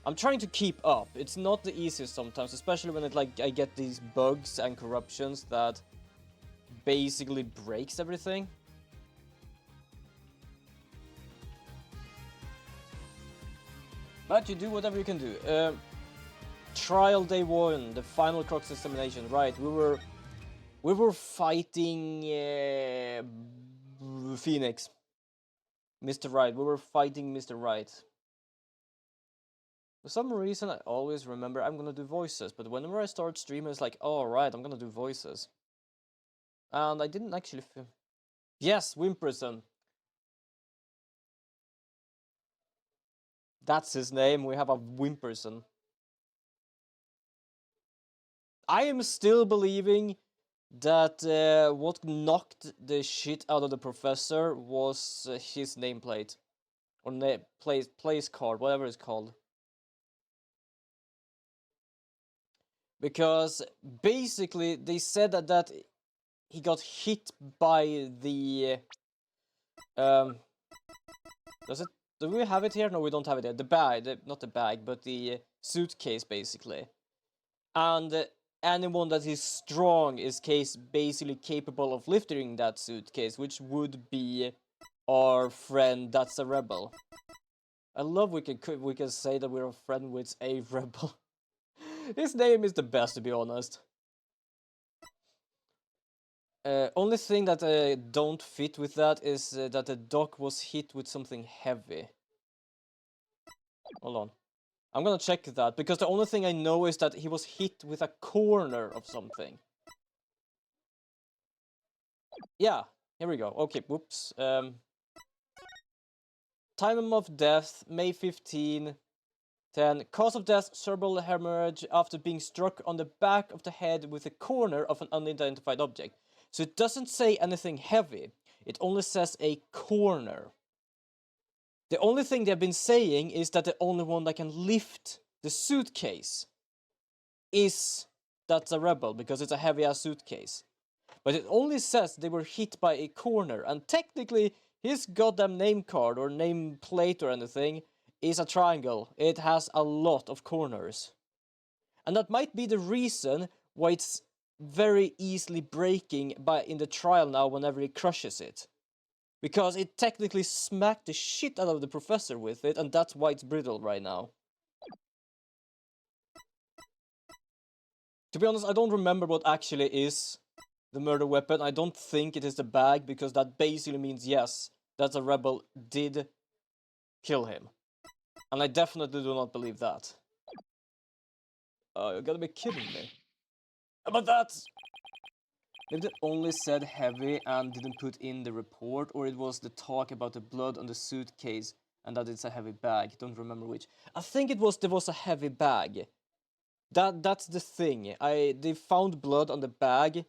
I'm trying to keep up. It's not the easiest sometimes, especially when I get these bugs and corruptions that basically breaks everything. But you do whatever you can do. Trial day 1, the final Crocs examination. Right, we were fighting Phoenix. Mr. Right, we were fighting Mr. Right. For some reason, I always remember I'm gonna do voices, but whenever I start streaming, it's like, oh right, I'm gonna do voices. And I didn't actually Yes, Wimperson. That's his name, we have a Wimperson. I am still believing that what knocked the shit out of the professor was his nameplate. Or place card, whatever it's called. Because basically they said that he got hit by the does it, do we have it here? No, we don't have it here. The bag, not the bag, but the suitcase basically. And anyone that is strong is basically capable of lifting that suitcase, which would be our friend That's a Rebel. I love we can say that we're a friend with a rebel. His name is the best, to be honest. Only thing that don't fit with that is that the doc was hit with something heavy. Hold on. I'm gonna check that, because the only thing I know is that he was hit with a corner of something. Yeah, here we go. Okay, whoops. Time of death, May 15. 10. Cause of death, cerebral hemorrhage after being struck on the back of the head with a corner of an unidentified object. So it doesn't say anything heavy. It only says a corner. The only thing they've been saying is that the only one that can lift the suitcase is That's a Rebel, because it's a heavy-ass suitcase. But it only says they were hit by a corner, and technically his goddamn name card or name plate or anything is a triangle. It has a lot of corners. And that might be the reason why it's very easily breaking in the trial now whenever he crushes it. Because it technically smacked the shit out of the professor with it, and that's why it's brittle right now. To be honest, I don't remember what actually is the murder weapon. I don't think it is the bag, because that basically means yes, That's a Rebel did kill him. And I definitely do not believe that. You gotta be kidding me. But that's... Maybe they only said heavy and didn't put in the report, or it was the talk about the blood on the suitcase and that it's a heavy bag. Don't remember which. I think there was a heavy bag. That's the thing. They found blood on the bag,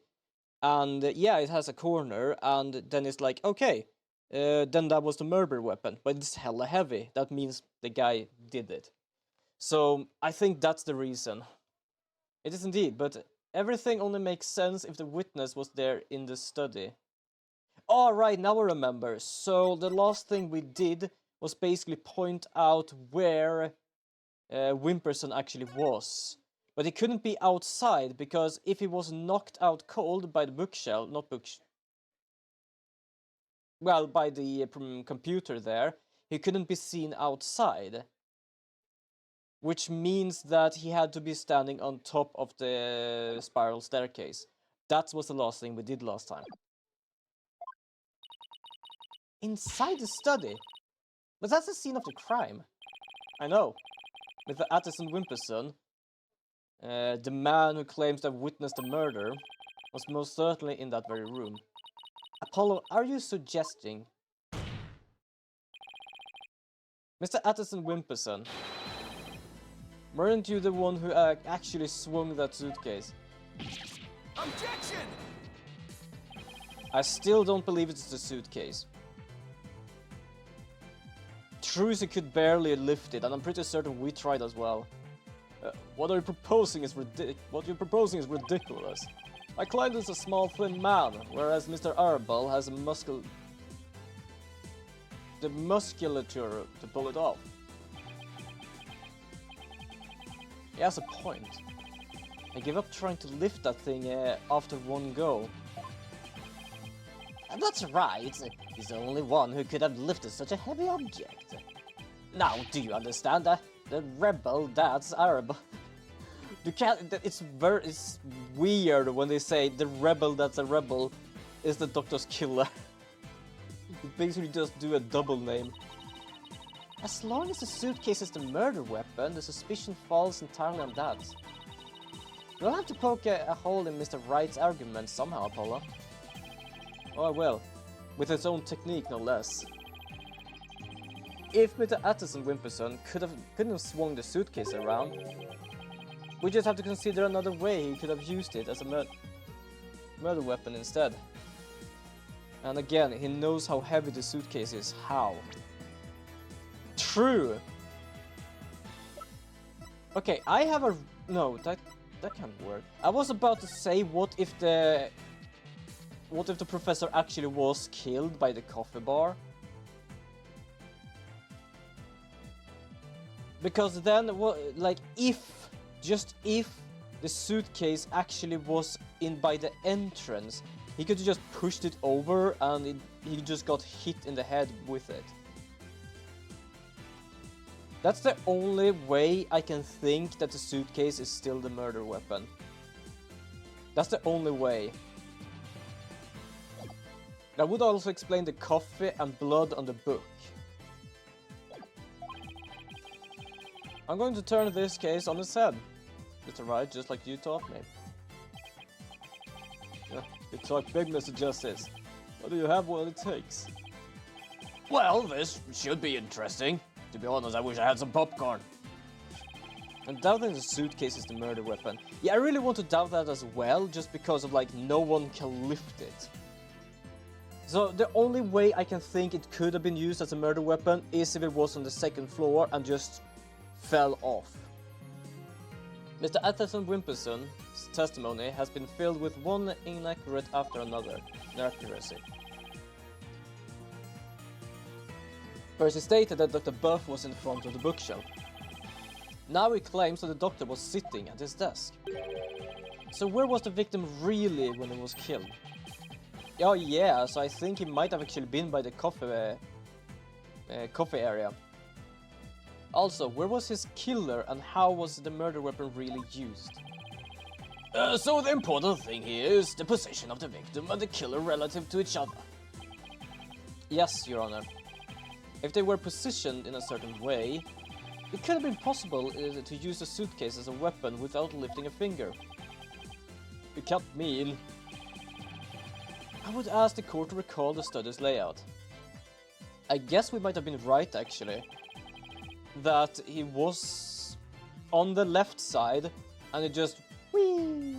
and yeah, it has a corner, and then it's like, okay, then that was the murder weapon, but it's hella heavy. That means the guy did it. So I think that's the reason. It is indeed, but everything only makes sense if the witness was there in the study. Oh, right, now I remember. So the last thing we did was basically point out where Wimperson actually was. But he couldn't be outside, because if he was knocked out cold by the bookshelf, well, by the computer there, he couldn't be seen outside. Which means that he had to be standing on top of the spiral staircase. That was the last thing we did last time. Inside the study? But that's the scene of the crime. I know. With the Addison Wimperson, the man who claims to have witnessed the murder was most certainly in that very room. Apollo, are you suggesting... Mr. Addison Wimperson, weren't you the one who actually swung that suitcase? Objection! I still don't believe it's the suitcase. Trucy could barely lift it, and I'm pretty certain we tried as well. What you're proposing is ridiculous. I climbed as a small, thin man, whereas Mr. Arbel has the musculature to pull it off. He has a point. I give up trying to lift that thing after one go. That's right. He's the only one who could have lifted such a heavy object. Now, do you understand that? The rebel that's Arab. You can't. It's weird when they say the rebel that's a rebel is the Doctor's killer. You basically just do a double name. As long as the suitcase is the murder weapon, the suspicion falls entirely on that. We'll have to poke a hole in Mr. Wright's argument somehow, Apollo. Oh, I will. With its own technique, no less. If Mr. Atterson Wimperson couldn't have swung the suitcase around, we just have to consider another way he could have used it as a murder weapon instead. And again, he knows how heavy the suitcase is. How? True! Okay, I have a... No, that can't work. I was about to say, what if the professor actually was killed by the coffee bar? Because then, like, just if the suitcase actually was in by the entrance, he could have just pushed it over and he just got hit in the head with it. That's the only way I can think that the suitcase is still the murder weapon. That's the only way. That would also explain the coffee and blood on the book. I'm going to turn this case on its head. Mr. Wright, just like you taught me. Yeah, you talk big, Mr. Justice. What do you have what it takes? Well, this should be interesting. To be honest, I wish I had some popcorn. I'm doubting the suitcase is the murder weapon. Yeah, I really want to doubt that as well, just because of, like, no one can lift it. So the only way I can think it could have been used as a murder weapon is if it was on the second floor and just fell off. Mr. Atherton Wimperson's testimony has been filled with one inaccurate after another inaccuracy. First he stated that Dr. Buff was in front of the bookshelf. Now he claims that the doctor was sitting at his desk. So where was the victim really when he was killed? Oh yeah, so I think he might have actually been by the coffee area. Also, where was his killer and how was the murder weapon really used? So the important thing here is the position of the victim and the killer relative to each other. Yes, Your Honor. If they were positioned in a certain way, it could have been possible to use the suitcase as a weapon without lifting a finger. You can't mean... I would ask the court to recall the study's layout. I guess we might have been right, actually. That he was on the left side, and it just... Whee!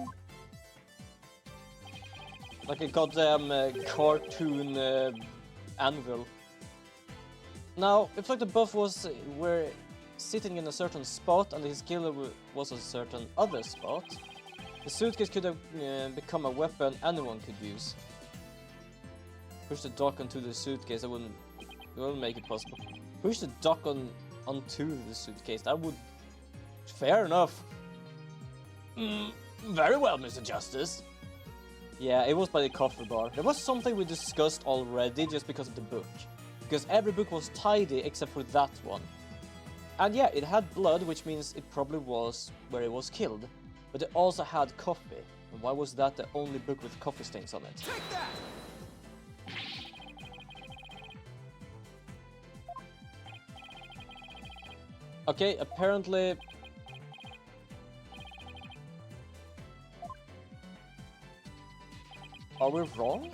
Like a goddamn cartoon anvil. Now, if like the buff were sitting in a certain spot and his killer was a certain other spot, the suitcase could have become a weapon anyone could use. Push the dock onto the suitcase, it wouldn't make it possible. Push the dock onto the suitcase, that would... Fair enough. Very well, Mr. Justice. Yeah, it was by the coffee bar. There was something we discussed already just because of the book. Because every book was tidy except for that one. And yeah, it had blood, which means it probably was where it was killed. But it also had coffee. And why was that the only book with coffee stains on it? Take that! Okay, apparently... Are we wrong?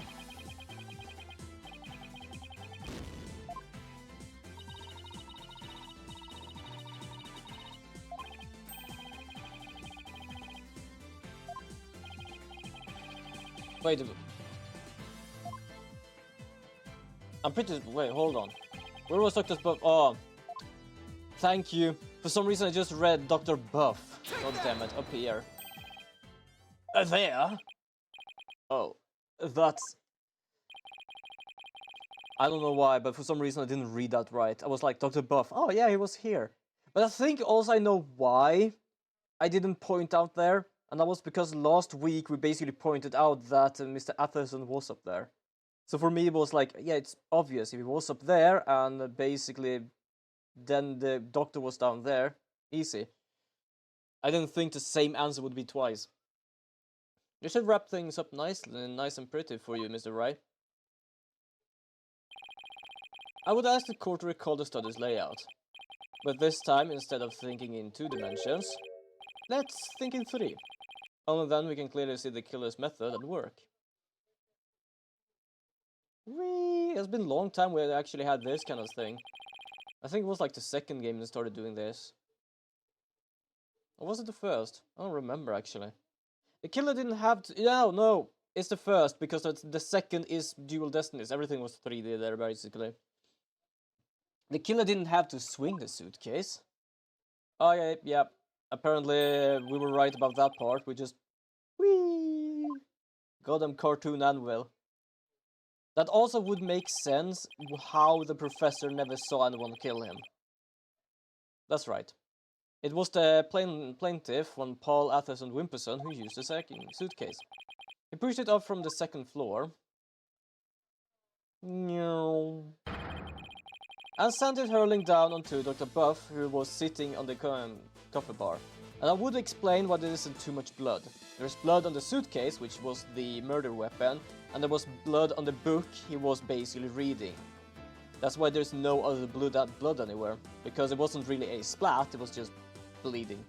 Wait, I'm pretty... Wait, hold on. Where was Dr. Buff? Oh, thank you. For some reason I just read Dr. Buff. God damn it, up here. There? Oh, that's... I don't know why, but for some reason I didn't read that right. I was like, Dr. Buff. Oh yeah, he was here. But I think also I know why. I didn't point out there, and that was because last week we basically pointed out that Mr. Atherson was up there. So for me it was like, yeah, it's obvious if he was up there and basically then the doctor was down there, easy. I didn't think the same answer would be twice. You should wrap things up nicely, nice and pretty for you, Mr. Wright. I would ask the court to recall the study's layout. But this time, instead of thinking in 2 dimensions, let's think in 3. Only then we can clearly see the killer's method at work. It's been a long time we actually had this kind of thing. I think it was like the second game that started doing this. Or was it the first? I don't remember actually. The killer didn't have to... No, it's the first, because the second is Dual Destinies. Everything was 3D there, basically. The killer didn't have to swing the suitcase. Oh, yeah. Apparently, we were right about that part. We just... Whee! Goddamn cartoon anvil. That also would make sense how the professor never saw anyone kill him. That's right. It was the plaintiff, one Paul Atherson Wimperson, who used the second suitcase. He pushed it up from the 2nd floor. And sent it hurling down onto Dr. Buff, who was sitting on the coffee bar. And I would explain why there isn't too much blood. There's blood on the suitcase, which was the murder weapon, and there was blood on the book he was basically reading. That's why there's no other blood anywhere, because it wasn't really a splat, it was just bleeding.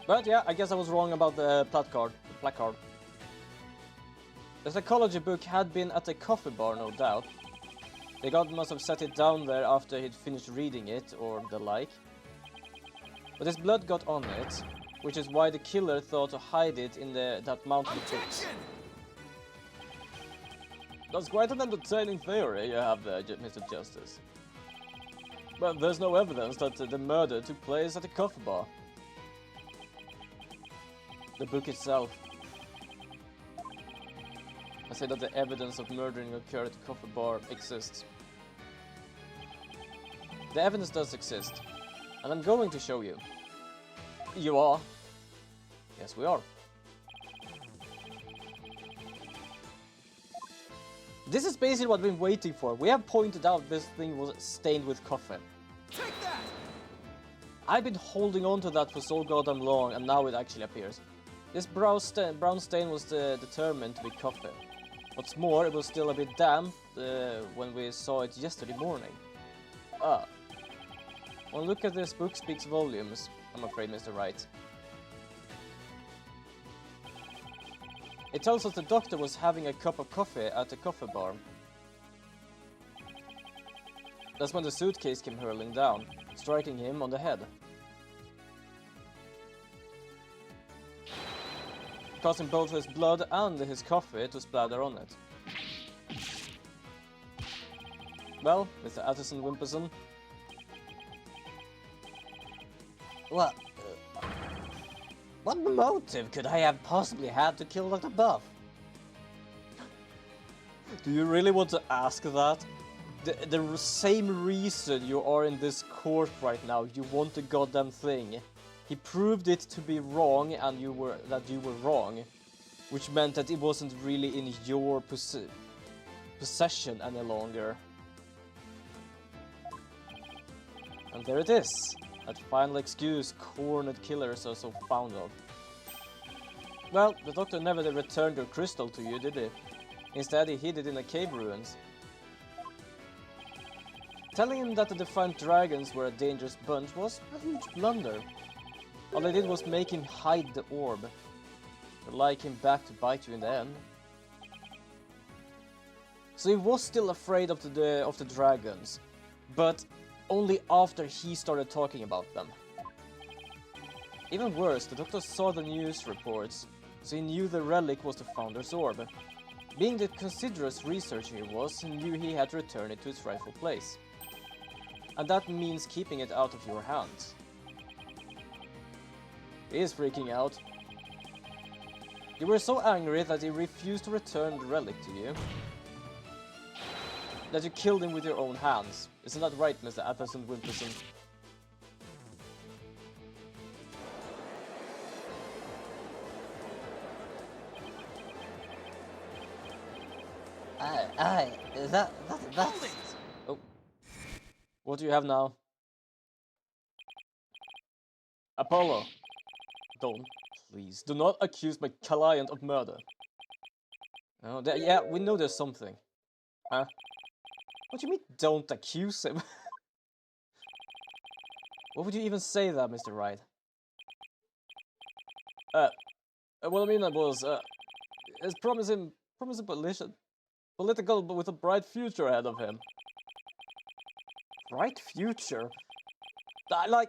But yeah, I guess I was wrong about the placard. The psychology book had been at the coffee bar, no doubt. The god must have set it down there after he'd finished reading it, or the like. But his blood got on it, which is why the killer thought to hide it in that mountain of books. That's quite an entertaining theory you have there, Mr. Justice. But there's no evidence that the murder took place at the coffee bar. The book itself. I say that the evidence of murdering occurred at the coffee bar exists. The evidence does exist, and I'm going to show you. You are? Yes, we are. This is basically what we've been waiting for. We have pointed out this thing was stained with coffee. Take that! I've been holding on to that for so goddamn long, and now it actually appears. This brown stain was determined to be coffee. What's more, it was still a bit damp when we saw it yesterday morning. One look at this book speaks volumes, I'm afraid, Mr. Wright. It tells us the doctor was having a cup of coffee at the coffee bar. That's when the suitcase came hurling down, striking him on the head. Causing both his blood and his coffee to splatter on it. Well, Mr. Atherson Wimperson. What motive could I have possibly had to kill Dr. Buff? Do you really want to ask that? The same reason you are in this court right now, you want the goddamn thing. He proved it to be wrong, and you were wrong, which meant that it wasn't really in your possession any longer. And there it is, that final excuse cornered killers are so fond of. Well, the doctor never returned your crystal to you, did he? Instead, he hid it in the cave ruins. Telling him that the Defiant Dragons were a dangerous bunch was a huge blunder. All they did was make him hide the orb. To like him back to bite you in the end. So he was still afraid of the dragons, but only after he started talking about them. Even worse, the doctor saw the news reports, so he knew the relic was the Founder's orb. Being the considerate researcher he was, he knew he had to return it to its rightful place. And that means keeping it out of your hands. He is freaking out. You were so angry that he refused to return the relic to you. that you killed him with your own hands. Isn't that right, Mr. Atherson Wimperson? That's... Oh. What do you have now? Apollo. Don't. Please, do not accuse my client of murder. Oh, yeah, we know there's something. Huh? What do you mean, don't accuse him? What would you even say that, Mr. Wright? What I mean was, is promising political, but with a bright future ahead of him. Bright future?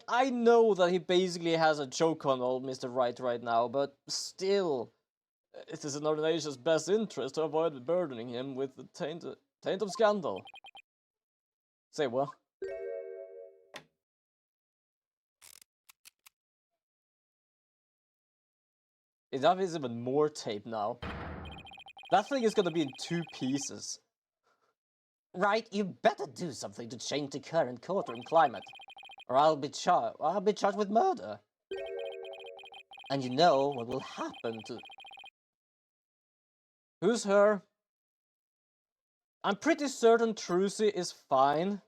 I know that he basically has a choke on old Mr. Wright right now, but still, it is in our nation's best interest to avoid burdening him with the taint of scandal. Say what? That is even more tape now. That thing is gonna be in 2 pieces. Right, you better do something to change the current courtroom climate, or I'll be charged with murder. And you know what will happen to... Who's her? I'm pretty certain Trucy is fine.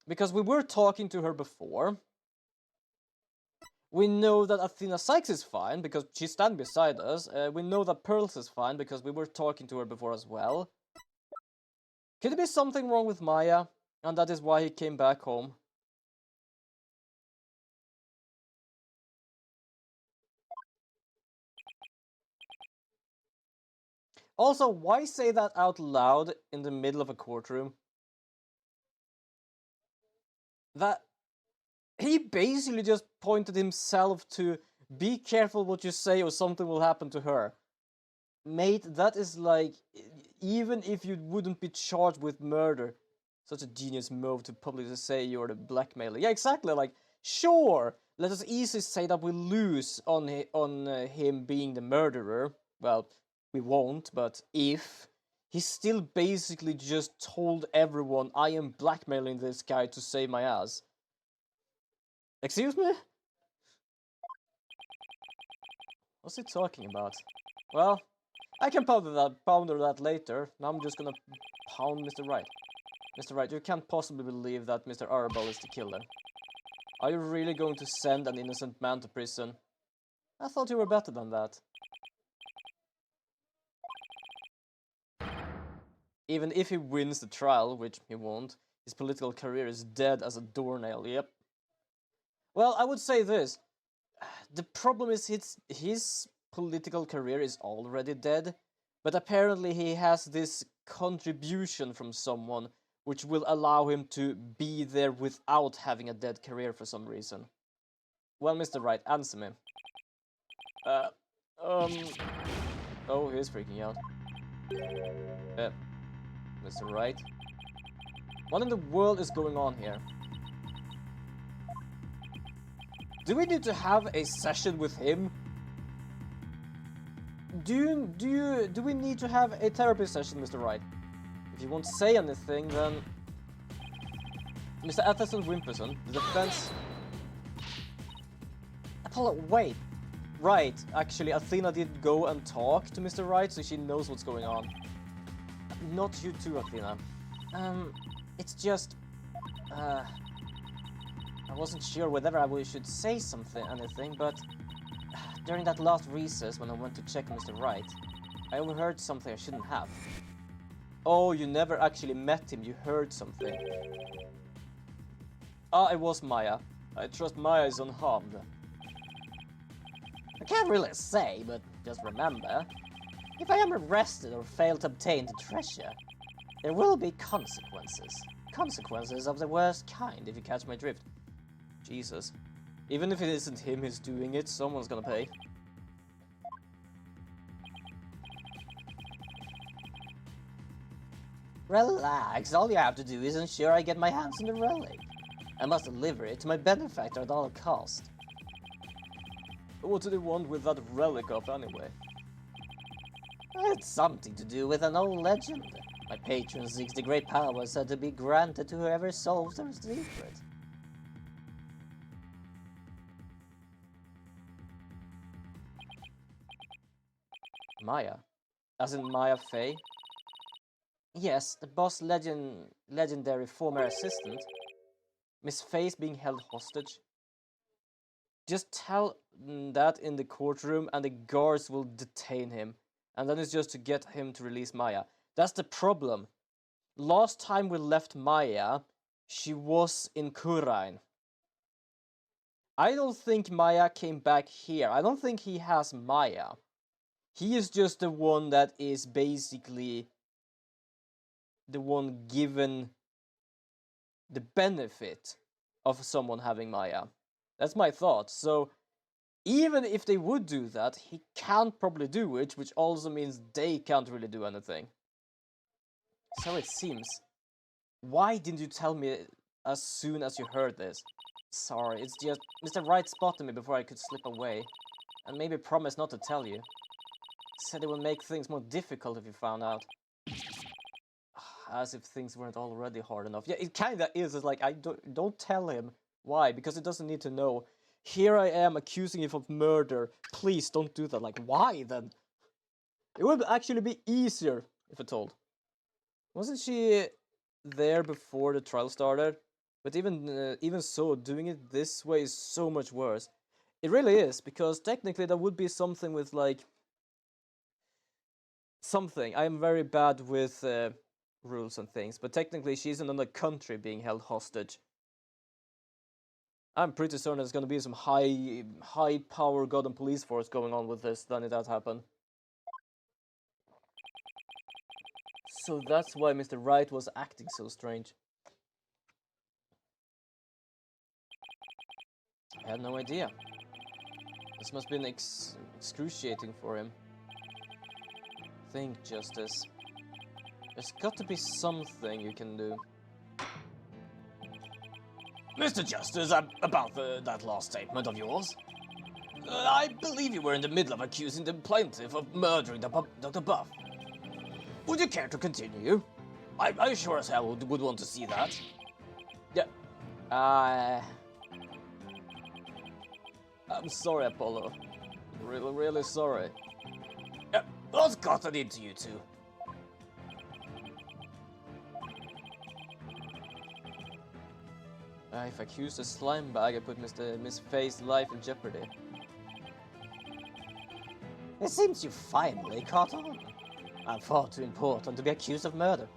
Because we were talking to her before. We know that Athena Sykes is fine, because she's standing beside us. We know that Pearls is fine, because we were talking to her before as well. Could there be something wrong with Maya, and that is why he came back home? Also, why say that out loud in the middle of a courtroom? That he basically just pointed himself to be careful what you say or something will happen to her. Mate, that is like, even if you wouldn't be charged with murder, such a genius move to publicly say you're the blackmailer. Yeah, exactly, like, sure, let us easily say that we lose on him being the murderer. Well, we won't, but if, he still basically just told everyone, I am blackmailing this guy to save my ass. Excuse me? What's he talking about? Well, I can ponder that later. Now I'm just gonna pound Mr. Wright. Mr. Wright, you can't possibly believe that Mr. Arabelle is the killer. Are you really going to send an innocent man to prison? I thought you were better than that. Even if he wins the trial, which he won't, his political career is dead as a doornail, yep. Well, I would say this. The problem is his political career is already dead, but apparently he has this contribution from someone which will allow him to be there without having a dead career for some reason. Well, Mr. Wright, answer me. Oh, he's freaking out. Mr. Wright? What in the world is going on here? Do we need to have a session with him? Do we need to have a therapy session, Mr. Wright? If you won't say anything, then... Mr. Atherson Wimperson, the defense... Apollo, wait. Right, actually, Athena did go and talk to Mr. Wright, so she knows what's going on. Not you too, Athena. It's just... I wasn't sure whether I should say anything, but during that last recess when I went to check Mr. Wright, I overheard something I shouldn't have. Oh, you never actually met him, you heard something. Ah, it was Maya. I trust Maya is unharmed. I can't really say, but just remember, if I am arrested or fail to obtain the treasure, there will be consequences. Consequences of the worst kind, if you catch my drift. Jesus. Even if it isn't him who's doing it, someone's gonna pay. Relax, all you have to do is ensure I get my hands on the relic. I must deliver it to my benefactor at all cost. What do they want with that relic of anyway? It's something to do with an old legend. My patron seeks the great power said to be granted to whoever solves their secret. Maya? As in Maya Fey? Yes, the boss legendary former assistant. Miss Fey's being held hostage. Just tell that in the courtroom and the guards will detain him. And then it's just to get him to release Maya. That's the problem. Last time we left Maya, she was in Kurain. I don't think Maya came back here. I don't think he has Maya. He is just the one that is basically the one given the benefit of someone having Maya. That's my thought. So even if they would do that, he can't probably do it, which also means they can't really do anything. So it seems. Why didn't you tell me as soon as you heard this? Sorry, it's just Mr. Wright spotted me before I could slip away, and maybe promised not to tell you. Said it would make things more difficult if you found out. As if things weren't already hard enough. Yeah, it kinda is. It's like, I don't tell him. Why? Because he doesn't need to know. Here I am accusing him of murder. Please don't do that. Like, why then? It would actually be easier if I told. Wasn't she there before the trial started? But even so, doing it this way is so much worse. It really is, because technically that would be something with like... Something. I am very bad with rules and things, but technically she's in another country being held hostage. I'm pretty certain there's gonna be some high power god and police force going on with this than it has happened. So that's why Mr. Wright was acting so strange. I had no idea. This must have been excruciating for him. Think, Justice. There's got to be something you can do. Mr. Justice, about that last statement of yours. I believe you were in the middle of accusing the plaintiff of murdering Dr. Buff. Would you care to continue? I sure as hell would want to see that. Yeah. I'm sorry, Apollo. Really, really sorry. What's gotten into you two? If I accuse the slime bag, I put Miss Faye's life in jeopardy. It seems you finally caught on. I'm far too important to be accused of murder.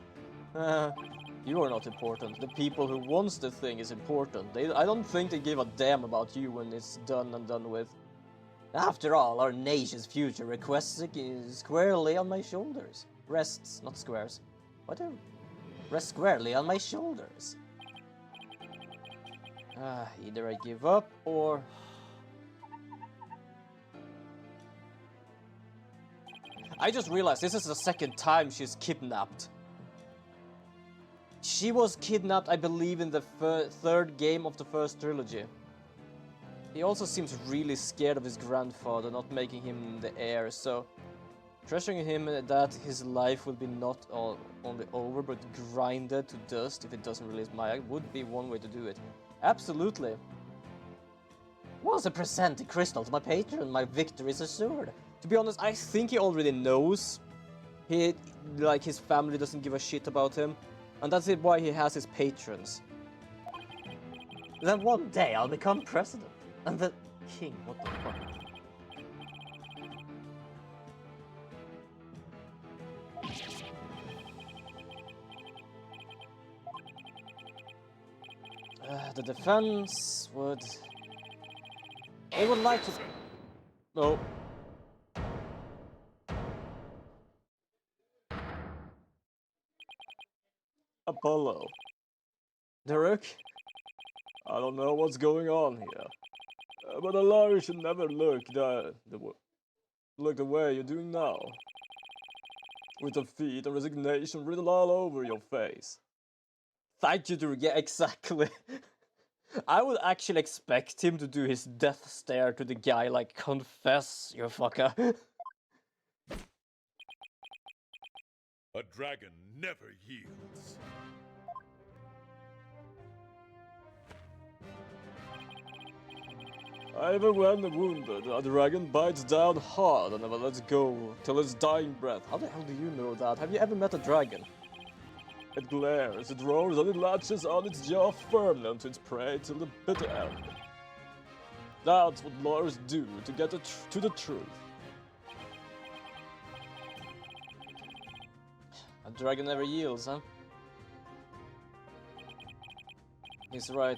You are not important. The people who wants the thing is important. I don't think they give a damn about you when it's done and done with. After all, our nation's future rests squarely on my shoulders. Rests, not squares. Whatever. Rests squarely on my shoulders. Either I give up or... I just realized this is the second time she's kidnapped. She was kidnapped, I believe, in the third game of the first trilogy. He also seems really scared of his grandfather not making him the heir, so pressuring him that his life will be not only over but grinded to dust if it doesn't release Maya would be one way to do it. Absolutely. Once I present the crystal to my patron, my victory is assured. To be honest, I think he already knows. His family doesn't give a shit about him. And that's why he has his patrons. Then one day I'll become president. And the king, what the fuck? The defense would... They would like to... No. Apollo. Derek? I don't know what's going on here. But a lawyer should never look the way you're doing now. With defeat and resignation written all over your face. Thank you, Derek. Yeah, exactly. I would actually expect him to do his death stare to the guy like, confess, you fucker. A dragon never yields. Even when wounded, a dragon bites down hard and never lets go till its dying breath. How the hell do you know that? Have you ever met a dragon? It glares, it roars, and it latches on its jaw firmly onto its prey till the bitter end. That's what lawyers do to get to the truth. A dragon never yields, huh? He's right.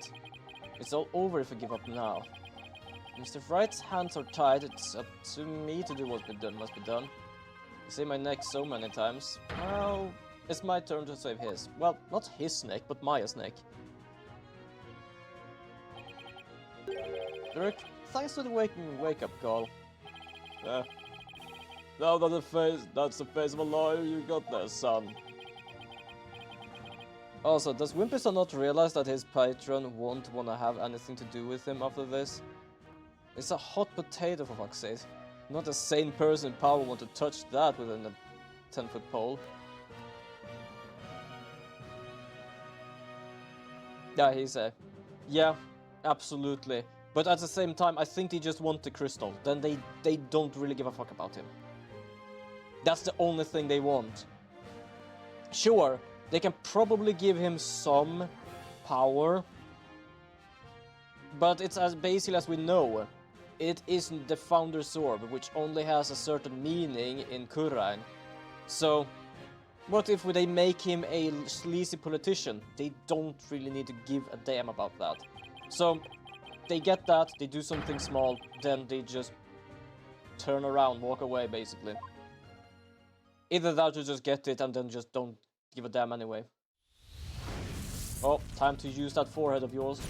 It's all over if I give up now. Mr. Fright's hands are tied, it's up to me to do what must be done. You see my neck so many times. Now, it's my turn to save his. Well, not his neck, but Maya's neck. Dirk, thanks for the wake-up call. Now that's the face of a lawyer you got there, son. Also, does Wimpyson not realize that his patron won't want to have anything to do with him after this? It's a hot potato, for fuck's sake. Not a sane person in power want to touch that within a 10-foot pole. Yeah, he's yeah, absolutely. But at the same time, I think they just want the crystal. Then they don't really give a fuck about him. That's the only thing they want. Sure, they can probably give him some power. But it's as basically as we know. It isn't the Founder's Orb, which only has a certain meaning in Khura'in. So, what if they make him a sleazy politician? They don't really need to give a damn about that. So, they get that, they do something small, then they just turn around, walk away, basically. Either that or just get it and then just don't give a damn anyway. Oh, time to use that forehead of yours.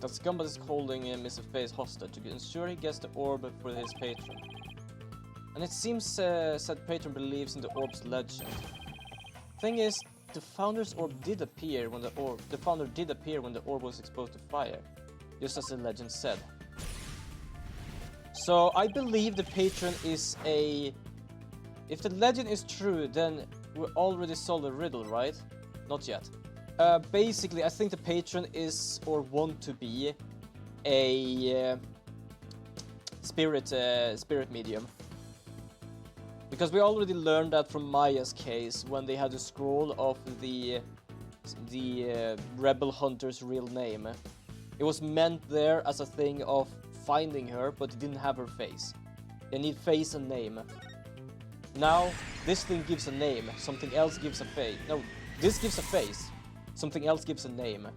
That scumbag is holding Mr. Face hostage to ensure he gets the orb for his patron. And it seems said patron believes in the orb's legend. Thing is, the Founder's Orb did appear when the Founder did appear when the orb was exposed to fire, just as the legend said. So I believe the patron is a... If the legend is true, then we already solved the riddle, right? Not yet. Basically, I think the patron is, or want to be, a spirit medium. Because we already learned that from Maya's case, when they had the scroll of the rebel hunter's real name. It was meant there as a thing of finding her, but it didn't have her face. They need face and name. Now, this thing gives a name, something else gives a face. No, this gives a face. Something else gives a name.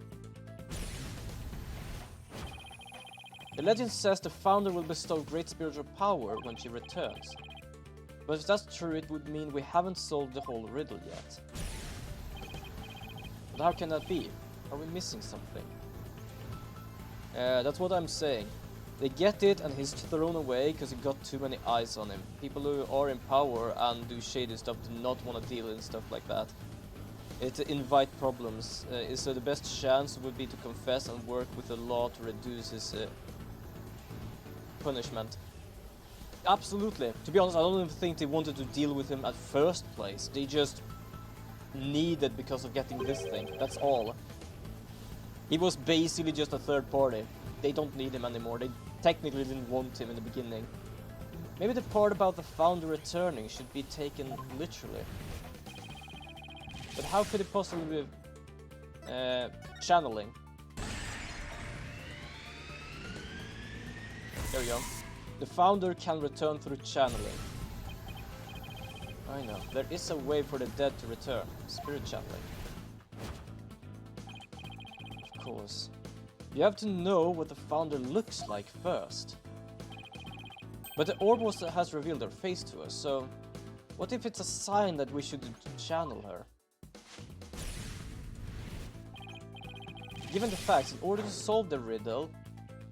The legend says the Founder will bestow great spiritual power when she returns. But if that's true, it would mean we haven't solved the whole riddle yet. But how can that be? Are we missing something? That's what I'm saying. They get it and he's thrown away because he got too many eyes on him. People who are in power and do shady stuff do not want to deal with stuff like that. It invite problems, so the best chance would be to confess and work with the law to reduce his punishment. Absolutely. To be honest, I don't even think they wanted to deal with him at first place. They just needed because of getting this thing. That's all. He was basically just a third party. They don't need him anymore. They technically didn't want him in the beginning. Maybe the part about the Founder returning should be taken literally. But how could it possibly be channeling? There we go. The Founder can return through channeling. I know. There is a way for the dead to return. Spirit channeling. Of course. You have to know what the Founder looks like first. But the orb has revealed her face to us, so... What if it's a sign that we should channel her? Given the facts, in order to solve the riddle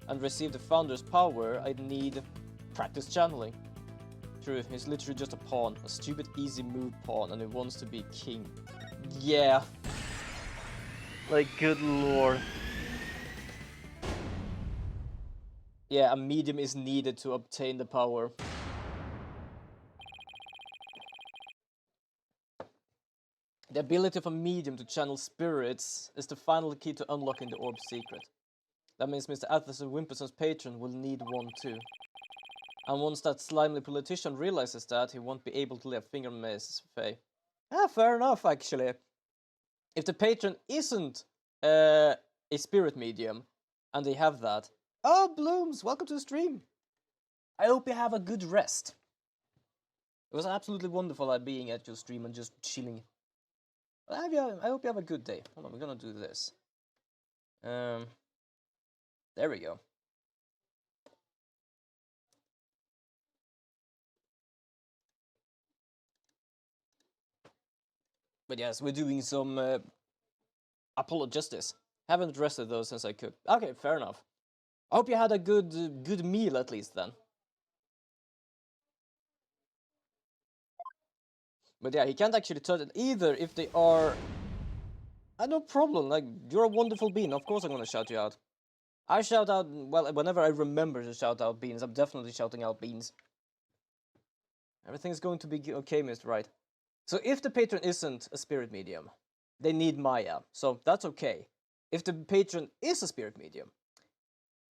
and receive the Founder's power, I'd need practice channeling. True, he's literally just a pawn, a stupid easy move pawn, and he wants to be king. Yeah. Like, good lord. Yeah, a medium is needed to obtain the power. The ability of a medium to channel spirits is the final key to unlocking the orb's secret. That means Mr. Atherson Wimperson's patron will need one too. And once that slimy politician realizes that, he won't be able to lay a finger on Mrs. Faye. Ah, fair enough, actually. If the patron isn't a spirit medium, and they have that... Oh, Blooms, welcome to the stream! I hope you have a good rest. It was absolutely wonderful being at your stream and just chilling. I hope you have a good day. Hold on, we're gonna do this. There we go. But yes, we're doing some Apollo Justice. Haven't rested though since I could. Okay, fair enough. I hope you had a good meal at least then. But yeah, he can't actually touch it either if they are... no problem, like, you're a wonderful bean, of course I'm gonna shout you out. I shout out, well, whenever I remember to shout out beans, I'm definitely shouting out beans. Everything's going to be okay, Mr. Right. So if the patron isn't a spirit medium, they need Maya, so that's okay. If the patron is a spirit medium,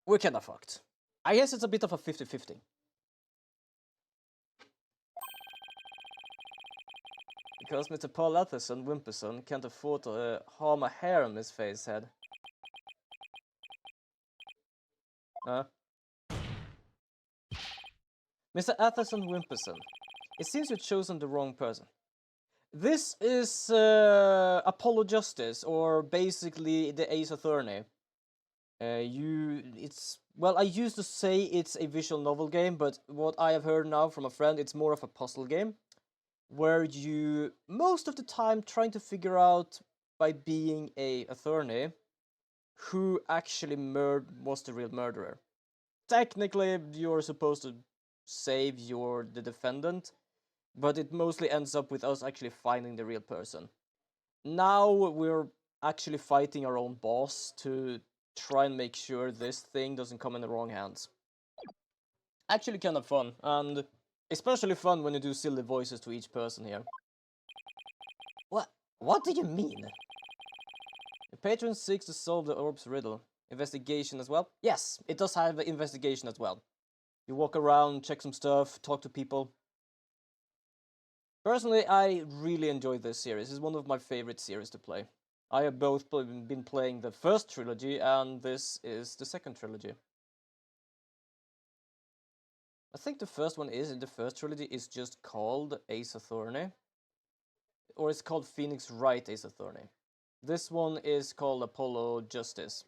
we're kinda fucked. I guess it's a bit of a 50-50. Because Mr. Paul Atherson Wimperson can't afford to harm a hair on his face head. Huh? Mr. Atherson Wimperson, it seems you've chosen the wrong person. This is Apollo Justice, or basically the Ace Attorney. Well, I used to say it's a visual novel game, but what I have heard now from a friend, it's more of a puzzle game, where you, most of the time, trying to figure out, by being a attorney, who actually was the real murderer. Technically, you're supposed to save the defendant, but it mostly ends up with us actually finding the real person. Now we're actually fighting our own boss to try and make sure this thing doesn't come in the wrong hands. Actually kind of fun, and especially fun when you do silly voices to each person here. What do you mean? The patron seeks to solve the orb's riddle. Investigation as well? Yes, it does have investigation as well. You walk around, check some stuff, talk to people. Personally, I really enjoy this series. It's one of my favorite series to play. I have both been playing the first trilogy, and this is the second trilogy. I think the first one in the first trilogy is just called Ace Attorney. Or it's called Phoenix Wright Ace Attorney. This one is called Apollo Justice.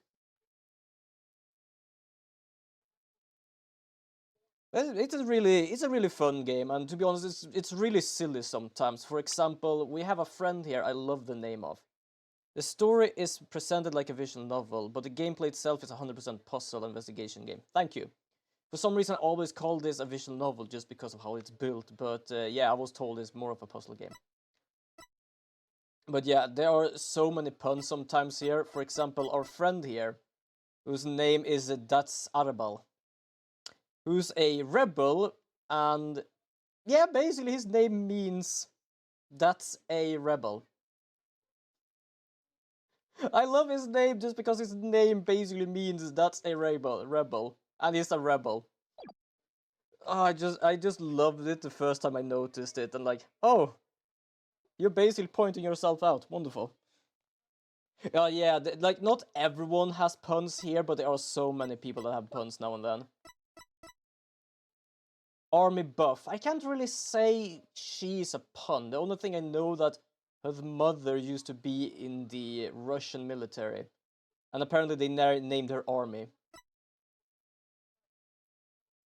It's a really fun game, and to be honest, it's really silly sometimes. For example, we have a friend here I love the name of. The story is presented like a visual novel, but the gameplay itself is a 100% puzzle investigation game. Thank you. For some reason, I always call this a visual novel just because of how it's built, but yeah, I was told it's more of a puzzle game. But yeah, there are so many puns sometimes here. For example, our friend here, whose name is That's Arbal, who's a rebel, and yeah, basically his name means that's a rebel. I love his name just because his name basically means that's a rebel, and he's a rebel. Oh, I just loved it the first time I noticed it, and like, oh, you're basically pointing yourself out. Wonderful. Yeah, like not everyone has puns here, but there are so many people that have puns now and then. Army buff. I can't really say she's a pun. The only thing I know that her mother used to be in the Russian military, and apparently they named her Army.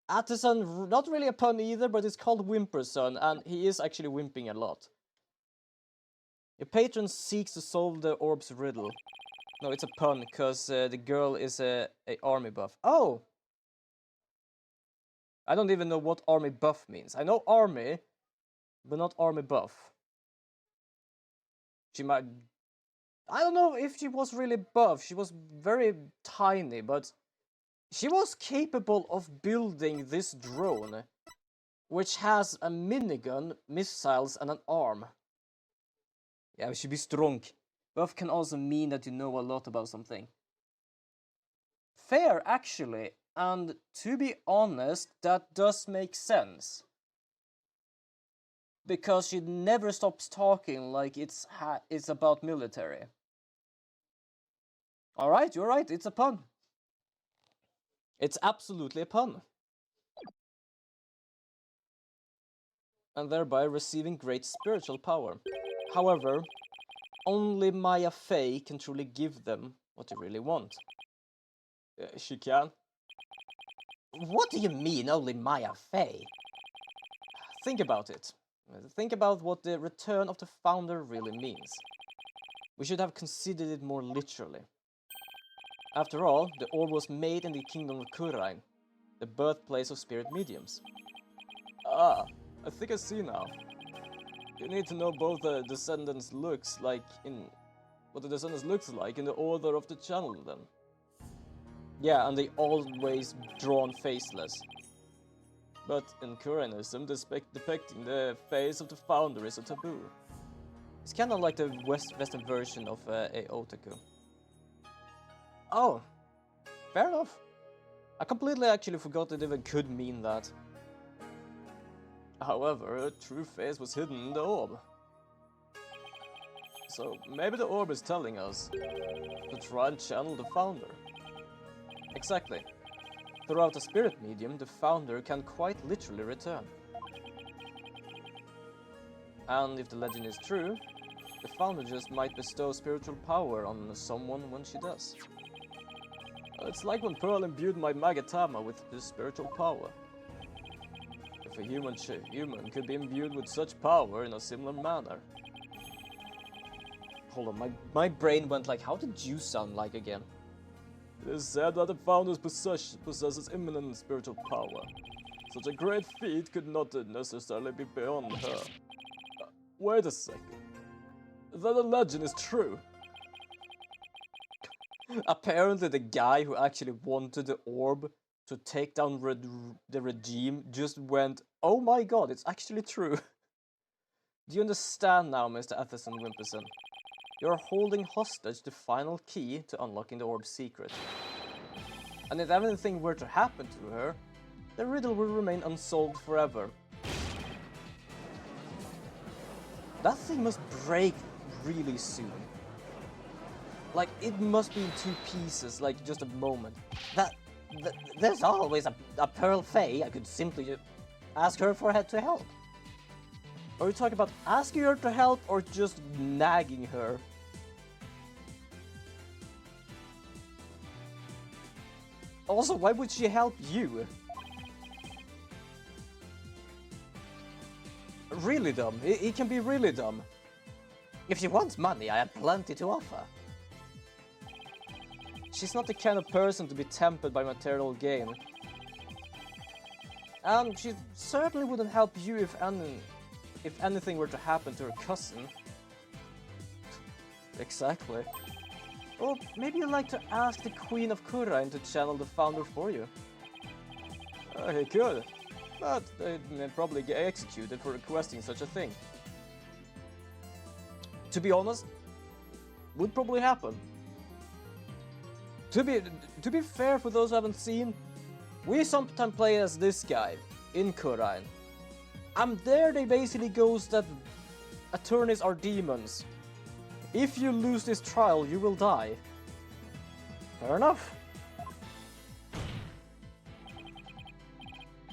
Atterson, not really a pun either, but it's called Wimperson, and he is actually wimping a lot. Your patron seeks to solve the orb's riddle. No, it's a pun, because the girl is a army buff. Oh! I don't even know what army buff means. I know army, but not army buff. She might... I don't know if she was really buff. She was very tiny, but she was capable of building this drone, which has a minigun, missiles, and an arm. Yeah, we should be strong. Buff can also mean that you know a lot about something. Fair, actually. And to be honest, that does make sense. Because she never stops talking like it's about military. Alright, you're right, it's a pun. It's absolutely a pun. And thereby receiving great spiritual power. However, only Maya Fey can truly give them what they really want. She can. What do you mean, only Maya Fey? Think about it. Think about what the return of the founder really means. We should have considered it more literally. After all, the orb was made in the kingdom of Kurain, the birthplace of spirit mediums. Ah, I think I see now. You need to know both the descendants looks like in what the descendants looks like in the order of the channel then. Yeah, and they always drawn faceless. But in Kurainism, depicting the face of the founder is a taboo. It's kind of like the Western version of a otaku. Oh, fair enough. I completely actually forgot it even could mean that. However, a true face was hidden in the orb. So maybe the orb is telling us to try and channel the founder. Exactly. Throughout the spirit medium, the founder can quite literally return. And if the legend is true, the founder just might bestow spiritual power on someone when she does. It's like when Pearl imbued my Magatama with his spiritual power. If a human could be imbued with such power in a similar manner. Hold on, my brain went like, how did you sound like again? It is said that the founder's possesses imminent spiritual power. Such a great feat could not necessarily be beyond her. Wait a second. That the legend is true. Apparently the guy who actually wanted the orb to take down the regime just went, oh my god, it's actually true. Do you understand now, Mr. Atherson Wimperson? You're holding hostage the final key to unlocking the orb's secret. And if anything were to happen to her, the riddle will remain unsolved forever. That thing must break really soon. Like, it must be in 2 pieces, like, just a moment. There's always a Pearl Fey. I could simply just ask her to help. Are you talking about asking her to help or just nagging her? Also, why would she help you? Really dumb. It can be really dumb. If she wants money, I have plenty to offer. She's not the kind of person to be tempted by material gain. And she certainly wouldn't help you if anything were to happen to her cousin. Exactly. Or maybe you'd like to ask the Queen of Kurain to channel the founder for you. He could, but they'd probably get executed for requesting such a thing. To be honest, would probably happen. To be fair, for those who haven't seen, we sometimes play as this guy in Kurain. And there they basically goes that attorneys are demons. If you lose this trial, you will die. Fair enough.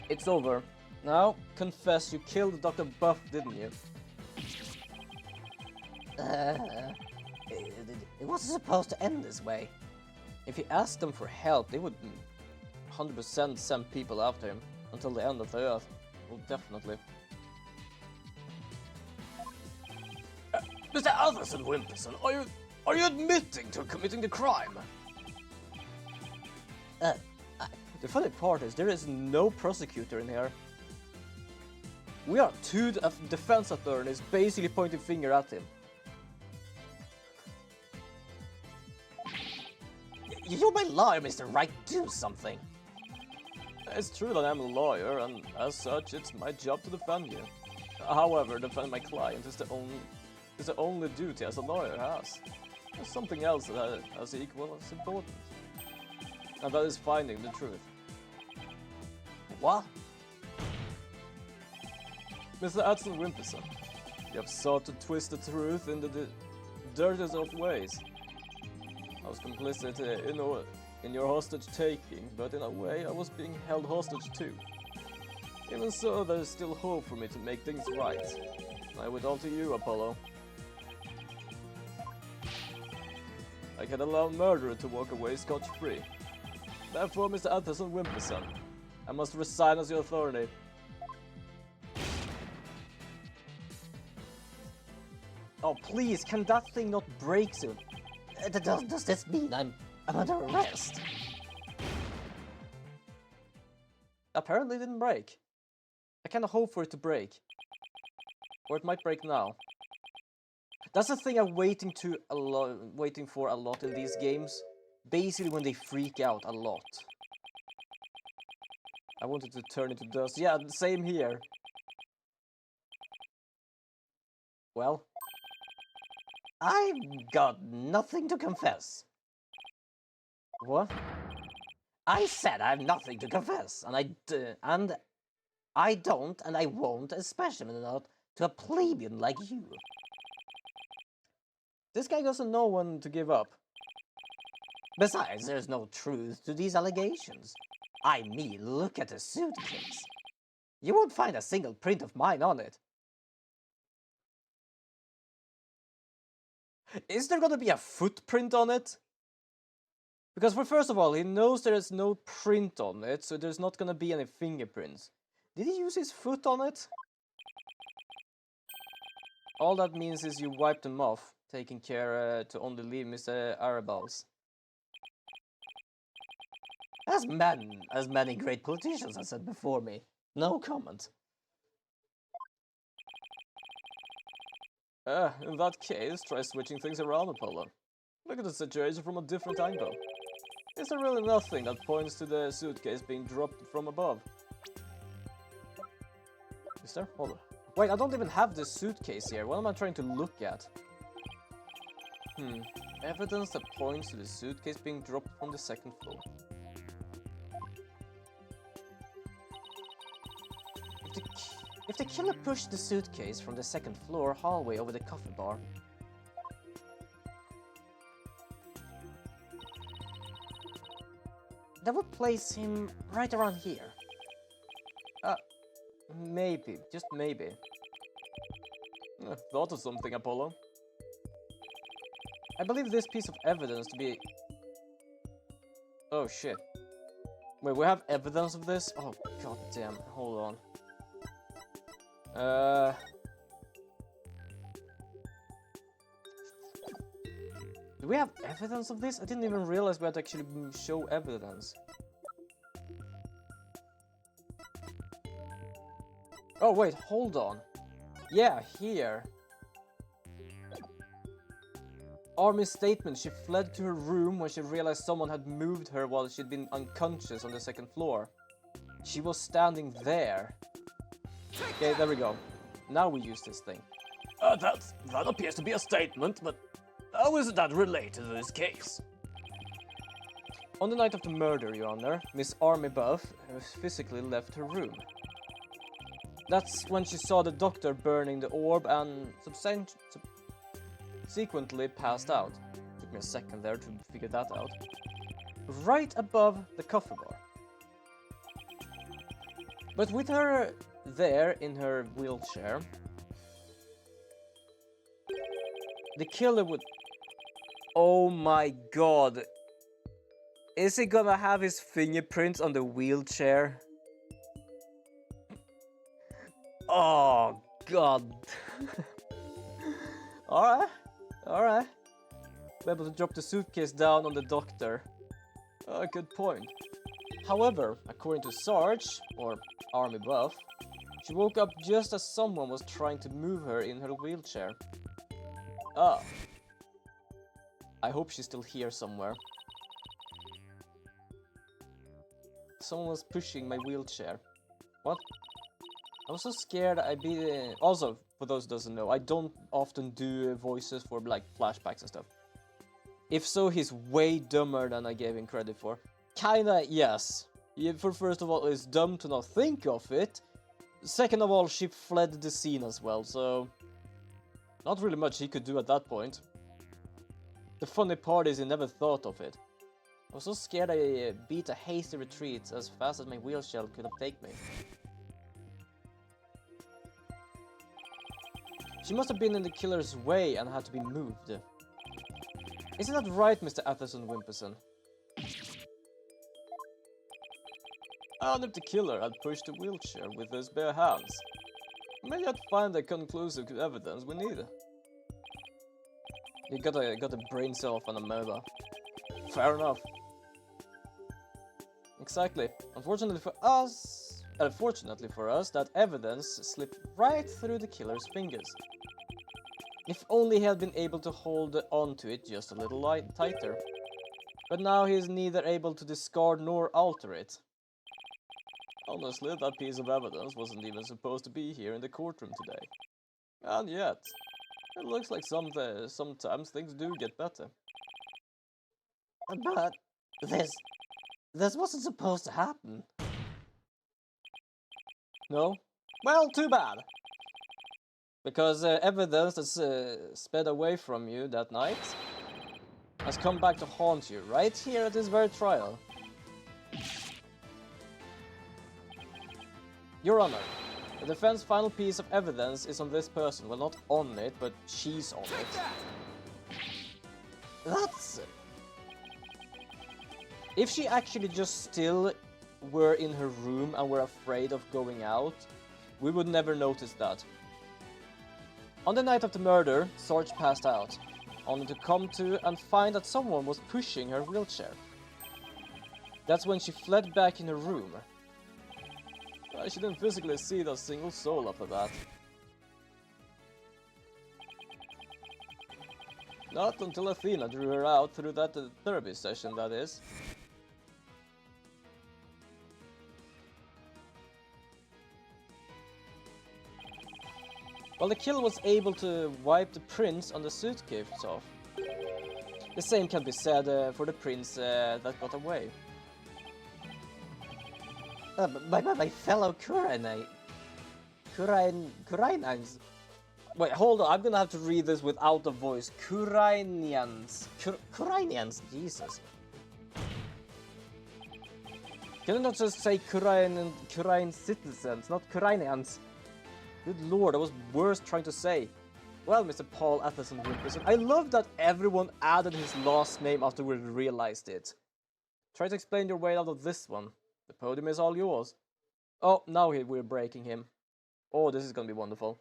It's over. Now, confess you killed Dr. Buff, didn't you? It wasn't supposed to end this way. If he asked them for help, they would 100% send people after him until the end of the earth. Well, definitely. Mr. Atherson Wimperson, are you admitting to committing the crime? The funny part is there is no prosecutor in here. We are 2 defense attorneys basically pointing finger at him. You're my lawyer, Mr. Right. Do something. It's true that I'm a lawyer, and as such, it's my job to defend you. However, defending my client is the is the only duty as a lawyer has. There's something else that has equal as important. And that is finding the truth. What? Mr. Adson Wimperson, you have sought to twist the truth in the dirtiest of ways. I was complicit in your hostage taking, but in a way I was being held hostage too. Even so, there is still hope for me to make things right. I owe it all to you, Apollo. I can allow murderer to walk away scot-free. Therefore, Mr. Atherson Wimperson, I must resign as your authority. Oh, please, can that thing not break soon? Does this mean I'm under arrest? Apparently it didn't break. I kinda hope for it to break. Or it might break now. That's the thing I'm waiting for a lot in these games. Basically when they freak out a lot. I wanted to turn into dust. Yeah, same here. Well, I've got nothing to confess. what? I said I have nothing to confess, and I don't, and I won't, especially not to a plebeian like you. This guy doesn't know when to give up. Besides, there's no truth to these allegations. I mean, look at the suitcase. You won't find a single print of mine on it. Is there gonna be a footprint on it? Because first of all, he knows there is no print on it, so there's not gonna be any fingerprints. Did he use his foot on it? All that means is you wiped them off, taking care to only leave Mr. Arabal's. As many great politicians have said before me. No comment. In that case, try switching things around, Apollo. Look at the situation from a different angle. Is there really nothing that points to the suitcase being dropped from above? Is there? Hold on. Wait, I don't even have the suitcase here. What am I trying to look at? Evidence that points to the suitcase being dropped from the second floor. If the killer pushed the suitcase from the second floor hallway over the coffee bar, that would place him right around here. Maybe, just maybe. Thought of something, Apollo. I believe this piece of evidence to be... Oh shit. Wait, we have evidence of this? Oh god damn, hold on. Do we have evidence of this? I didn't even realize we had to actually show evidence. Oh wait, hold on. Yeah, here. Army's statement, she fled to her room when she realized someone had moved her while she'd been unconscious on the second floor. She was standing there. Okay, there we go. Now we use this thing. That appears to be a statement, but how is that related to this case? On the night of the murder, Your Honor, Miss Army Buff physically left her room. That's when she saw the doctor burning the orb and subsequently passed out. Took me a second there to figure that out. Right above the coffee bar. But with her there in her wheelchair, the killer would... Oh my god. Is he gonna have his fingerprints on the wheelchair? Oh god. Alright. Be able to drop the suitcase down on the doctor. Good point. However, according to Sarge, or Army Buff, she woke up just as someone was trying to move her in her wheelchair. Ah. I hope she's still here somewhere. Someone was pushing my wheelchair. What? I was so scared I'd be... Also, for those who doesn't know, I don't often do voices for like flashbacks and stuff. If so, he's way dumber than I gave him credit for. Kinda, yes. For first of all, it's dumb to not think of it. Second of all, she fled the scene as well, so... Not really much he could do at that point. The funny part is he never thought of it. I was so scared I beat a hasty retreat as fast as my wheel shell could have taken me. She must have been in the killer's way and had to be moved. Isn't that right, Mr. Atherson Wimperson? And if the killer had pushed the wheelchair with his bare hands, we may yet find the conclusive evidence we need. You got a brain cell off on a murder. Fair enough. Exactly. Unfortunately for us, that evidence slipped right through the killer's fingers. If only he had been able to hold on to it just a little tighter. But now he is neither able to discard nor alter it. Honestly, that piece of evidence wasn't even supposed to be here in the courtroom today. And yet, it looks like sometimes things do get better. But this wasn't supposed to happen. No? Well, too bad. Because evidence that's sped away from you that night has come back to haunt you right here at this very trial. Your Honor, the defense's final piece of evidence is on this person. Well, not on it, but she's on it. That's... If she actually just still were in her room and were afraid of going out, we would never notice that. On the night of the murder, Sarge passed out, only to come to and find that someone was pushing her wheelchair. That's when she fled back in her room. She didn't physically see a single soul after that. Not until Athena drew her out through that therapy session, that is. Well, the killer was able to wipe the prints on the suitcase off. The same can be said for the prints that got away. My fellow Kurainans. Wait, hold on, I'm gonna have to read this without a voice. Kurainians. Kurainians, Jesus. Can you not just say Kurain citizens, not Kurainians? Good lord, that was worse trying to say. Well, Mr. Paul Atherson Wimperson, I love that everyone added his last name after we realized it. Try to explain your way out of this one. The podium is all yours. Oh, now we're breaking him. Oh, this is gonna be wonderful.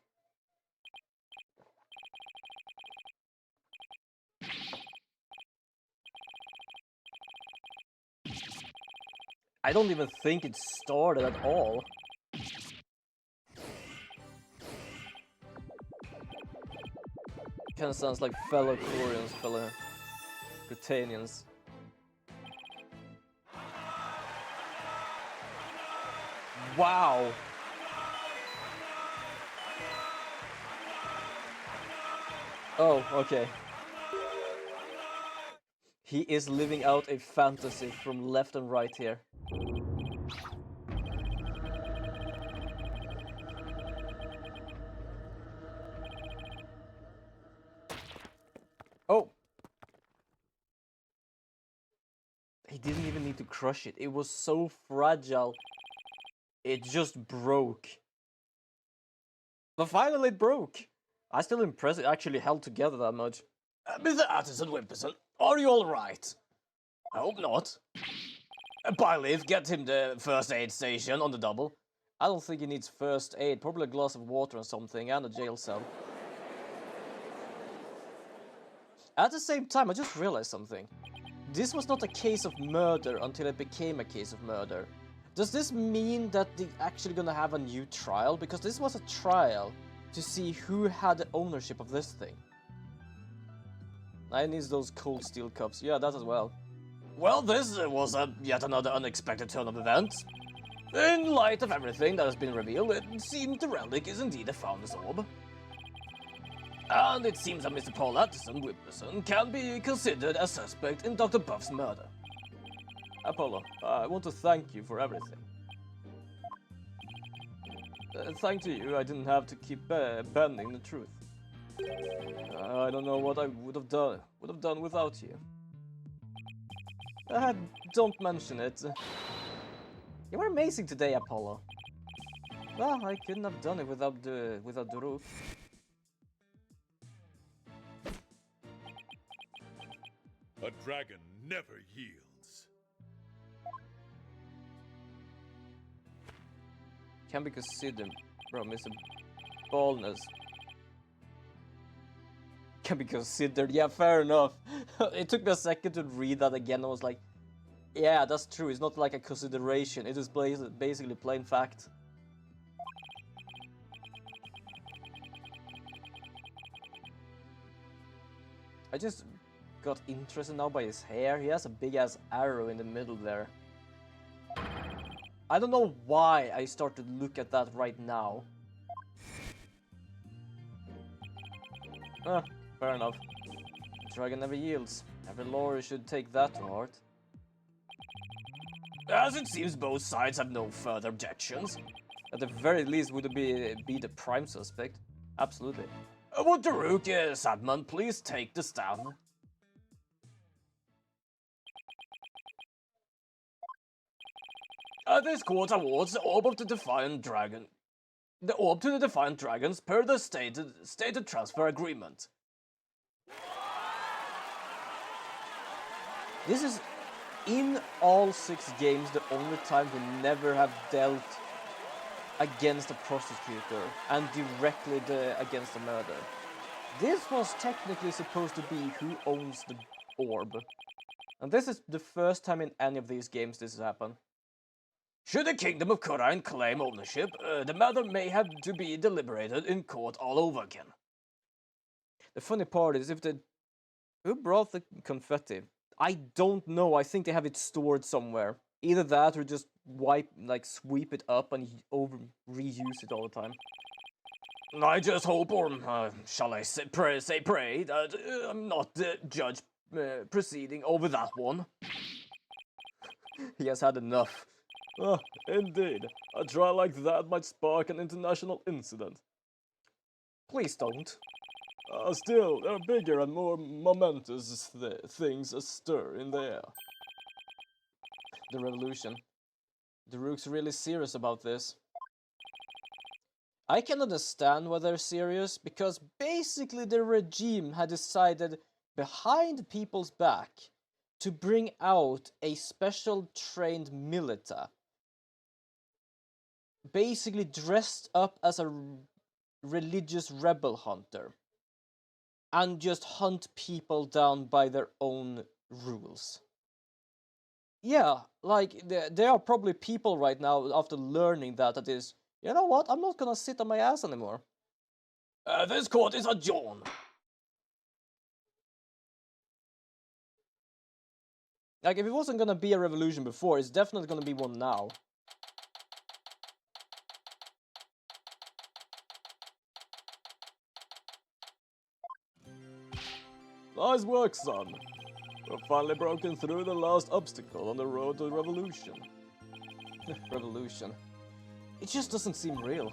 I don't even think it started at all. Kinda sounds like fellow Koreans, fellow Britannians. Wow! Oh, okay. He is living out a fantasy from left and right here. Oh! He didn't even need to crush it. It was so fragile. It just broke. But finally it broke. I'm still impressed it actually held together that much. Mr. Atherson Wimperson, are you alright? I hope not. Byleaf, get him the first aid station on the double. I don't think he needs first aid. Probably a glass of water or something and a jail cell. At the same time, I just realized something. This was not a case of murder until it became a case of murder. Does this mean that they're actually gonna have a new trial? Because this was a trial to see who had the ownership of this thing. I need those cold steel cups. Yeah, that as well. Well, this was yet another unexpected turn of events. In light of everything that has been revealed, it seems the relic is indeed a Founder's Orb. And it seems that Mr. Paul Whipperson can be considered a suspect in Dr. Buff's murder. Apollo, I want to thank you for everything. Thanks to you, I didn't have to keep bending the truth. I don't know what I would have done without you. Don't mention it. You were amazing today, Apollo. Well, I couldn't have done it without Duruk. A dragon never yields. Can be considered, bro, Mr. Baldness. Can be considered, yeah, fair enough. It took me a second to read that again. I was like, yeah, that's true. It's not like a consideration. It is basically plain fact. I just got interested now by his hair. He has a big ass arrow in the middle there. I don't know why I started to look at that right now. Fair enough. Dragon never yields. Every lawyer should take that to heart. As it seems both sides have no further objections. At the very least, would it be the prime suspect? Absolutely. Would Daruk Sadman please take the stand? This court awards the Orb of the Defiant Dragon. The Orb to the Defiant Dragons per the stated transfer agreement. This is, in all 6 games, the only time we never have dealt against a prosecutor and directly against a murder. This was technically supposed to be who owns the orb. And this is the first time in any of these games this has happened. Should the Kingdom of Kurain claim ownership, the matter may have to be deliberated in court all over again. The funny part is, who brought the confetti? I don't know. I think they have it stored somewhere. Either that or just sweep it up and reuse it all the time. I just hope, or shall I say pray, that I'm not the judge proceeding over that one. He has had enough. Indeed. A trial like that might spark an international incident. Please don't. Still, there are bigger and more momentous things astir in the air. The revolution. Daruk's really serious about this. I can understand why they're serious, because basically the regime had decided behind people's back to bring out a special trained militia. Basically dressed up as a religious rebel hunter. And just hunt people down by their own rules. Yeah, there are probably people right now after learning that is, you know what, I'm not gonna sit on my ass anymore. This court is adjourned. If it wasn't gonna be a revolution before, it's definitely gonna be one now. Nice work, son. We've finally broken through the last obstacle on the road to revolution. Revolution. It just doesn't seem real.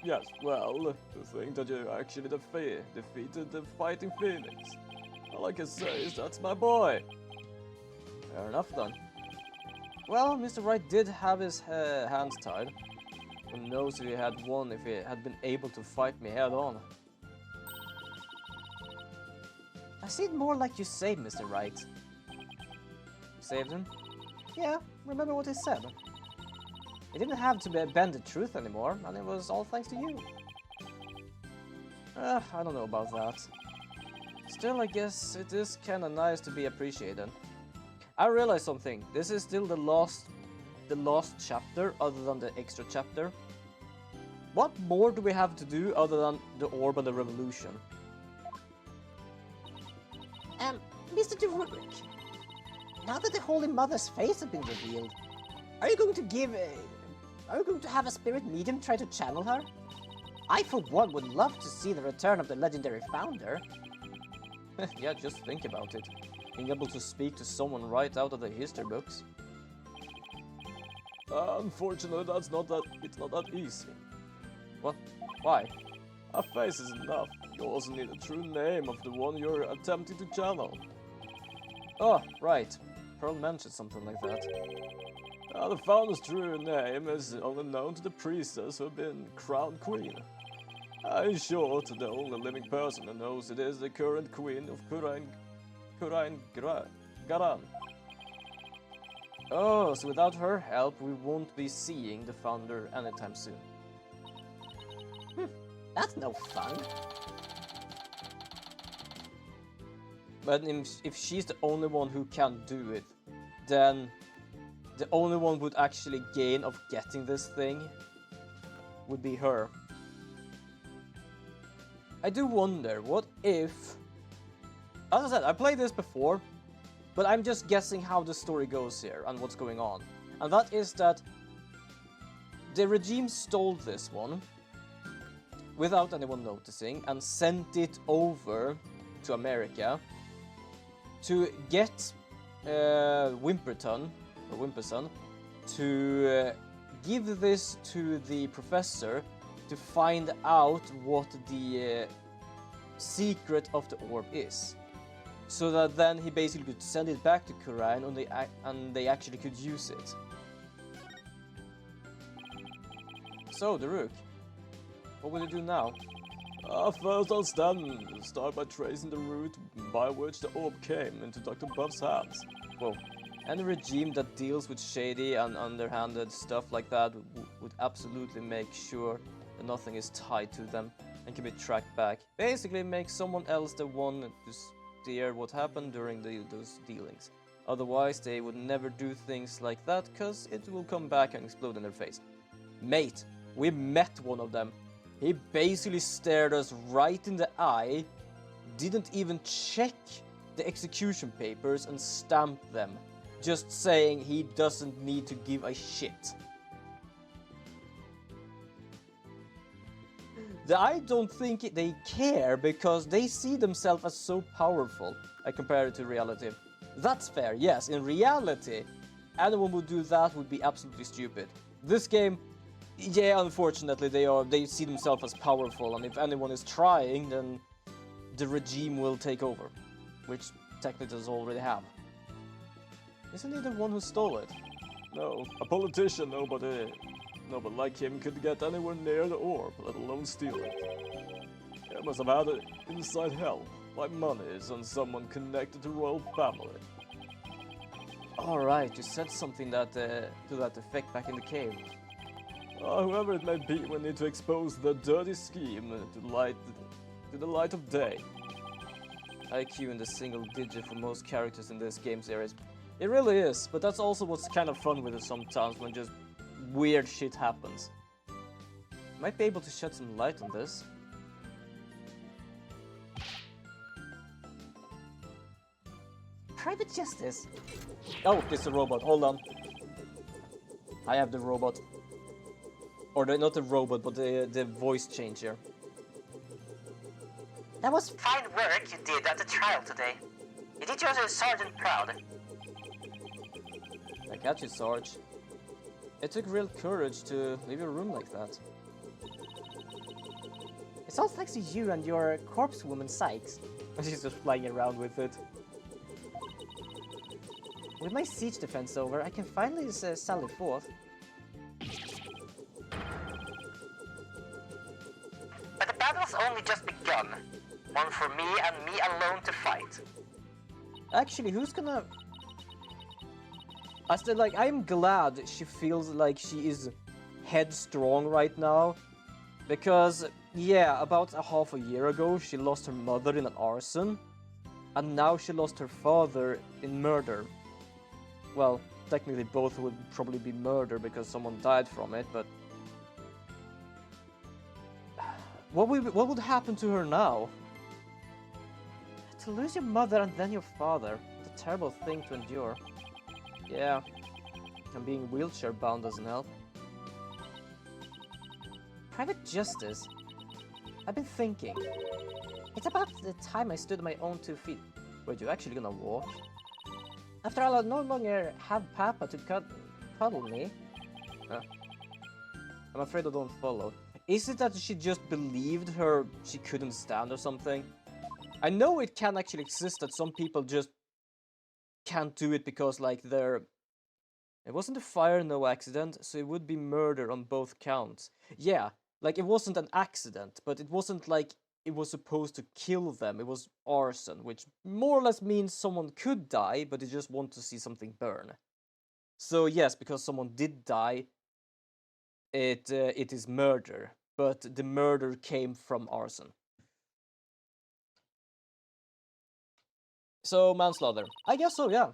Yes, well, to think that you actually defeated the Fighting Phoenix. All I can say is that's my boy. Fair enough then. Well, Mr. Wright did have his hands tied. Who knows if he had won if he had been able to fight me head on. I see it more like you saved Mr. Wright. You saved him? Yeah, remember what he said. He didn't have to bend the truth anymore, and it was all thanks to you. I don't know about that. Still, I guess it is kinda nice to be appreciated. I realized something. This is still the last chapter, other than the extra chapter. What more do we have to do other than the Orb and the Revolution? Mr. Daruk, now that the Holy Mother's face has been revealed, Are you going to give are you going to have a spirit medium try to channel her? I, for one, would love to see the return of the legendary founder. Yeah, just think about it. Being able to speak to someone right out of the history books. Unfortunately, it's not that easy. What? Why? A face is enough. You also need a true name of the one you're attempting to channel. Oh, right. Pearl mentioned something like that. The founder's true name is only known to the priestess who have been crowned queen. In short, the only living person who knows it is the current queen of Garan. Oh, so without her help, we won't be seeing the founder anytime soon. That's no fun. But if she's the only one who can do it, then the only one would actually gain of getting this thing would be her. I do wonder, what if... As I said, I played this before, but I'm just guessing how the story goes here and what's going on. And that is that the regime stole this one without anyone noticing and sent it over to America to get Wimperson to give this to the professor to find out what the secret of the orb is. So that then he basically could send it back to Kuran and they actually could use it. So, Daruk, what will you do now? First I'll start by tracing the route by which the orb came into Dr. Buff's hands. Well, any regime that deals with shady and underhanded stuff like that would absolutely make sure that nothing is tied to them and can be tracked back. Basically make someone else the one to steer what happened during those dealings. Otherwise they would never do things like that because it will come back and explode in their face. Mate, we met one of them. He basically stared us right in the eye, didn't even check the execution papers and stamped them, just saying he doesn't need to give a shit. I don't think they care because they see themselves as so powerful. I compare it to reality. That's fair, yes. In reality, anyone who would do that would be absolutely stupid. This game, yeah, unfortunately, they see themselves as powerful, and if anyone is trying, then the regime will take over, which technically does already have. Isn't he the one who stole it? No, a politician, nobody like him could get anywhere near the orb, let alone steal it. He must have had it inside help. My money is on someone connected to royal family. Alright, you said something that to that effect back in the cave. Whoever it may be, we need to expose the dirty scheme to the light of day. IQ in the single digit for most characters in this game series. It really is, but that's also what's kind of fun with it sometimes, when just weird shit happens. Might be able to shed some light on this. Private Justice. Oh, it's a robot. Hold on. I have the robot. Or not the robot, but the voice changer. That was fine work you did at the trial today. You did your sergeant proud. I got you, Sarge. It took real courage to leave your room like that. It's all thanks to you and your corpse woman Sykes. She's just flying around with it. With my siege defense over, I can finally sally forth. But the battle's only just begun. One for me and me alone to fight. Actually, who's gonna... I said, like, I'm glad she feels like she is headstrong right now. Because, yeah, about a half a year ago, she lost her mother in an arson. And now she lost her father in murder. Well, technically both would probably be murder because someone died from it, but... What would happen to her now? To lose your mother and then your father. What a terrible thing to endure. Yeah, and being wheelchair bound doesn't help. Private Justice? I've been thinking. It's about the time I stood on my own 2 feet. Wait, you actually gonna walk? After all, I no longer have Papa to cuddle me. I'm afraid I don't follow. Is it that she just believed she couldn't stand or something? I know it can actually exist that some people just can't do it because like it wasn't a fire, no accident, so it would be murder on both counts. Yeah, like it wasn't an accident, but it wasn't like it was supposed to kill them. It was arson, which more or less means someone could die, but they just want to see something burn. So yes, because someone did die, it is murder, but the murder came from arson. So manslaughter. I guess so, yeah.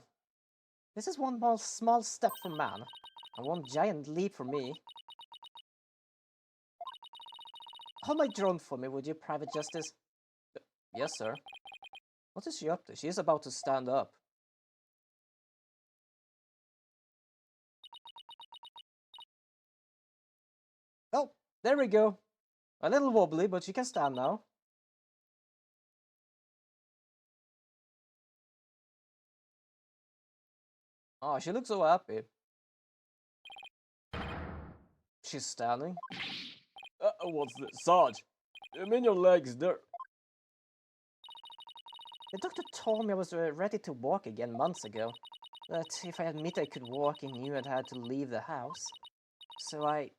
This is one small step for man, and one giant leap for me. Hold my drone for me, would you, Private Justice? Yes, sir. What is she up to? She is about to stand up. Oh, there we go. A little wobbly, but she can stand now. Oh, she looks so happy. She's standing. What's this? Sarge, you mean your legs, they're... The doctor told me I was ready to walk again months ago. But if I admit I could walk, he knew I'd had to leave the house. So I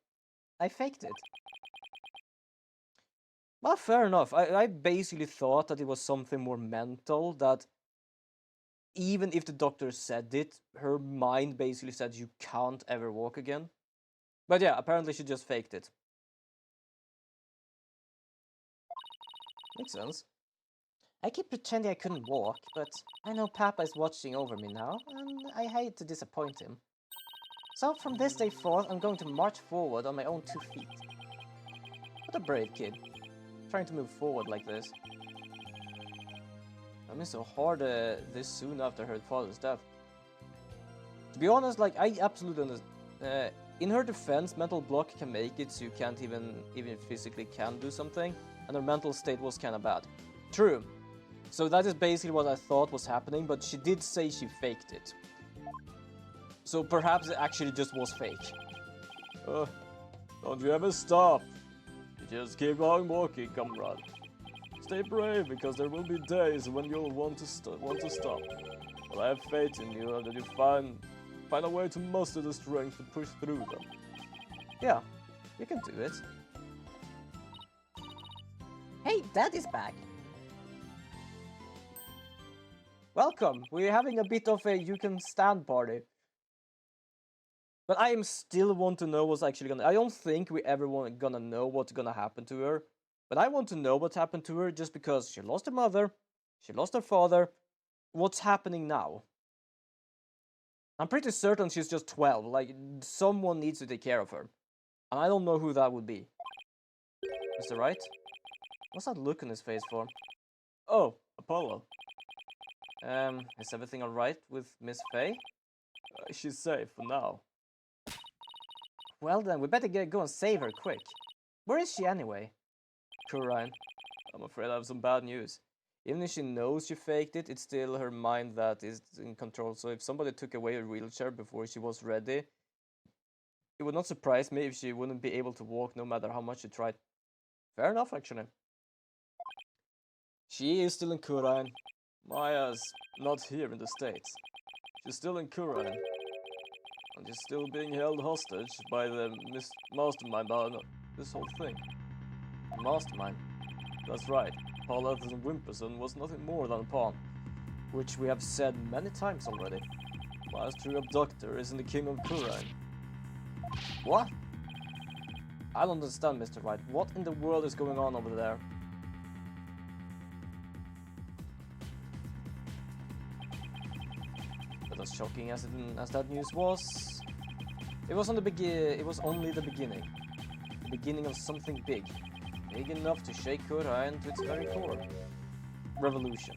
faked it. Well, fair enough. I basically thought that it was something more mental, that even if the doctor said it, her mind basically said you can't ever walk again. But yeah, apparently she just faked it. Makes sense. I keep pretending I couldn't walk, but I know Papa is watching over me now, and I hate to disappoint him. So from this day forth, I'm going to march forward on my own 2 feet. What a brave kid, trying to move forward like this. I mean, so hard this soon after her father's death. To be honest, like, I absolutely understand. In her defense, mental block can make it so you can't even physically can do something, and her mental state was kind of bad. True. So that is basically what I thought was happening, but she did say she faked it. So perhaps it actually just was fake. Don't you ever stop. You just keep on walking, comrade. Stay brave, because there will be days when you'll want to stop. But I have faith in you and that you find a way to muster the strength to push through them. Yeah, you can do it. Hey, Daddy's back! Welcome! We're having a bit of a you can stand party. But I am still want to know what's actually gonna... I don't think we ever gonna know what's gonna happen to her. But I want to know what happened to her just because she lost her mother, she lost her father. What's happening now? I'm pretty certain she's just 12, like, someone needs to take care of her. And I don't know who that would be. Mr. Right? What's that look on his face for? Oh, Apollo. Is everything alright with Miss Faye? She's safe for now. Well then, we better go and save her quick. Where is she anyway? Ryan, I'm afraid I have some bad news. Even if she knows she faked it, it's still her mind that is in control. So if somebody took away her wheelchair before she was ready, it would not surprise me if she wouldn't be able to walk no matter how much she tried. Fair enough, actually. She is still in Kurain. Maya's not here in the States. She's still in Kurain. And she's still being held hostage by the mastermind behind this whole thing. Mastermind. That's right. Paul Atherton Wimperson was nothing more than a pawn, Which we have said many times already. Maya's true abductor is in the Kingdom of Kurain. What? I don't understand, Mr. Wright. What in the world is going on over there? But as shocking as that news was, it was only the beginning. The beginning of something big. Big enough to shake Kurain to its very core. Revolution.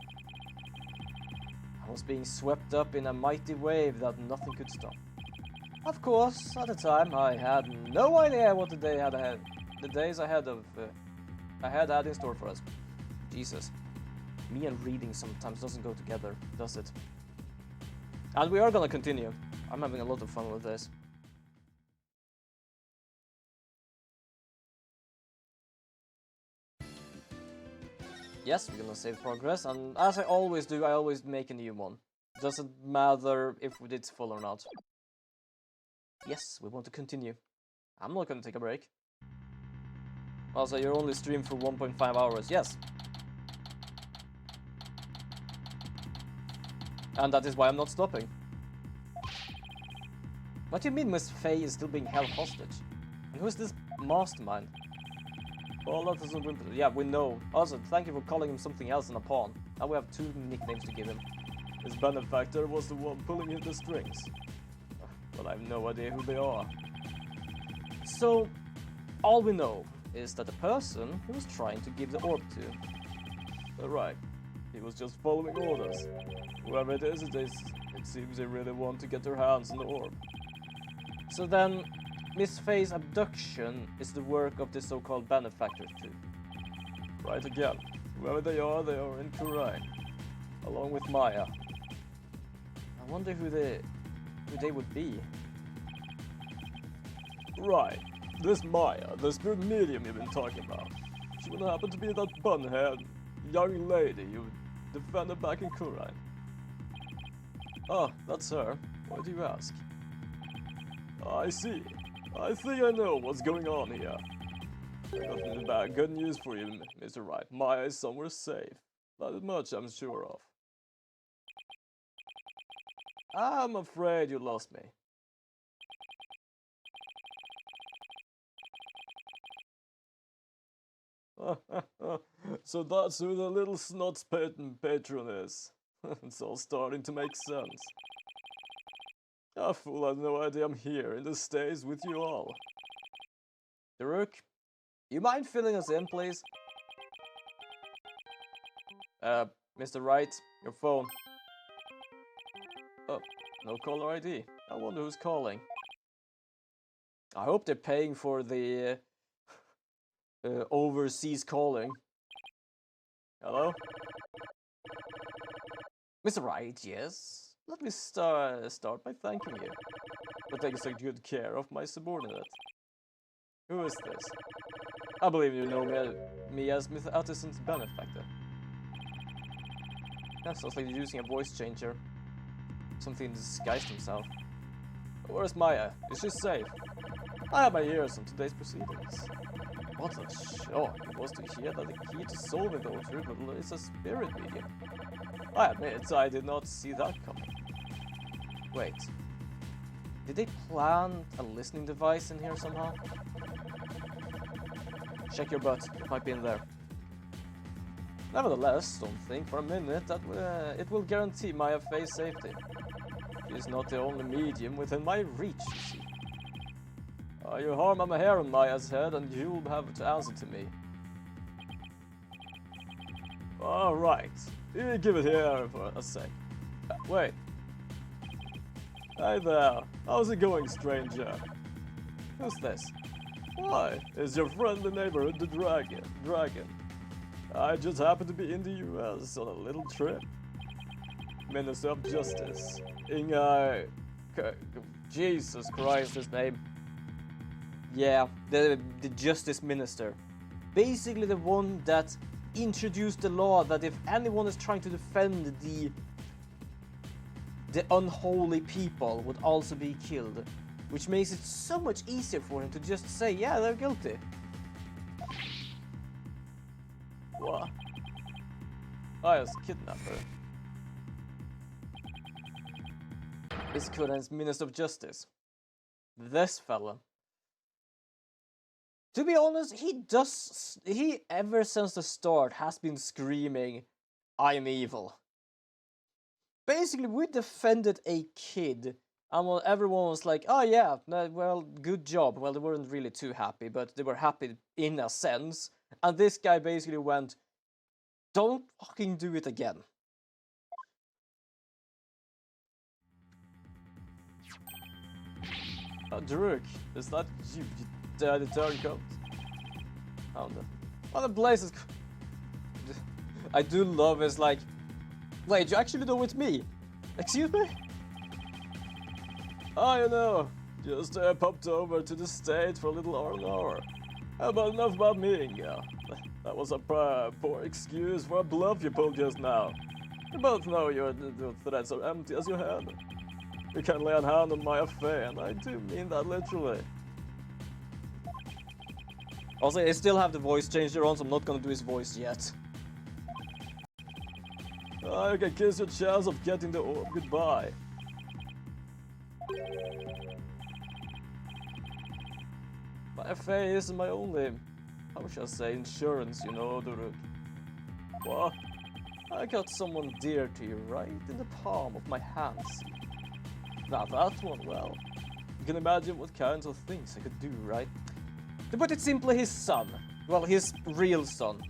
I was being swept up in a mighty wave that nothing could stop. Of course, at the time I had no idea what the days ahead had in store for us. Jesus, me and reading sometimes doesn't go together, does it? And we are gonna continue. I'm having a lot of fun with this. Yes, we're gonna save progress, and as I always do, I always make a new one. Doesn't matter if it's full or not. Yes, we want to continue. I'm not gonna take a break. Also, you're only streamed for 1.5 hours, yes. And that is why I'm not stopping. What do you mean Miss Faye is still being held hostage? And who's this mastermind? Well, that doesn't... Yeah, we know. Also, thank you for calling him something else than a pawn. Now we have 2 nicknames to give him. His benefactor was the one pulling in the strings. But I have no idea who they are. So, all we know is that the person he was trying to give the orb to. Right. He was just following orders. Whoever it is, it seems they really want to get their hands on the orb. So then, Miss Faye's abduction is the work of the so-called benefactors too. Right again. Whoever they are in Kurai. Along with Maya. I wonder who they would be. Right. This Maya, the spirit medium you've been talking about. She would happen to be that bunhead young lady you defended back in Kurai. Oh, that's her. Why do you ask? I see. I think I know what's going on here. I got nothing bad. Good news for you, Mr. Wright. Maya is somewhere safe. That much I'm sure of. I'm afraid you lost me. So that's who the little snot's patron is. It's all starting to make sense. Ah, fool had no idea I'm here in the States with you all. Daruk, you mind filling us in, please? Mr. Wright, your phone. Oh, no caller ID. I wonder who's calling. I hope they're paying for the overseas calling. Hello? Mr. Wright, yes? Let me start by thanking you for taking such good care of my subordinate. Who is this? I believe you know me as Mr. Utterson's benefactor. That sounds like you're using a voice changer. Something disguised himself. Where's Maya? Is she safe? I have my ears on today's proceedings. What a shock it was to hear that the key to solving the trilogy is a spirit medium. I admit I did not see that coming. Wait. Did they plant a listening device in here somehow? Check your butt, it might be in there. Nevertheless, don't think for a minute that it will guarantee Maya Faye's safety. She is not the only medium within my reach, you see. You harm a hair on Maya's head and you'll have to answer to me. Alright, give it here for a sec. Wait. Hey there, how's it going, stranger? Who's this? Why, it's your friendly neighborhood, the Dragon. I just happened to be in the US on a little trip. Minister of Justice. Jesus Christ, his name. Yeah, the Justice Minister. Basically the one that introduced the law that if anyone is trying to defend the unholy people would also be killed. Which makes it so much easier for him to just say, yeah, they're guilty. What? I was kidnapper. Is Kuren's Minister of Justice. This fella. To be honest, he ever since the start has been screaming, I'm evil. Basically, we defended a kid, and well, everyone was like, oh yeah, well, good job. Well, they weren't really too happy, but they were happy in a sense. And this guy basically went, don't fucking do it again. Druk, is that you daddy turncoat? Oh no. What a blaze is... I do love is like... Wait, you actually know it's me? Excuse me? Oh, you know, just popped over to the States for a little R&R. But enough about me, yeah. That was a poor excuse for a bluff you pulled just now. You both know your threats are empty as your head. You can lay a hand on my affair, and I do mean that literally. Also, I still have the voice changer on, so I'm not gonna do his voice yet. You can kiss your chance of getting the orb goodbye. My FA is my only, how shall I say, insurance, you know, Duruk. What? I got someone dear to you right in the palm of my hands. Now that one, well, you can imagine what kinds of things I could do, right? To put it simply, his son. Well, his real son.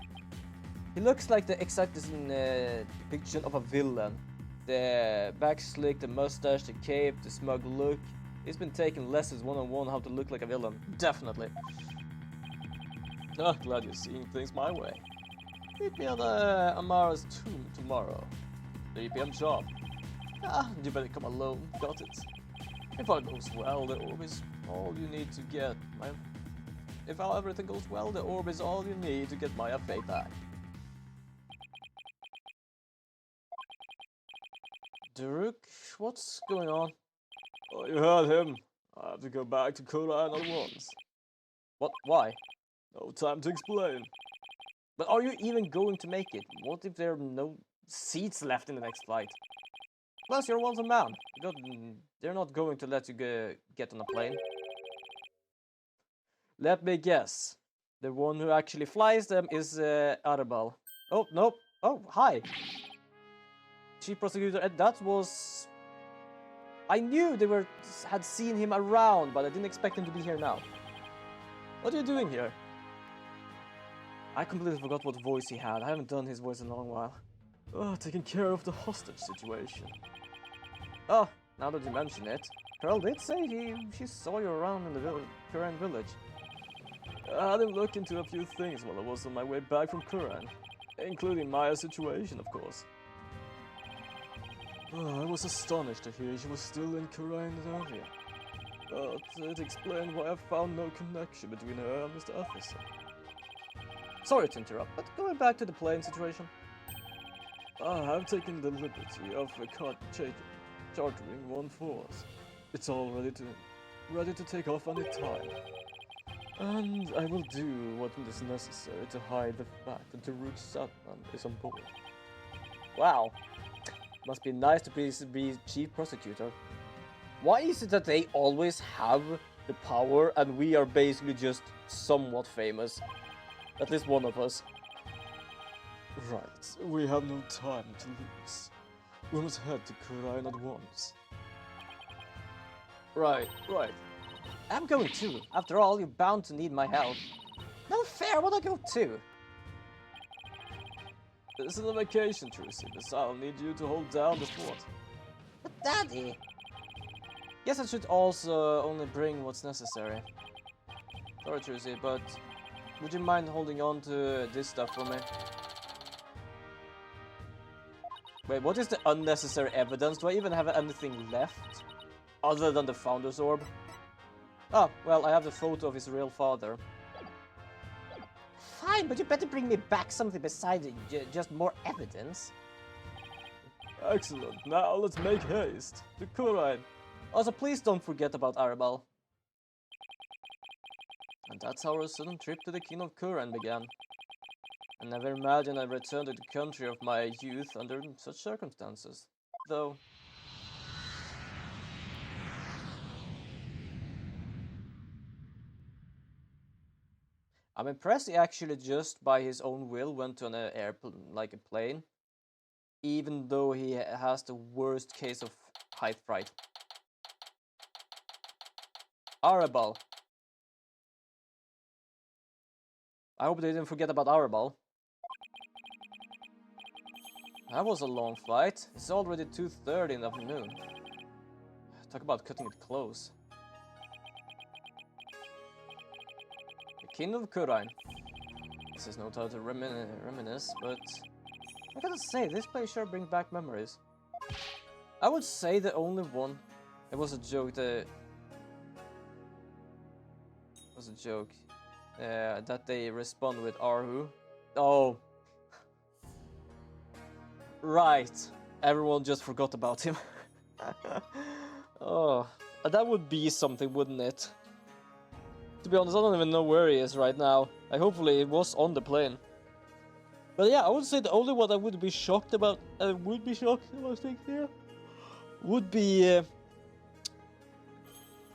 He looks like the exact depiction of a villain. The back slick, the mustache, the cape, the smug look. He's been taking lessons one-on-one how to look like a villain. Definitely. Oh, glad you're seeing things my way. Meet me at Amara's tomb tomorrow. 3 PM sharp. You better come alone. Got it. If all goes well, the orb is all you need to get. If everything goes well, the orb is all you need to get Maya Faye back. Daruk, what's going on? Oh, you heard him. I have to go back to Koran at once. What? Why? No time to explain. But are you even going to make it? What if there are no seats left in the next flight? Plus, you're once a man. They're not going to let you get on a plane. Let me guess. The one who actually flies them is Arbal. Oh, no. Oh, hi. Chief Prosecutor, and that was... I knew they had seen him around, but I didn't expect him to be here now. What are you doing here? I completely forgot what voice he had. I haven't done his voice in a long while. Oh, taking care of the hostage situation. Oh, now that you mention it, Pearl did say she saw you around in the Kuran village. I had him look into a few things while I was on my way back from Kuran, including Maya's situation, of course. Oh, I was astonished to hear she was still in Kuran area. But it explained why I found no connection between her and Mr. Officer. Sorry to interrupt, but going back to the plane situation. I have taken the liberty of chartering one for us. It's all ready to take off any time. And I will do what is necessary to hide the fact that Daruk Satman is on board. Wow. Must be nice to be chief prosecutor. Why is it that they always have the power and we are basically just somewhat famous? At least one of us. Right, we have no time to lose. We must head to Kuran at once. Right. I'm going too. After all, you're bound to need my help. No fair, what I go too? This is a vacation, Trucy. So I'll need you to hold down the fort. But Daddy! Guess I should also only bring what's necessary. Sorry, Trucy, but would you mind holding on to this stuff for me? Wait, what is the unnecessary evidence? Do I even have anything left? Other than the Founder's Orb? Oh, well, I have the photo of his real father. Fine, but you better bring me back something besides just more evidence. Excellent. Now let's make haste. To Kuran. Also, please don't forget about Arabal. And that's how our sudden trip to the King of Kuran began. I never imagined I'd return to the country of my youth under such circumstances. Though... I'm impressed he actually just by his own will went on an airplane, like a plane. Even though he has the worst case of height fright. Arabal. I hope they didn't forget about Arabal. That was a long flight. It's already 2:30 in the afternoon. Talk about cutting it close. King of Kurain. This is no time to reminisce, but I gotta say, this place sure brings back memories. I would say the only one. It was a joke. That they respond with Arhu. Oh, right. Everyone just forgot about him. Oh, that would be something, wouldn't it? To be honest, I don't even know where he is right now. Hopefully it was on the plane. But yeah, I would say the only one I would be shocked about, would be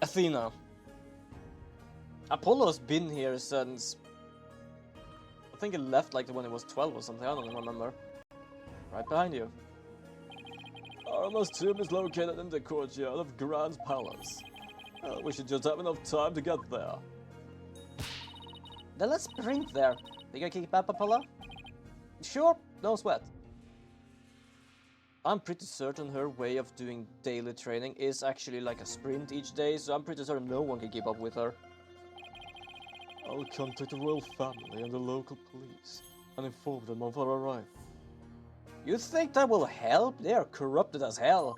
Athena. Apollo's been here since, I think he left like when he was 12 or something, I don't remember. Right behind you. Arma's tomb is located in the courtyard of Grand's palace. We should just have enough time to get there. Then let's sprint there. You gonna keep up, Apollo? Sure, no sweat. I'm pretty certain her way of doing daily training is actually like a sprint each day, so I'm pretty certain no one can keep up with her. I'll contact the royal family and the local police and inform them of our arrival. You think that will help? They are corrupted as hell.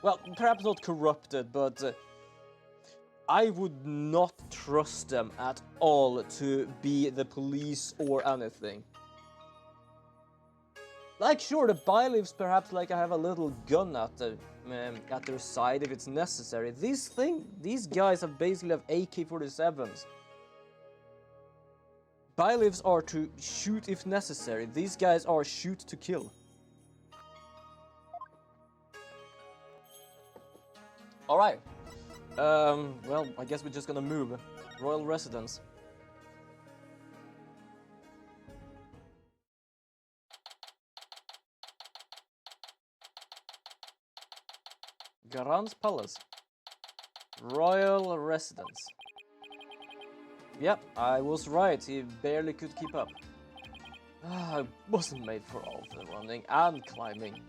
Well, perhaps not corrupted, but I would not trust them at all to be the police or anything. Like, sure, the Bylifs perhaps like I have a little gun at their side if it's necessary. These guys have basically have AK-47s. Bylifs are to shoot if necessary. These guys are shoot to kill. Alright. Well, I guess we're just gonna move. Royal residence. Garan's palace. Royal residence. Yep, I was right. He barely could keep up. I wasn't made for all the running and climbing.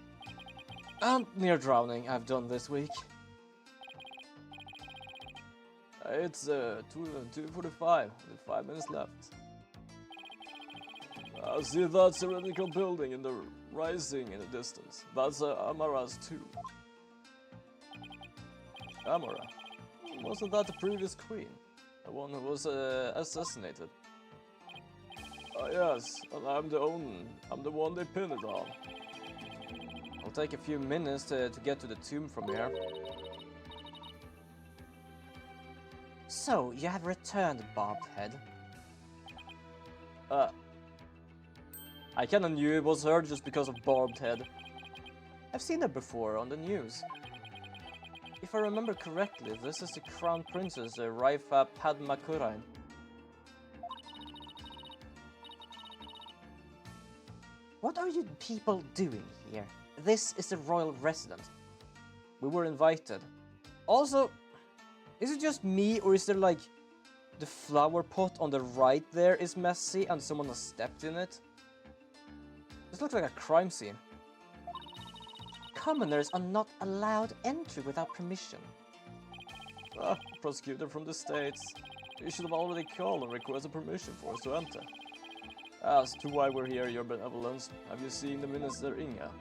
And near drowning I've done this week. It's 2:45 with 5 minutes left. I see that cylindrical building in the rising in the distance. That's Amara's tomb. Amara? Wasn't that the previous queen? The one who was assassinated? Yes, and I'm the one they pinned it on. It'll take a few minutes to get to the tomb from here. So, you have returned, Bobbed Head. I kinda knew it was her just because of Barbed Head. I've seen her before on the news. If I remember correctly, this is the Crown Princess Raifa Padma Kurain. What are you people doing here? This is the royal residence. We were invited. Also, is it just me or is there like the flower pot on the right there is messy and someone has stepped in it? This looks like a crime scene. Commoners are not allowed entry without permission. Prosecutor from the States. You should have already called and requested permission for us to enter. As to why we're here, your benevolence, have you seen the Minister Inga?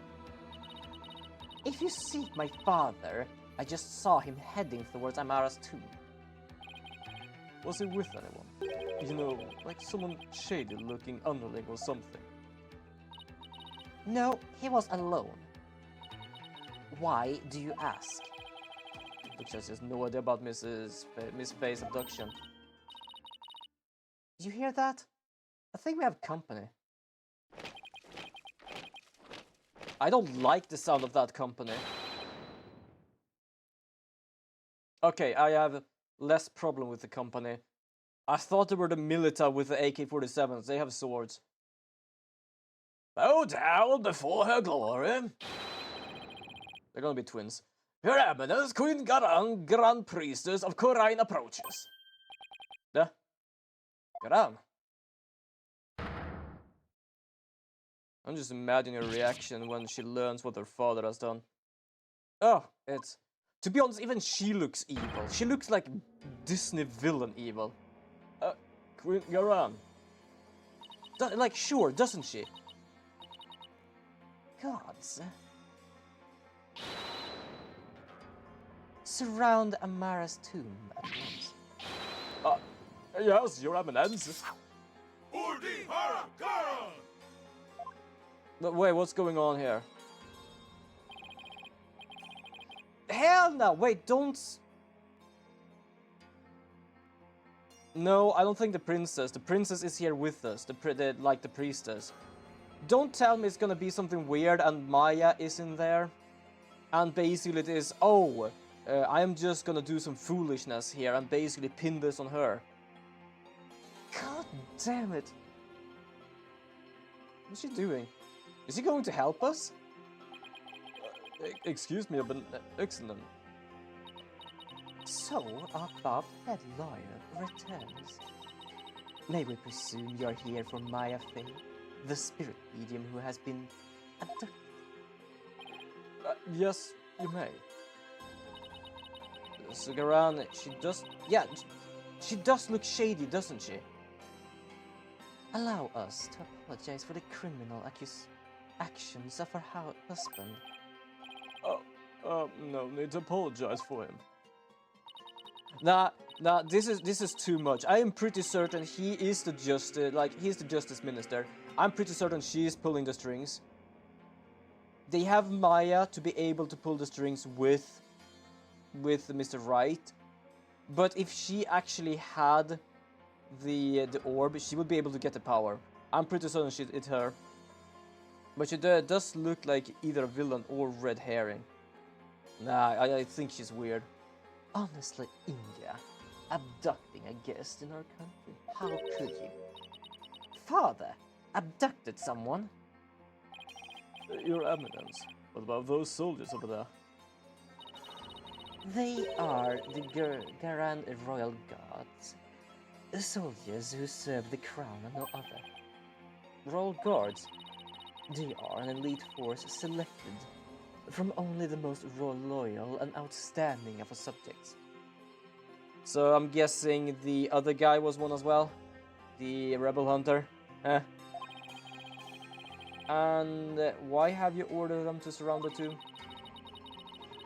If you seek my father, I just saw him heading towards Amara's tomb. Was he with anyone? You know, like someone shady looking underling or something? No, he was alone. Why do you ask? Because there's no idea about Miss Faye's abduction. You hear that? I think we have company. I don't like the sound of that company. Okay, I have less problem with the company. I thought they were the Milita with the AK-47s. They have swords. Bow down before her glory. They're gonna be twins. Her Eminence, Queen Garan, Grand Priestess of Kurain approaches. Yeah? Garan. I'm just imagining her reaction when she learns what her father has done. Oh, it's... To be honest, even she looks evil. She looks like Disney villain evil. Queen Garan. Like, sure, doesn't she? Gods. Surround Amara's tomb at once. Yes, Your Eminence. Urdi Hara Garan! But wait, what's going on here? Hell no! Wait, don't... No, I don't think the princess. The princess is here with us, the priestess. Don't tell me it's gonna be something weird and Maya is in there. And basically it is, oh, I'm just gonna do some foolishness here and basically pin this on her. God damn it. What's she doing? Is he going to help us? Excuse me, but excellent. So, our bobhead lawyer returns. May we presume you're here for Maya Fey, the spirit medium who has been abducted? Yes, you may. Sugaran, she does... Yeah, she does look shady, doesn't she? Allow us to apologize for the criminal actions of her husband. No need to apologize for him. Nah, this is too much. I am pretty certain he is the he's the justice minister. I'm pretty certain she is pulling the strings. They have Maya to be able to pull the strings with Mr. Right, but if she actually had the orb, she would be able to get the power. I'm pretty certain it's her. But she does look like either a villain or red herring. Nah, I think she's weird. Honestly, India, abducting a guest in our country. How could you? Father, abducted someone? Your Eminence, what about those soldiers over there? They are the Garan Royal Guards. Soldiers who serve the crown and no other. Royal Guards? They are an elite force selected from only the most loyal and outstanding of our subjects. So I'm guessing the other guy was one as well? The rebel hunter? Eh? And why have you ordered them to surround the tomb?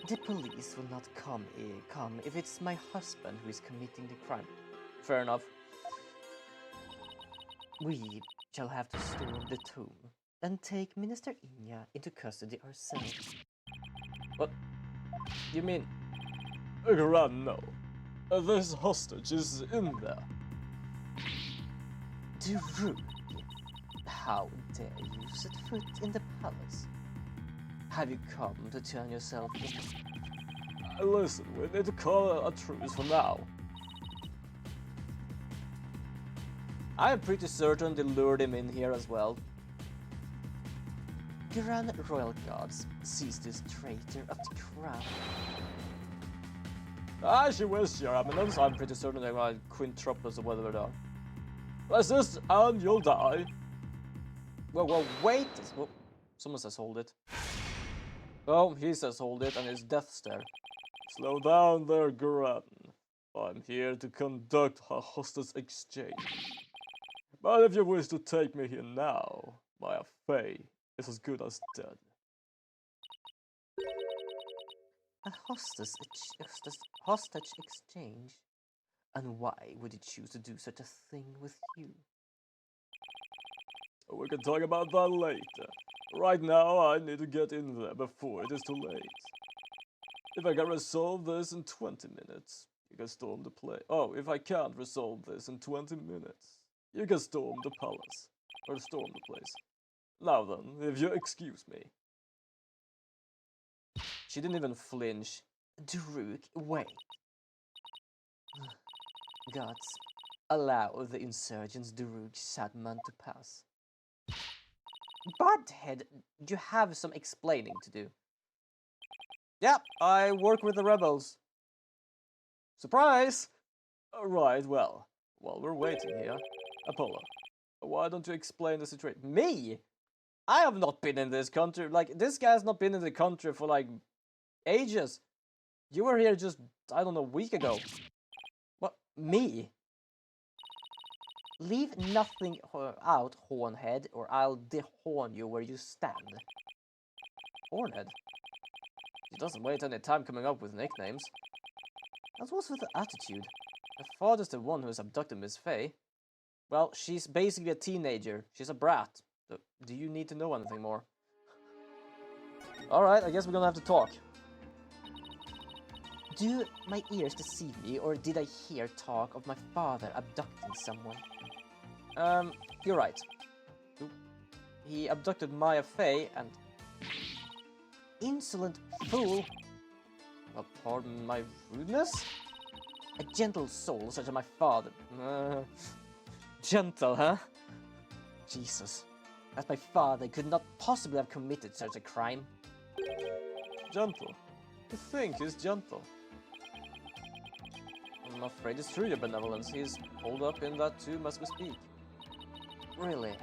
The police will not come if it's my husband who is committing the crime. Fair enough. We shall have to storm the tomb and take Minister Inya into custody ourselves. What? You mean... Garan, no. This hostage is in there. Duruk, how dare you set foot in the palace? Have you come to turn yourself in? Listen, we need to call a truce for now. I am pretty certain they lured him in here as well. Grand Royal Guards, seize this traitor of the crown. As you wish, Your Eminence. I'm pretty certain they're like quintuplets or whatever they are. Resist and you'll die. Well, wait. Well, someone says hold it. Oh, he says hold it and his death stare. Slow down there, Garan. I'm here to conduct a hostage exchange. But if you wish to take me here now, my Faye is as good as dead. A hostage exchange? And why would he choose to do such a thing with you? We can talk about that later. Right now, I need to get in there before it is too late. If I can resolve this in 20 minutes, you can storm the place. Oh, if I can't resolve this in 20 minutes, you can storm the palace. Or storm the place. Now then, if you excuse me. She didn't even flinch. Duruk, wait. Gods, allow the insurgents Duruk Shadman to pass. Bardhead, you have some explaining to do. Yep, I work with the rebels. Surprise! Right, well, while we're waiting here, Apollo, why don't you explain the situation? Me? I have not been in this country, like, this guy's not been in the country for, like, ages. You were here just, I don't know, a week ago. What? Me? Leave nothing out, Hornhead, or I'll dehorn you where you stand. Hornhead? She doesn't wait any time coming up with nicknames. As was with the attitude. Her father's the one who has abducted Miss Fay. Well, she's basically a teenager. She's a brat. Do you need to know anything more? Alright, I guess we're gonna have to talk. Do my ears deceive me, or did I hear talk of my father abducting someone? You're right. He abducted Maya Fay and... Insolent fool! Well, pardon my rudeness? A gentle soul such as my father... gentle, huh? Jesus. As my father could not possibly have committed such a crime. Gentle? You think he's gentle? I'm afraid it's true, your benevolence. He's holed up in that tomb as we speak. Really,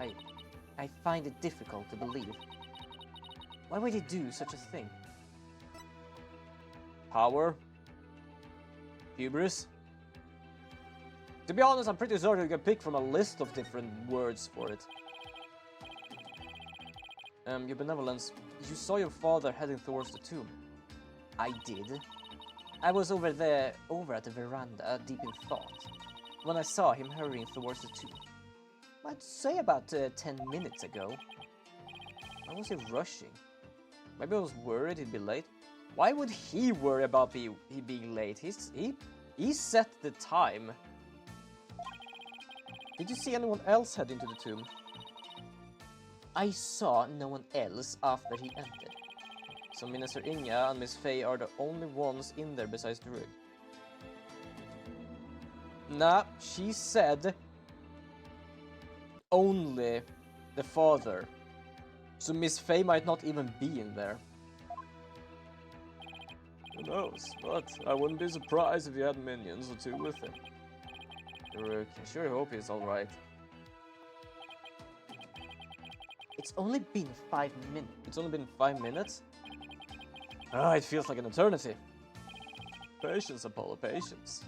I find it difficult to believe. Why would he do such a thing? Power? Hubris? To be honest, I'm pretty certain you can pick from a list of different words for it. Your benevolence, you saw your father heading towards the tomb. I did. I was over at the veranda, deep in thought, when I saw him hurrying towards the tomb. I'd say about 10 minutes ago. Why was he rushing? Maybe I was worried he'd be late. Why would he worry about he being late? He set the time. Did you see anyone else head into the tomb? I saw no one else after he entered. So Minister Inga and Miss Fay are the only ones in there besides Drug. Nah, she said only the father. So Miss Fay might not even be in there. Who knows, but I wouldn't be surprised if you had minions or two with him. Drug, I sure hope he's alright. It's only been 5 minutes. It's only been 5 minutes? Ah, it feels like an eternity. Patience, Apollo, patience.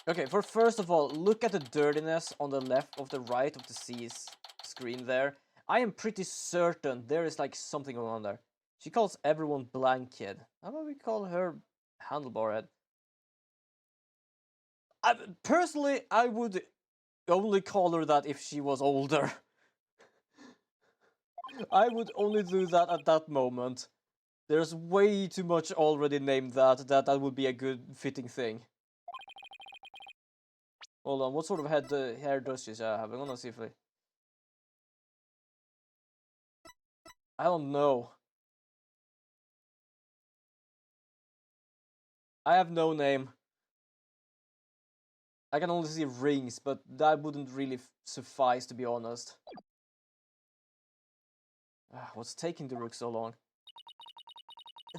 Okay, first of all, look at the dirtiness on the left of the right of the C's screen there. I am pretty certain there is like something going on there. She calls everyone blank kid. How about we call her handlebar head? Personally, I would only call her that if she was older. I would only do that at that moment. There's way too much already named that would be a good fitting thing. Hold on, what sort of hair does she have? I'm gonna see if I don't know. I have no name. I can only see rings, but that wouldn't really suffice, to be honest. What's taking the rook so long?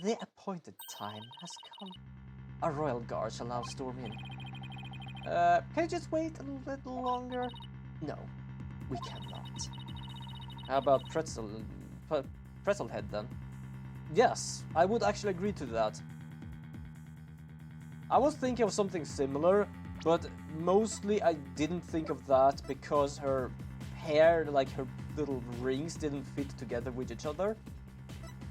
The appointed time has come. Our royal guard shall now storm in. Can you just wait a little longer? No, we cannot. How about pretzel head then? Yes, I would actually agree to that. I was thinking of something similar, but mostly I didn't think of that because her hair, like her little rings, didn't fit together with each other.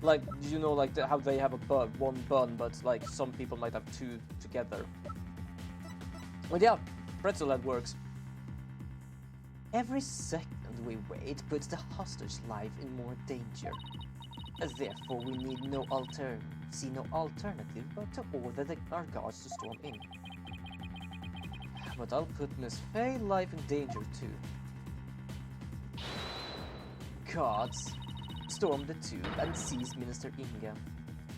Like, you know, like how they have one bun, but like some people might have two together. But yeah, pretzel head works. Every second we wait puts the hostage life in more danger. Therefore, we need no alternative but to order our guards to storm in. But I'll put Miss Fay's life in danger too. Guards storm the tomb and seize Minister Inga,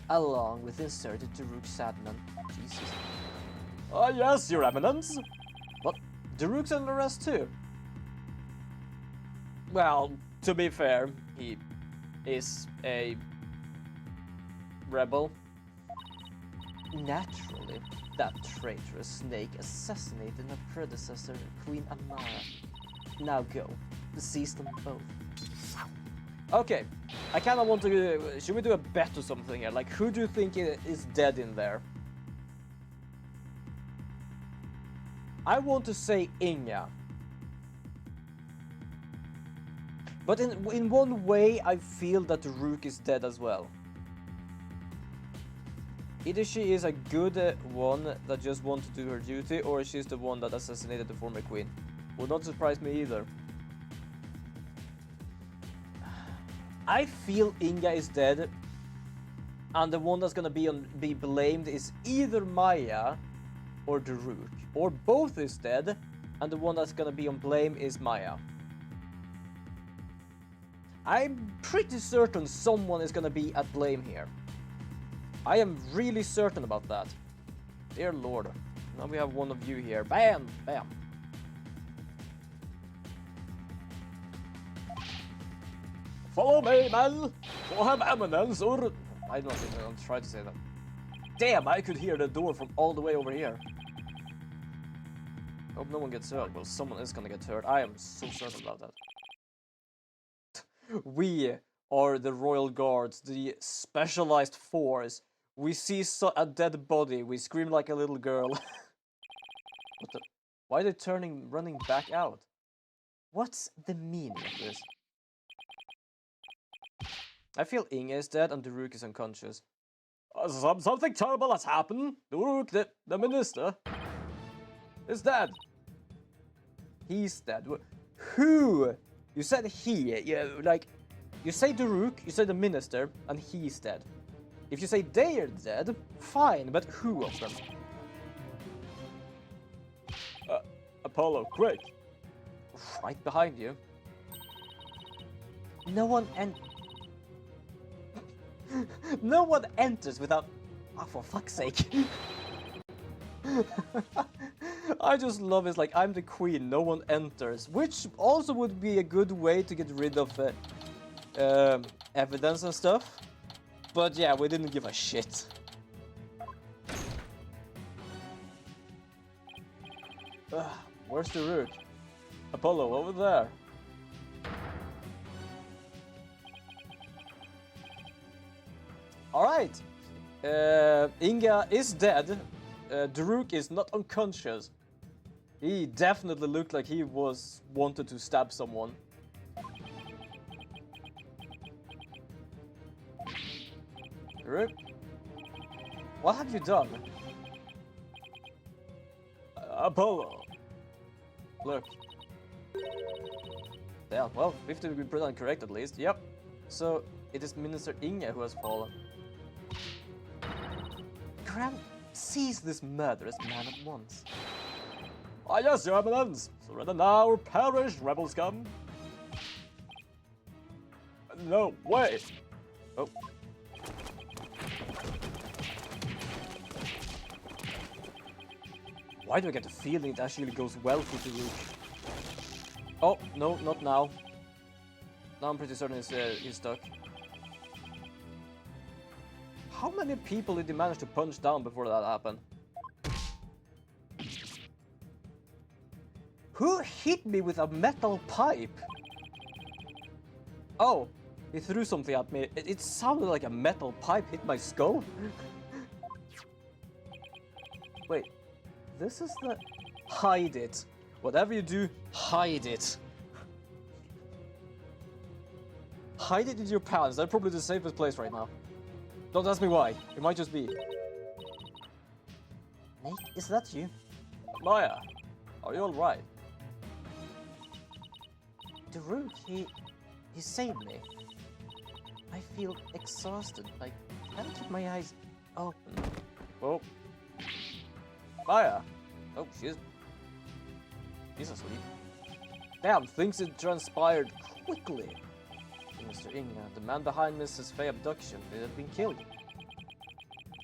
along with inserted Daruk Sadman. Jesus. Ah, yes, Your Eminence. But Daruk's under arrest too. Well, to be fair, he is a rebel. Naturally, that traitorous snake assassinated her predecessor, Queen Amara. Now go, seize them both. Okay, I kind of want to. Should we do a bet or something here? Like, who do you think is dead in there? I want to say Inga. But in one way, I feel that the Rook is dead as well. Either she is a good one that just wants to do her duty, or she's the one that assassinated the former queen. Would not surprise me either. I feel Inga is dead, and the one that's gonna be blamed is either Maya or the Rook, or both is dead, and the one that's gonna be on blame is Maya. I'm pretty certain someone is gonna be at blame here. I am really certain about that. Dear Lord. Now we have one of you here. Bam! Bam! Follow me, man! For have eminence, or... I don't even know, try to say that. Damn, I could hear the door from all the way over here. Hope no one gets hurt. Well, someone is gonna get hurt. I am so certain about that. We are the Royal Guards, the specialized force. We see a dead body. We scream like a little girl. What the? Why are they running back out? What's the meaning of this? I feel Inge is dead and Daruk is unconscious. Something terrible has happened. Daruk, the minister, is dead. He's dead. Who? You said he. Yeah, like, you say Daruk, you say the minister, and he's dead. If you say they are dead, fine, but who of them? Apollo, quick. Right behind you. No one no one enters without... Oh, for fuck's sake. I just love it, like, I'm the queen, no one enters. Which also would be a good way to get rid of evidence and stuff. But yeah, we didn't give a shit. Where's the Rook? Apollo, over there. Alright. Inga is dead. Daruk is not unconscious. He definitely looked like he wanted to stab someone. Daruk? What have you done? Apollo. Look. Yeah, well, 50% correct at least, yep. So, it is Minister Inge who has fallen. Grant, seize this murderous man at once. Ah, yes, your eminence. Surrender now or perish, rebel scum. No, wait. Oh. Why do I get the feeling it actually goes well for the Rook? Oh, no, not now. Now I'm pretty certain he's stuck. How many people did he manage to punch down before that happened? Who hit me with a metal pipe? Oh, he threw something at me. It sounded like a metal pipe hit my skull. Wait, this is the... Hide it. Whatever you do, hide it. Hide it in your pants. That's probably the safest place right now. Don't ask me why. It might just be. Nick, is that you? Maya, are you alright? Daruk, he saved me. I feel exhausted. I can't keep my eyes open. Oh. Maya. Oh, she's asleep. Damn, things had transpired quickly. Mr. Inga, the man behind Mrs. Faye abduction, had been killed.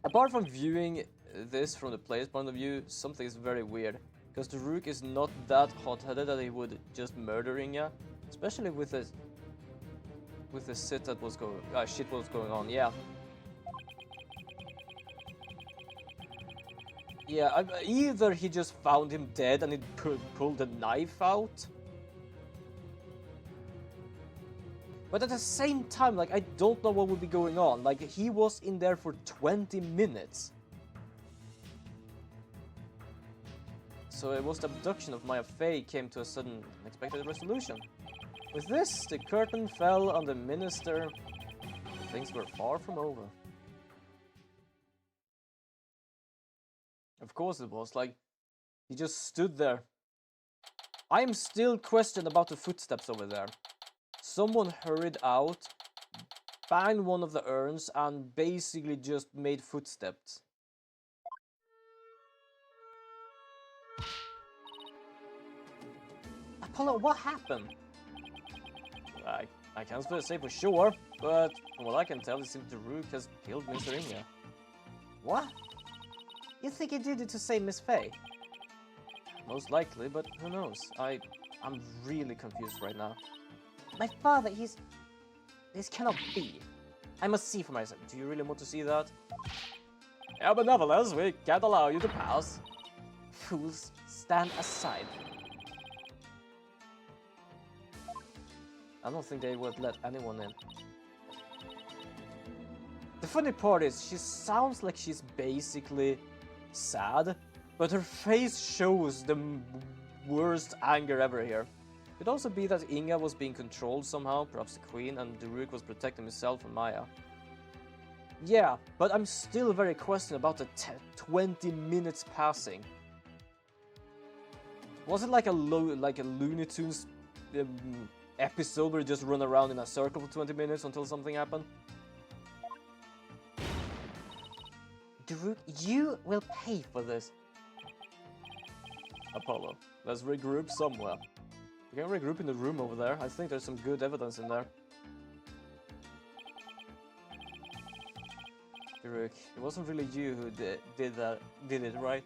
Apart from viewing this from the player's point of view, something is very weird. Because Daruk is not that hot-headed that he would just murder Inga, especially with the shit that was going on. Yeah. Yeah, either he just found him dead and he pulled the knife out. But at the same time, like, I don't know what would be going on. Like, he was in there for 20 minutes. So it was the abduction of Maya Fey came to a sudden, unexpected resolution. With this, the curtain fell on the minister. Things were far from over. Of course it was, like, he just stood there. I'm still questioned about the footsteps over there. Someone hurried out, banged one of the urns, and basically just made footsteps. Apollo, what happened? I can't say for sure, but from what I can tell, it seems Daruk has killed Mr. Inga. What? You think he did it to save Miss Fey? Most likely, but who knows? I'm really confused right now. My father, this cannot be. I must see for myself. Do you really want to see that? Yeah, but nevertheless, we can't allow you to pass. Fools, stand aside. I don't think they would let anyone in. The funny part is, she sounds like she's basically sad, but her face shows the worst anger ever here. It could also be that Inga was being controlled somehow, perhaps the queen, and Daruk was protecting himself from Maya. Yeah, but I'm still very questioned about the 20 minutes passing. Was it like a Looney Tunes episode where you just run around in a circle for 20 minutes until something happened? Daruk, you will pay for this. Apollo, let's regroup somewhere. We can regroup in the room over there. I think there's some good evidence in there. Daruk, it wasn't really you who did it, right?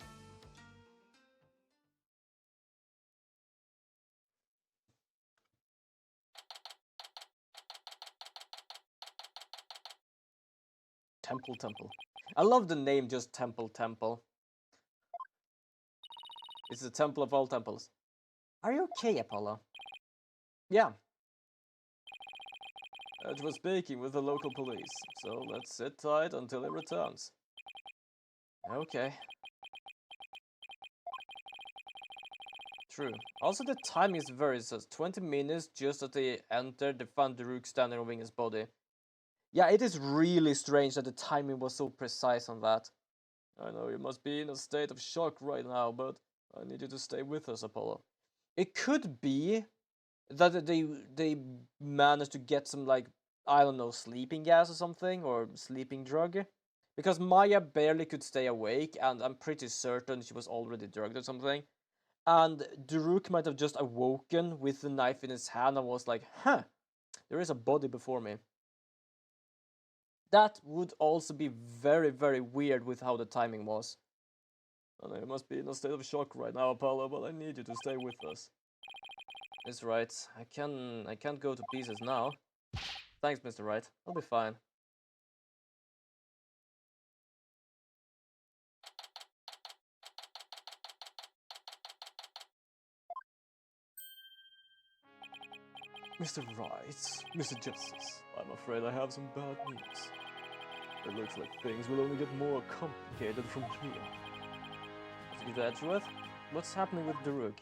Temple. I love the name just Temple. It's the temple of all temples. Are you okay, Apollo? Yeah. Edge was speaking with the local police, so let's sit tight until he returns. Okay. True. Also, the time is very sus. 20 minutes just as they entered, they found Daruk standing over his body. Yeah, it is really strange that the timing was so precise on that. I know you must be in a state of shock right now, but I need you to stay with us, Apollo. It could be that they managed to get some, like, I don't know, sleeping gas or something, or sleeping drug. Because Maya barely could stay awake, and I'm pretty certain she was already drugged or something. And Daruk might have just awoken with the knife in his hand and was like, huh, there is a body before me. That would also be very, very weird with how the timing was. I know you must be in a state of shock right now, Apollo, but I need you to stay with us. It's right. I can't go to pieces now. Thanks, Mr. Wright. I'll be fine. Mr. Wright, Mr. Justice, I'm afraid I have some bad news. It looks like things will only get more complicated from here. To get Edgeworth, what's happening with Daruk?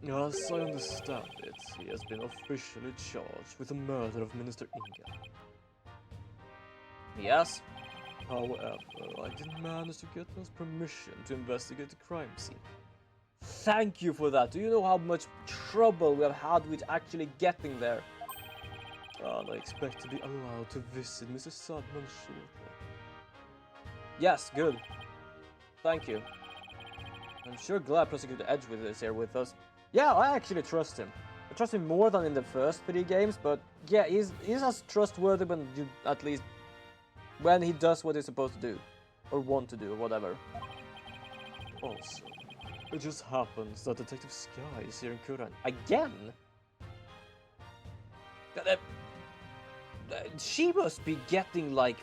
As I understand it, he has been officially charged with the murder of Minister Inga. Yes? However, I didn't manage to get his permission to investigate the crime scene. Thank you for that. Do you know how much trouble we have had with actually getting there? And I expect to be allowed to visit Mr. Sudman shortly. Yes, good. Thank you. I'm sure glad Prosecutor Edgeworth is here with us. Yeah, I actually trust him. I trust him more than in the first 3 games, but yeah, he's as trustworthy when you, at least when he does what he's supposed to do. Or want to do, or whatever. Also, it just happens that Detective Sky is here in Kuran. Again? She must be getting like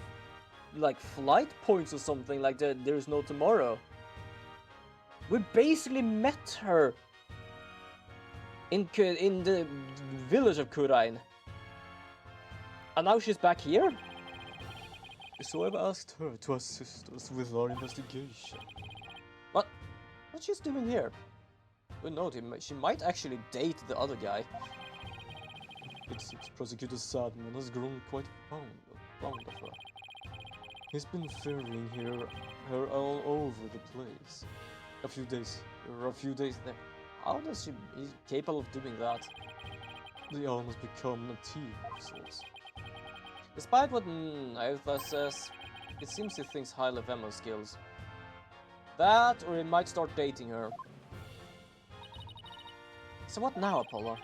flight points or something, like there's no tomorrow. We basically met her in the village of Kurain. And now she's back here? So I've asked her to assist us with our investigation. What? What's she's doing here? Good note, she might actually date the other guy. It seems Prosecutor Sadman has grown quite fond of her. He's been ferrying her all over the place. A few days there. How does she is capable of doing that? They almost become a team of sorts. Despite what Aetha says, it seems he thinks highly of Emma's skills. That, or he might start dating her. So what now, Apollo?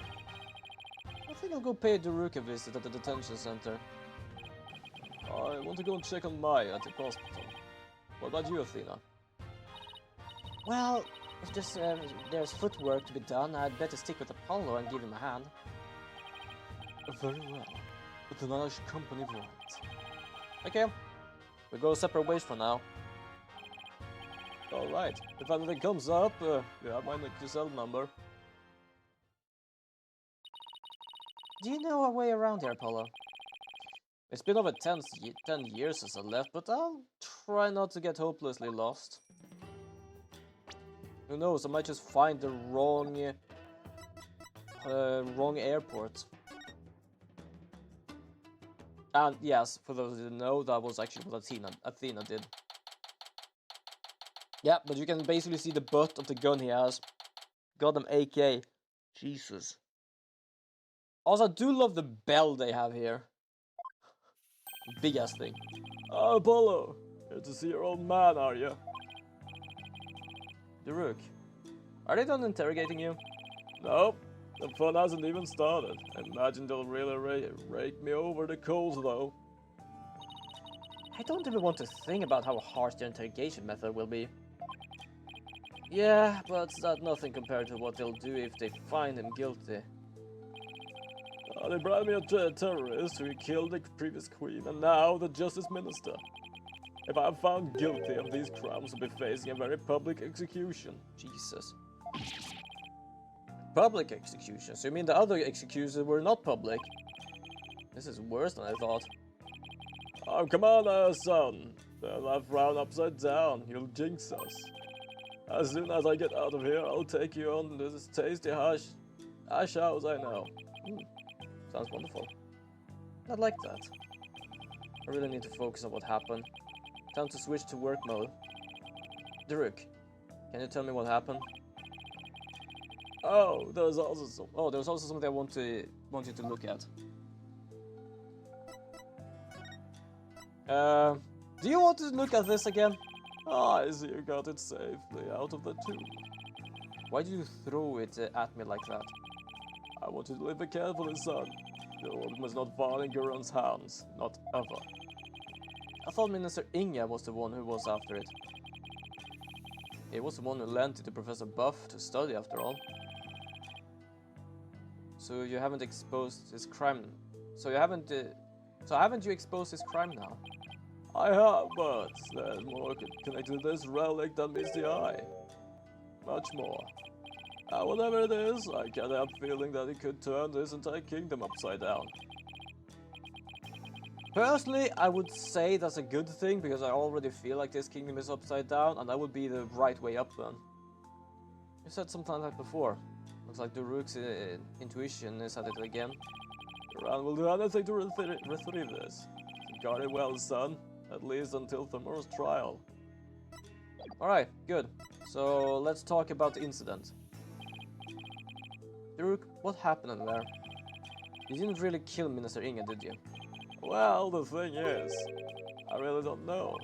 I think I'll go pay Daruk a visit at the detention center. I want to go and check on Maya at the hospital. What about you, Athena? Well, if there's footwork to be done, I'd better stick with Apollo and give him a hand. Very well. But then I should accompany right. Okay, we go separate ways for now. Alright, if anything comes up, you have my cell number. Do you know a way around here, Apollo? It's been over 10 years since I left, but I'll try not to get hopelessly lost. Who knows, I might just find the wrong airport. And yes, for those who didn't know, that was actually what Athena did. Yeah, but you can basically see the butt of the gun he has. Got them AK. Jesus. Also, I do love the bell they have here. Big ass thing. Apollo, here to see your old man, are you? Daruk, are they done interrogating you? Nope, the fun hasn't even started. I imagine they'll really rake me over the coals, though. I don't even want to think about how harsh their interrogation method will be. Yeah, but that's nothing compared to what they'll do if they find him guilty. They bribed me a terrorist who killed the previous queen, and now the justice minister. If I'm found guilty of these crimes, I'll be facing a very public execution. Jesus. Public executions? You mean the other executions were not public? This is worse than I thought. Oh, come on, son. Turn that frown upside down. You'll jinx us. As soon as I get out of here, I'll take you on to this tasty hash house I know. Sounds wonderful. I'd like that. I really need to focus on what happened. Time to switch to work mode. Daruk, can you tell me what happened? Oh, there was also something I want you to look at. Do you want to look at this again? I see you got it safely out of the tomb. Why did you throw it at me like that? I want you to live carefully, son. The world must not fall in Gurran's hands. Not ever. I thought Minister Inga was the one who was after it. He was the one who lent it to Professor Buff to study, after all. So you haven't exposed his crime. So haven't you exposed his crime now? I have, but there's more connected to this relic than meets the eye. Much more. Whatever it is, I can't help feeling that it could turn this entire kingdom upside down. Personally, I would say that's a good thing, because I already feel like this kingdom is upside down, and that would be the right way up then. You said something like that before. Looks like Daruk's intuition is at it again. Gurran will do anything to retrieve this. Guard it well, son. At least until tomorrow's trial. Alright, good. So let's talk about the incident. Daruk, what happened in there? You didn't really kill Minister Inga, did you? Well, the thing is, I really don't know.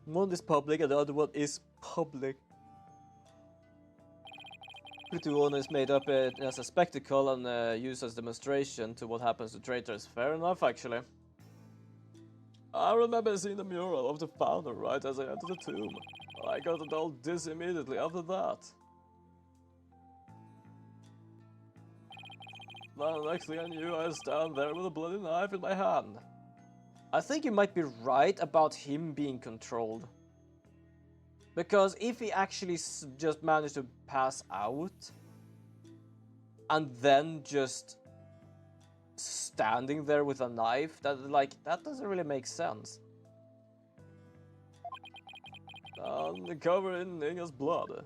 One is public and the other one is public. The two one is made up as a spectacle and used as demonstration to what happens to traitors. Fair enough, actually. I remember seeing the mural of the founder right as I entered the tomb. I got it all dizzy immediately after that. Then the next thing I knew, I stand there with a bloody knife in my hand. I think you might be right about him being controlled. Because if he actually just managed to pass out and then just standing there with a knife, that doesn't really make sense. And covered in Inga's blood.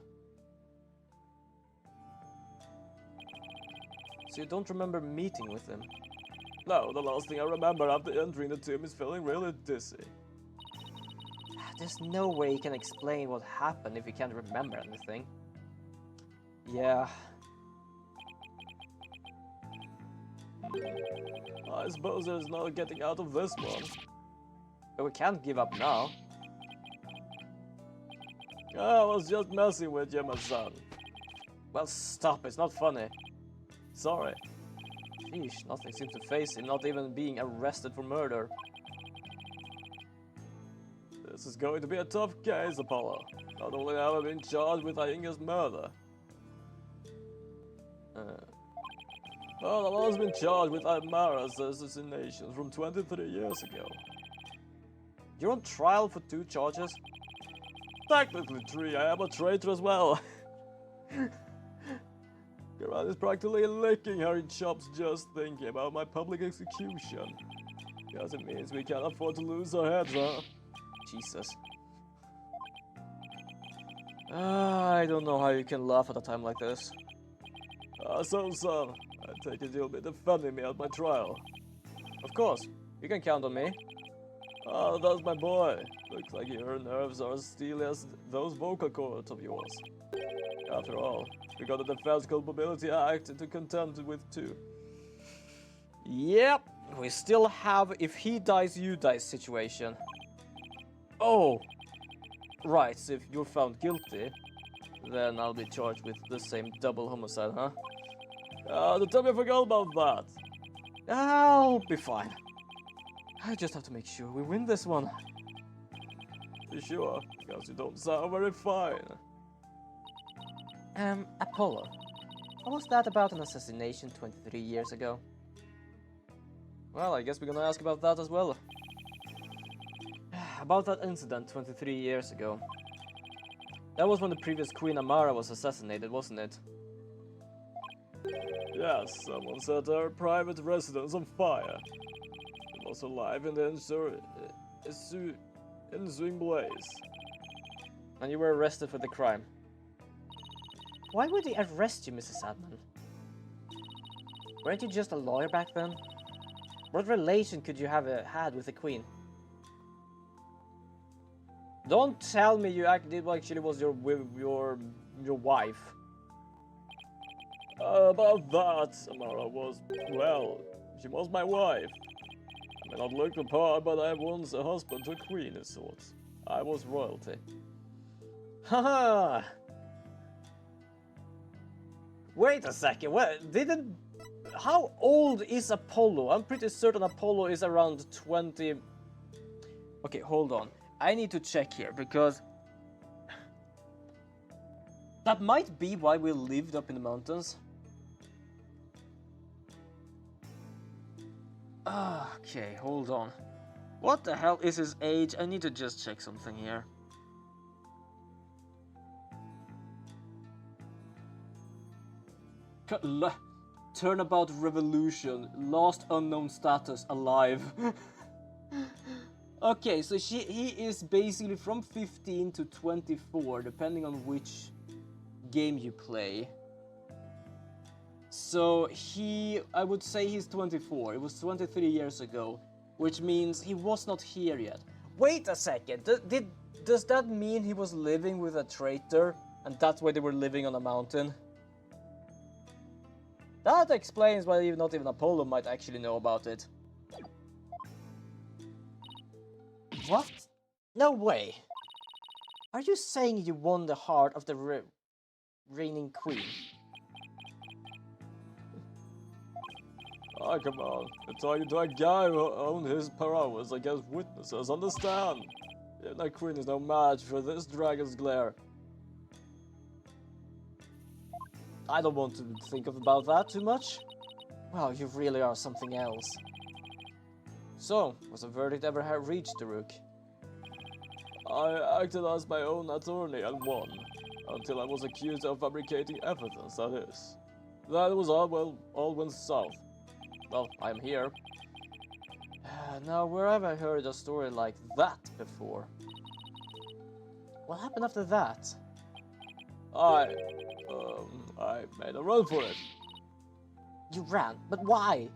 So you don't remember meeting with him? No, the last thing I remember after entering the tomb is feeling really dizzy. There's no way you can explain what happened if you can't remember anything. Yeah. I suppose there's no getting out of this one. But we can't give up now. I was just messing with you, my son. Well, stop, it's not funny. Sorry. Sheesh, nothing seems to face him, not even being arrested for murder. This is going to be a tough case, Apollo. Not only have I been charged with Inga's murder. Well, I've also been charged with Amara's assassination from 23 years ago. You're on trial for 2 charges? Technically 3, I am a traitor as well. Garan is practically licking her chops just thinking about my public execution. Because it means we can't afford to lose our heads, huh? Jesus. I don't know how you can laugh at a time like this. So, son, I take it you'll be defending me at my trial. Of course, you can count on me. Oh, that's my boy. Looks like your nerves are as steely as those vocal cords of yours. After all, we got the Defense Culpability Act to contend with too. Yep, we still have if he dies, you die situation. Oh! Right, so if you're found guilty, then I'll be charged with the same double homicide, huh? Don't tell me I forgot about that. I'll be fine. I just have to make sure we win this one. You sure? Because you don't sound very fine. Apollo. What was that about an assassination 23 years ago? Well, I guess we're gonna ask about that as well. About that incident 23 years ago. That was when the previous Queen Amara was assassinated, wasn't it? Yes, someone set her private residence on fire. She was alive in the ensuing blaze. And you were arrested for the crime. Why would he arrest you, Mrs. Sadman? Weren't you just a lawyer back then? What relation could you have had with the Queen? Don't tell me you actually was your wife. About that, Amara was, well, she was my wife. I may not look the part, but I once a husband to a queen of sorts. I was royalty. Haha! Wait a second, how old is Apollo? I'm pretty certain Apollo is around 20... Okay, hold on. I need to check here, because... that might be why we lived up in the mountains. Okay, hold on. What the hell is his age? I need to just check something here. Turnabout revolution. Last unknown status. Alive. Okay, so he is basically from 15 to 24, depending on which game you play. So I would say he's 24. It was 23 years ago, which means he was not here yet. Wait a second, does that mean he was living with a traitor, and that's why they were living on a mountain? That explains why not even Apollo might actually know about it. What? No way. Are you saying you won the heart of the reigning queen? Oh, come on. You're talking to a guy who owned his powers against witnesses. Understand? That queen is no match for this dragon's glare. I don't want to think about that too much. Wow, you really are something else. So, was the verdict ever reached, Daruk? I acted as my own attorney and won, until I was accused of fabricating evidence, that is. That was all went south. Well, I'm here. Now, where have I heard a story like that before? What happened after that? I made a run for it. You ran? But why?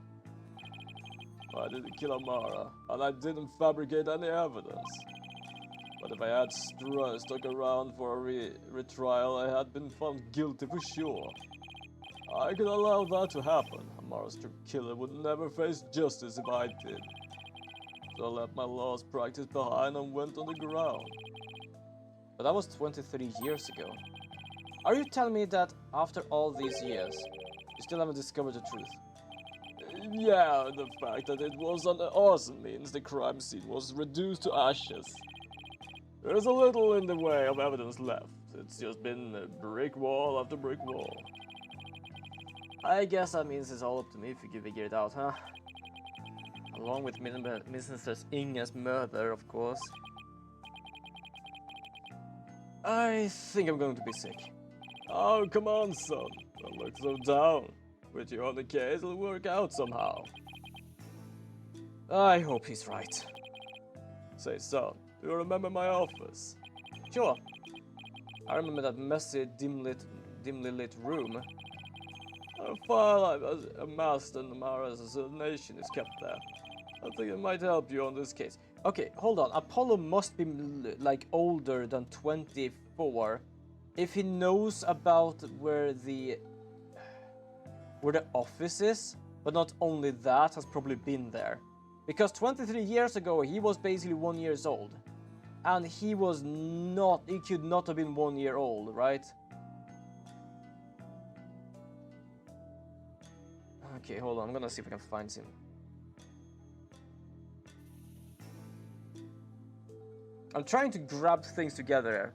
I didn't kill Amara, and I didn't fabricate any evidence. But if I had stuck around for a retrial, I had been found guilty for sure. I could allow that to happen. Amara's true killer would never face justice if I did. So I left my lost practice behind and went underground. But that was 23 years ago. Are you telling me that after all these years, you still haven't discovered the truth? Yeah, the fact that it was an arson means the crime scene was reduced to ashes. There's a little in the way of evidence left. It's just been brick wall after brick wall. I guess that means it's all up to me if you can figure it out, huh? Along with Mrs. Inge's murder, of course. I think I'm going to be sick. Oh, come on, son. Don't look so down. With you on the case, it'll work out somehow. I hope he's right. Say, son, do you remember my office? Sure. I remember that messy, dimly lit room. A file I've amassed in Amara's assassination is kept there. I think it might help you on this case. Okay, hold on. Apollo must be like older than 24 if he knows about where the office is, but not only that, has probably been there. Because 23 years ago, he was basically 1 year old. And he could not have been 1 year old, right? Okay, hold on, I'm gonna see if I can find him. I'm trying to grab things together.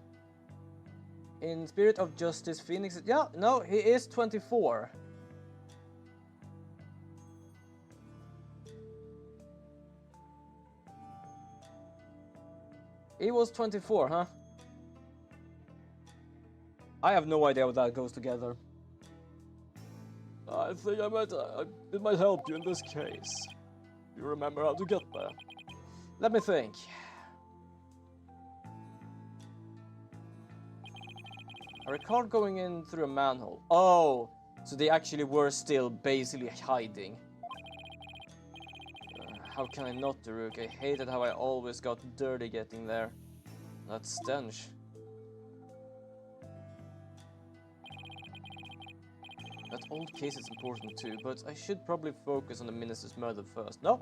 In Spirit of Justice, Phoenix... Yeah, no, he is 24. He was 24, huh? I have no idea how that goes together. I think it might help you in this case. You remember how to get there? Let me think. I recall going in through a manhole. Oh, so they actually were still basically hiding. How can I not, Daruk? I hated how I always got dirty getting there. That stench. That old case is important too, but I should probably focus on the minister's murder first. No,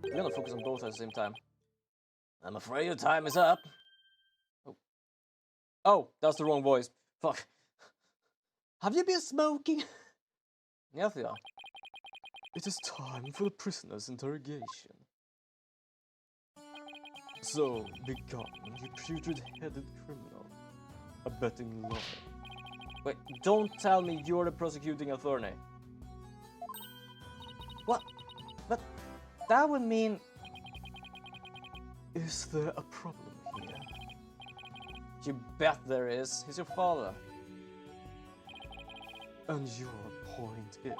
we're gonna focus on both at the same time. I'm afraid your time is up. Oh, that's the wrong voice. Fuck. Have you been smoking? Yes, yeah. It is time for the prisoner's interrogation. So, begun, you putrid-headed criminal. A betting liar. Wait, don't tell me you're the prosecuting attorney. What? But that would mean... Is there a problem here? You bet there is. He's your father. And your point is...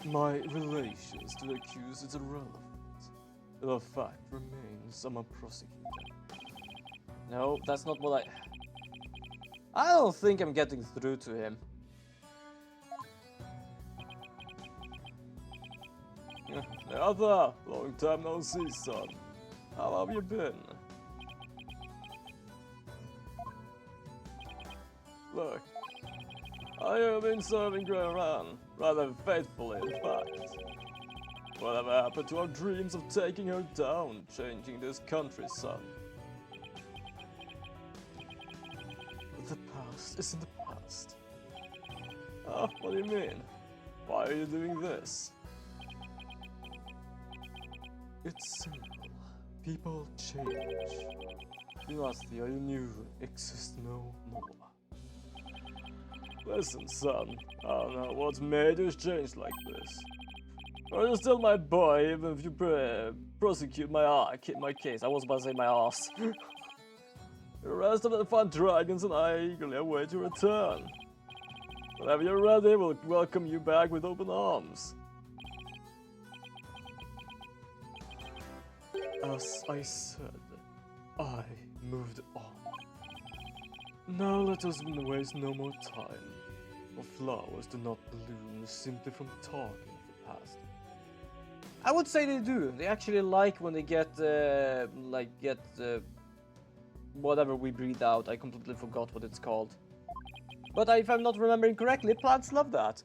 My relations to the accused is irrelevant. The fact remains I'm a prosecutor. No, that's not what I don't think I'm getting through to him. Arthur, long time no see, son. How have you been? Look, I have been serving Gran rather faithfully, in fact. Whatever happened to our dreams of taking her down, changing this country, son? The past is in the past. Ah, what do you mean? Why are you doing this? It's simple. People change. Dynasty you knew exists no more. Listen, son, I don't know what's made you change like this. You're still my boy, even if you prosecute my case. I was about to say my ass. The rest of the fun dragons and I eagerly await your return. Whenever you're ready, we'll welcome you back with open arms. As I said, I moved on. Now let us waste no more time, for flowers do not bloom simply from talking of the past. I would say they do. They actually like when they get, whatever we breathe out. I completely forgot what it's called. But if I'm not remembering correctly, plants love that.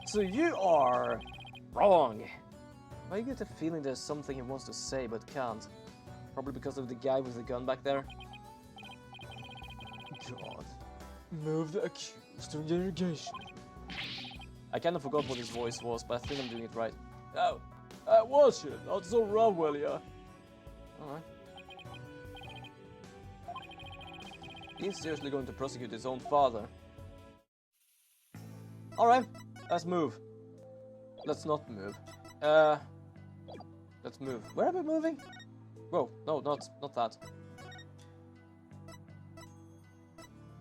So you are wrong. I get a feeling there's something he wants to say but can't. Probably because of the guy with the gun back there. God. Move the accused to the irrigation. I kind of forgot what his voice was, but I think I'm doing it right. Oh, watch it. Not so rough, will ya? Alright. He's seriously going to prosecute his own father. Alright, let's move. Let's not move. Let's move. Where are we moving? Whoa, no, not that.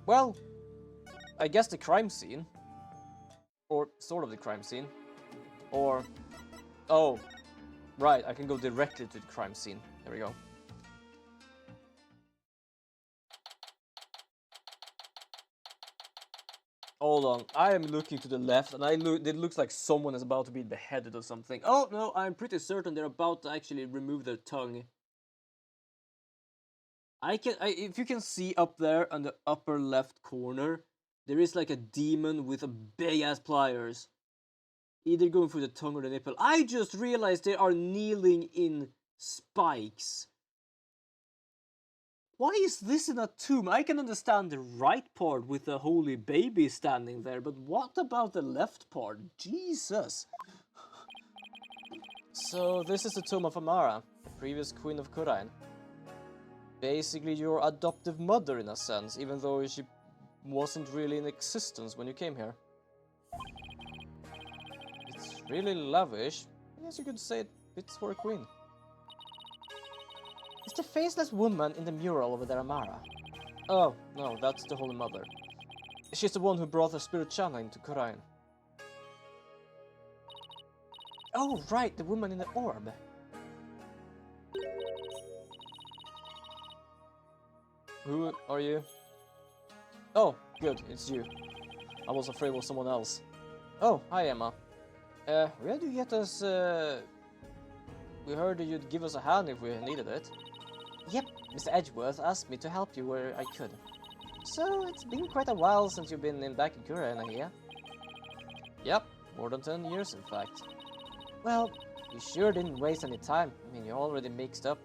Well, I guess the crime scene. Or sort of the crime scene. Or... oh, right, I can go directly to the crime scene. There we go. Hold on, I am looking to the left, and it looks like someone is about to be beheaded or something. Oh, no, I'm pretty certain they're about to actually remove their tongue. If you can see up there on the upper left corner, there is like a demon with a big-ass pliers. Either going for the tongue or the nipple. I just realized they are kneeling in spikes. Why is this in a tomb? I can understand the right part with the holy baby standing there, but what about the left part? Jesus! So this is the tomb of Amara, the previous queen of Khurain. Basically your adoptive mother in a sense, even though she wasn't really in existence when you came here. It's really lavish. I guess you could say it fits for a queen. Is the faceless woman in the mural over there Amara? Oh, no, that's the Holy Mother. She's the one who brought the spirit channeling to Khurain. Oh, right, the woman in the orb. Who are you? Oh, good, it's you. I was afraid it was someone else. Oh, hi Emma. Where do you get us, We heard that you'd give us a hand if we needed it. Yep, Mr. Edgeworth asked me to help you where I could. So, it's been quite a while since you've been back in Khurain, I hear. Yep, more than 10 years in fact. Well, you sure didn't waste any time. I mean, you're already mixed up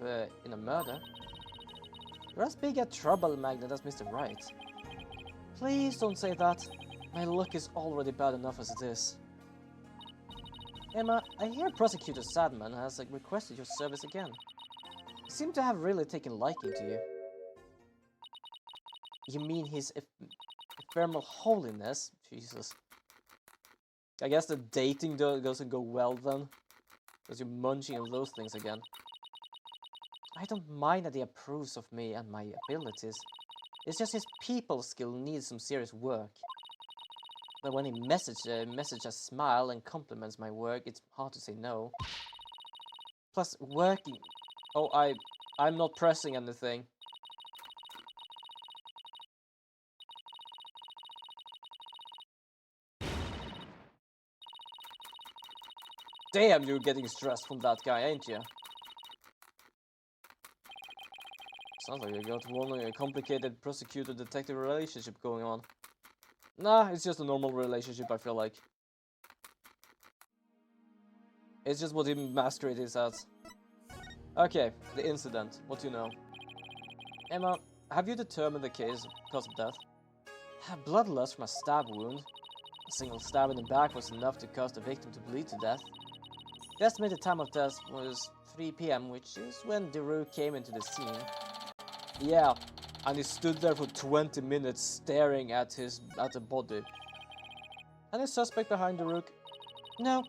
in a murder. You're as big a trouble magnet as Mr. Wright. Please don't say that. My luck is already bad enough as it is. Emma, I hear Prosecutor Sadman has requested your service again. He seemed to have really taken liking to you. You mean his ephemeral holiness? Jesus. I guess the dating doesn't go well then. Because you're munching on those things again. I don't mind that he approves of me and my abilities. It's just his people skill needs some serious work. But when he messages smile and compliments my work, it's hard to say no. Plus, working... Oh, I'm not pressing anything. Damn, you're getting stressed from that guy, ain't you? Sounds like you got one complicated prosecutor-detective relationship going on. Nah, it's just a normal relationship, I feel like. It's just what he masquerades as. Okay, the incident. What do you know? Emma, have you determined the cause of death? Bloodlust from a stab wound. A single stab in the back was enough to cause the victim to bleed to death. The estimated time of death was 3 PM, which is when Deru came into the scene. Yeah, and he stood there for 20 minutes staring at the body. Any suspect behind Daruk? No.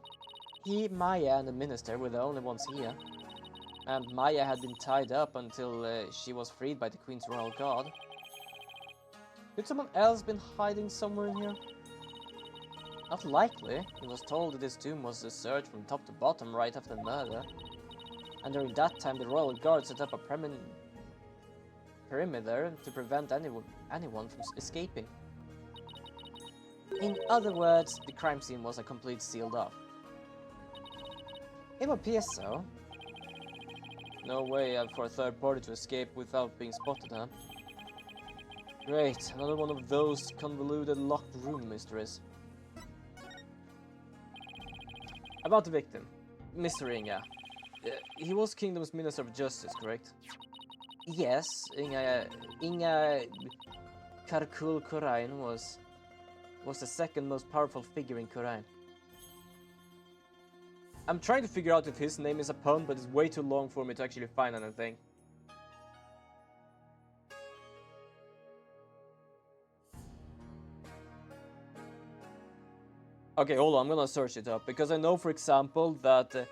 He, Maya, and the minister were the only ones here. And Maya had been tied up until she was freed by the Queen's royal guard. Could someone else been hiding somewhere in here? Not likely. He was told that this tomb was searched from top to bottom right after the murder. And during that time the royal guard set up a perimeter to prevent anyone from escaping. In other words, the crime scene was a complete sealed off. It appears so. No way for a third party to escape without being spotted, huh? Great, another one of those convoluted locked room mysteries. About the victim, Mr. Inga. He was Kingdom's Minister of Justice, correct? Yes, Inga Karkul Kurain was the second most powerful figure in Kurain. I'm trying to figure out if his name is a pun, but it's way too long for me to actually find anything. Okay, hold on, I'm gonna search it up, because I know, for example, that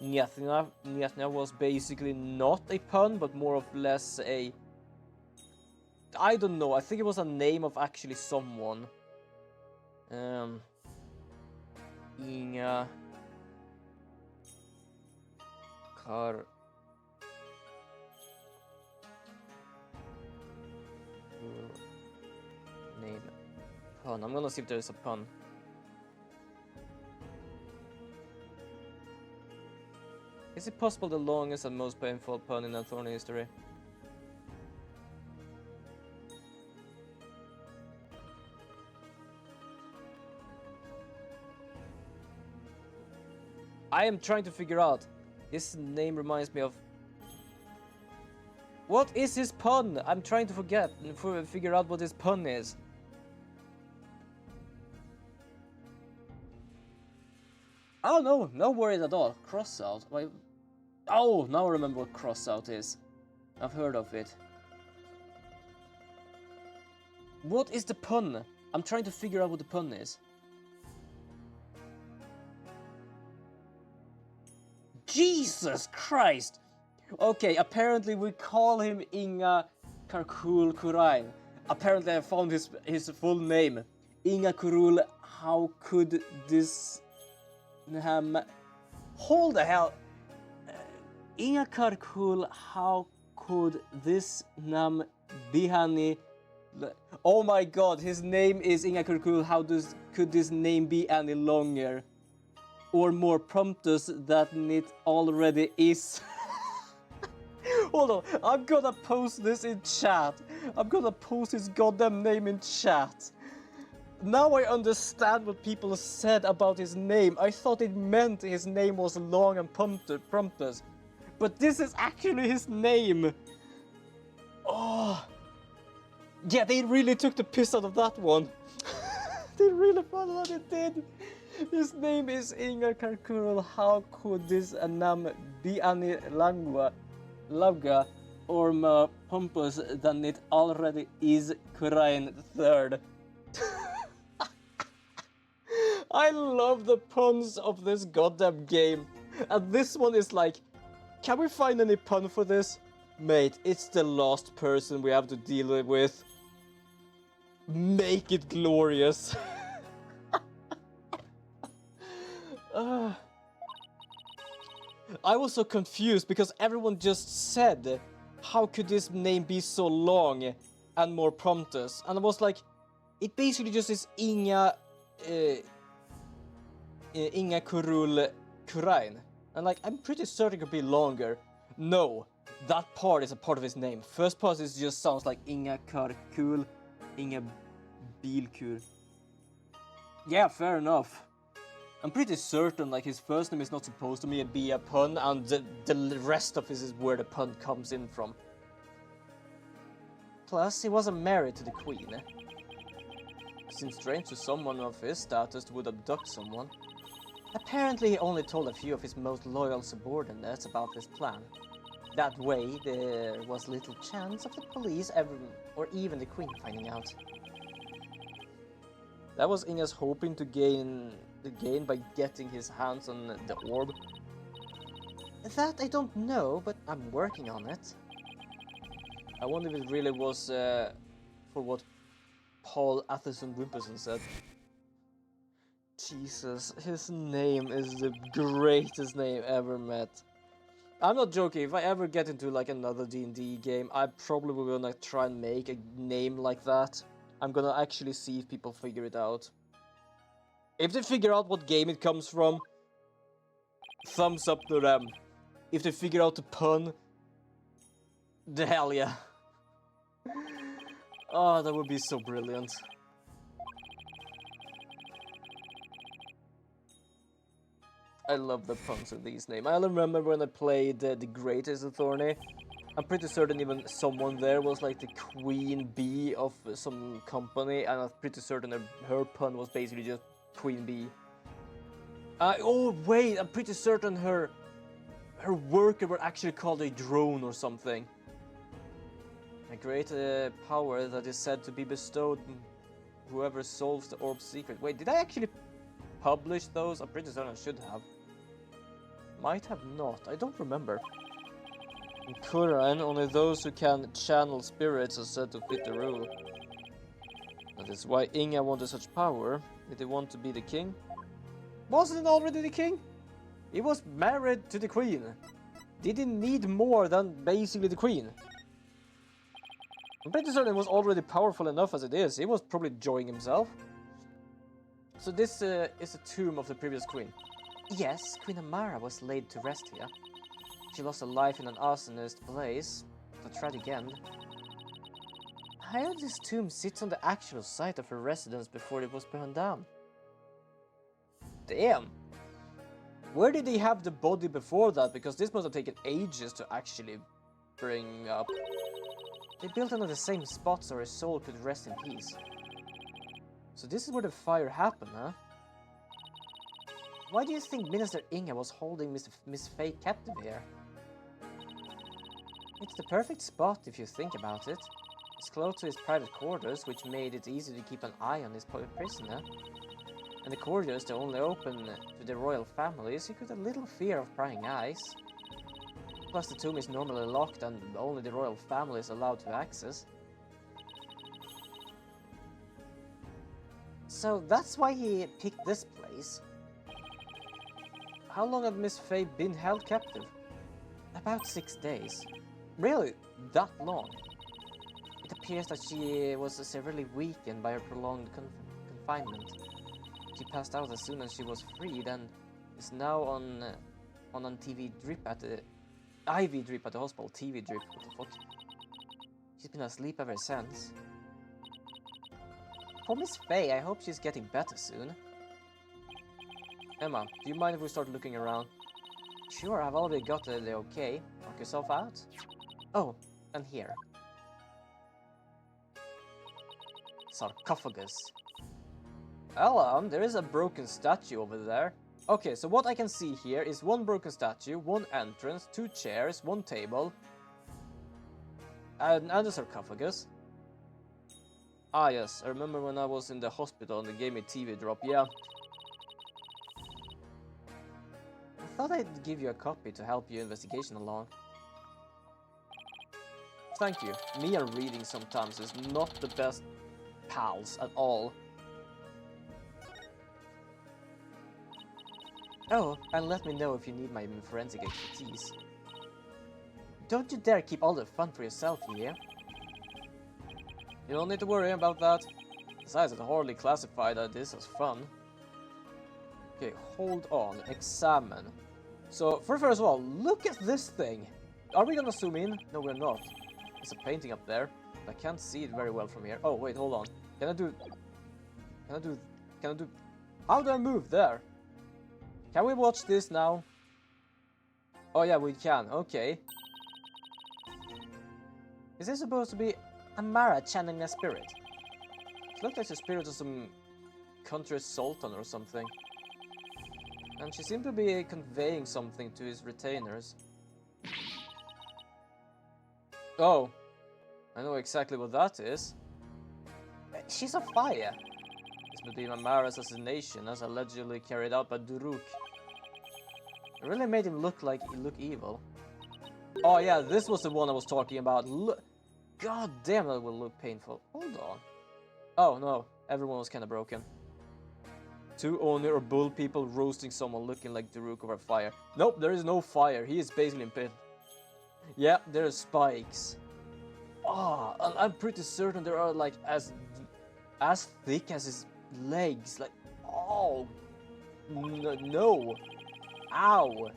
Nyatna was basically not a pun, but more or less a... I don't know, I think it was a name of actually someone. Inga... Kar... Name... Pun, I'm gonna see if there's a pun. Is it possible the longest and most painful pun in Anthony history? I am trying to figure out. His name reminds me of... What is his pun? I'm trying to figure out what his pun is. Oh no, no worries at all. Cross out. Oh, now I remember what cross out is. I've heard of it. What is the pun? I'm trying to figure out what the pun is. Jesus Christ! Okay, apparently we call him Inga Karkul Kurain. Apparently I found his full name. Inga Kurul, how could this... Hold the hell... Inga Karkul, how could this nam bihani... Oh my god, his name is Inga Karkul, could this name be any longer? Or more promptus than it already is? Hold on, I'm gonna post this in chat. I'm gonna post his goddamn name in chat. Now I understand what people said about his name. I thought it meant his name was long and promptus. But this is actually his name. Oh. Yeah, they really took the piss out of that one. They really found what it did. His name is Inga Karkurul. How could this nam be any Lavga or more pompous than it already is Kurain third? I love the puns of this goddamn game. And this one is like, can we find any pun for this? Mate, it's the last person we have to deal with. Make it glorious. I was so confused because everyone just said, how could this name be so long and more promptus? And I was like, it basically just is Inga Kurul Kurain. And like, I'm pretty certain it could be longer. No, that part is a part of his name. First part is just sounds like Inga Karkul, Inga Bilkur. Yeah, fair enough. I'm pretty certain like his first name is not supposed to be a pun, and the rest of it is where the pun comes in from. Plus, he wasn't married to the queen. Seems strange to someone of his status to would abduct someone. Apparently, he only told a few of his most loyal subordinates about his plan. That way, there was little chance of the police or even the queen finding out. That was Inga's hoping to gain by getting his hands on the orb. That I don't know, but I'm working on it. I wonder if it really was for what Paul Atherson Wimperson said. Jesus, his name is the greatest name ever met. I'm not joking, if I ever get into like another D&D game, I probably gonna try and make a name like that. I'm gonna actually see if people figure it out. If they figure out what game it comes from, thumbs up to them. If they figure out the pun, the hell yeah. Oh, that would be so brilliant. I love the puns in these names. I remember when I played The Greatest Attorney. I'm pretty certain even someone there was like the queen bee of some company, and I'm pretty certain her pun was basically just queen bee. Oh wait, I'm pretty certain her worker were actually called a drone or something. A great power that is said to be bestowed on whoever solves the orb's secret. Wait, did I actually publish those? I'm pretty certain I should have. Might have not, I don't remember. In Quran, only those who can channel spirits are said to fit the rule. That is why Inga wanted such power. Did he want to be the king? Wasn't he already the king? He was married to the queen. Did he need more than basically the queen? I'm pretty certain he was already powerful enough as it is. He was probably enjoying himself. So this is the tomb of the previous queen. Yes, Queen Amara was laid to rest here. She lost her life in an arsonist blaze. A tragic end. I heard this tomb sits on the actual site of her residence before it was burned down. Damn! Where did they have the body before that? Because this must have taken ages to actually bring up. They built it on the same spot so her soul could rest in peace. So this is where the fire happened, huh? Why do you think Minister Inga was holding Miss Faye captive here? It's the perfect spot if you think about it. It's close to his private quarters, which made it easy to keep an eye on his prisoner. And the corridors are only open to the royal families, he could have little fear of prying eyes. Plus the tomb is normally locked and only the royal family is allowed to access. So that's why he picked this place. How long had Miss Faye been held captive? About 6 days. Really? That long? It appears that she was severely weakened by her prolonged confinement. She passed out as soon as she was freed and is now on TV drip at the IV drip at the hospital. TV drip, what the fuck? She's been asleep ever since. For Miss Faye, I hope she's getting better soon. Emma, do you mind if we start looking around? Sure, I've already got the okay. Knock yourself out. Oh, and here. Sarcophagus. Alan, there is a broken statue over there. Okay, so what I can see here is one broken statue, one entrance, 2 chairs, 1 table, and a sarcophagus. Ah yes, I remember when I was in the hospital and they gave me TV drop, yeah. I thought I'd give you a copy to help your investigation along. Thank you. Me and reading sometimes is not the best pals at all. Oh, and let me know if you need my forensic expertise. Don't you dare keep all the fun for yourself here. You don't need to worry about that. Besides, it's hardly classified that this as fun. Okay, hold on. Examine. So, first of all, look at this thing. Are we gonna zoom in? No, we're not. There's a painting up there. I can't see it very well from here. Oh, wait, hold on. Can I do... How do I move there? Can we watch this now? Oh yeah, we can. Okay. Is this supposed to be Amara channeling a spirit? It looks like the spirit of some country sultan or something. And she seemed to be conveying something to his retainers. Oh. I know exactly what that is. She's on fire. This would be Amara's assassination as allegedly carried out by Duruk. It really made him look evil. Oh yeah, this was the one I was talking about. Look, god damn, that will look painful. Hold on. Oh no, everyone was kind of broken. Two Oni or bull people roasting someone looking like Daruk over fire. Nope, there is no fire. He is basically in pit. Yeah, there are spikes. Ah, and I'm pretty certain there are like as thick as his legs. Like, oh, no. Ow.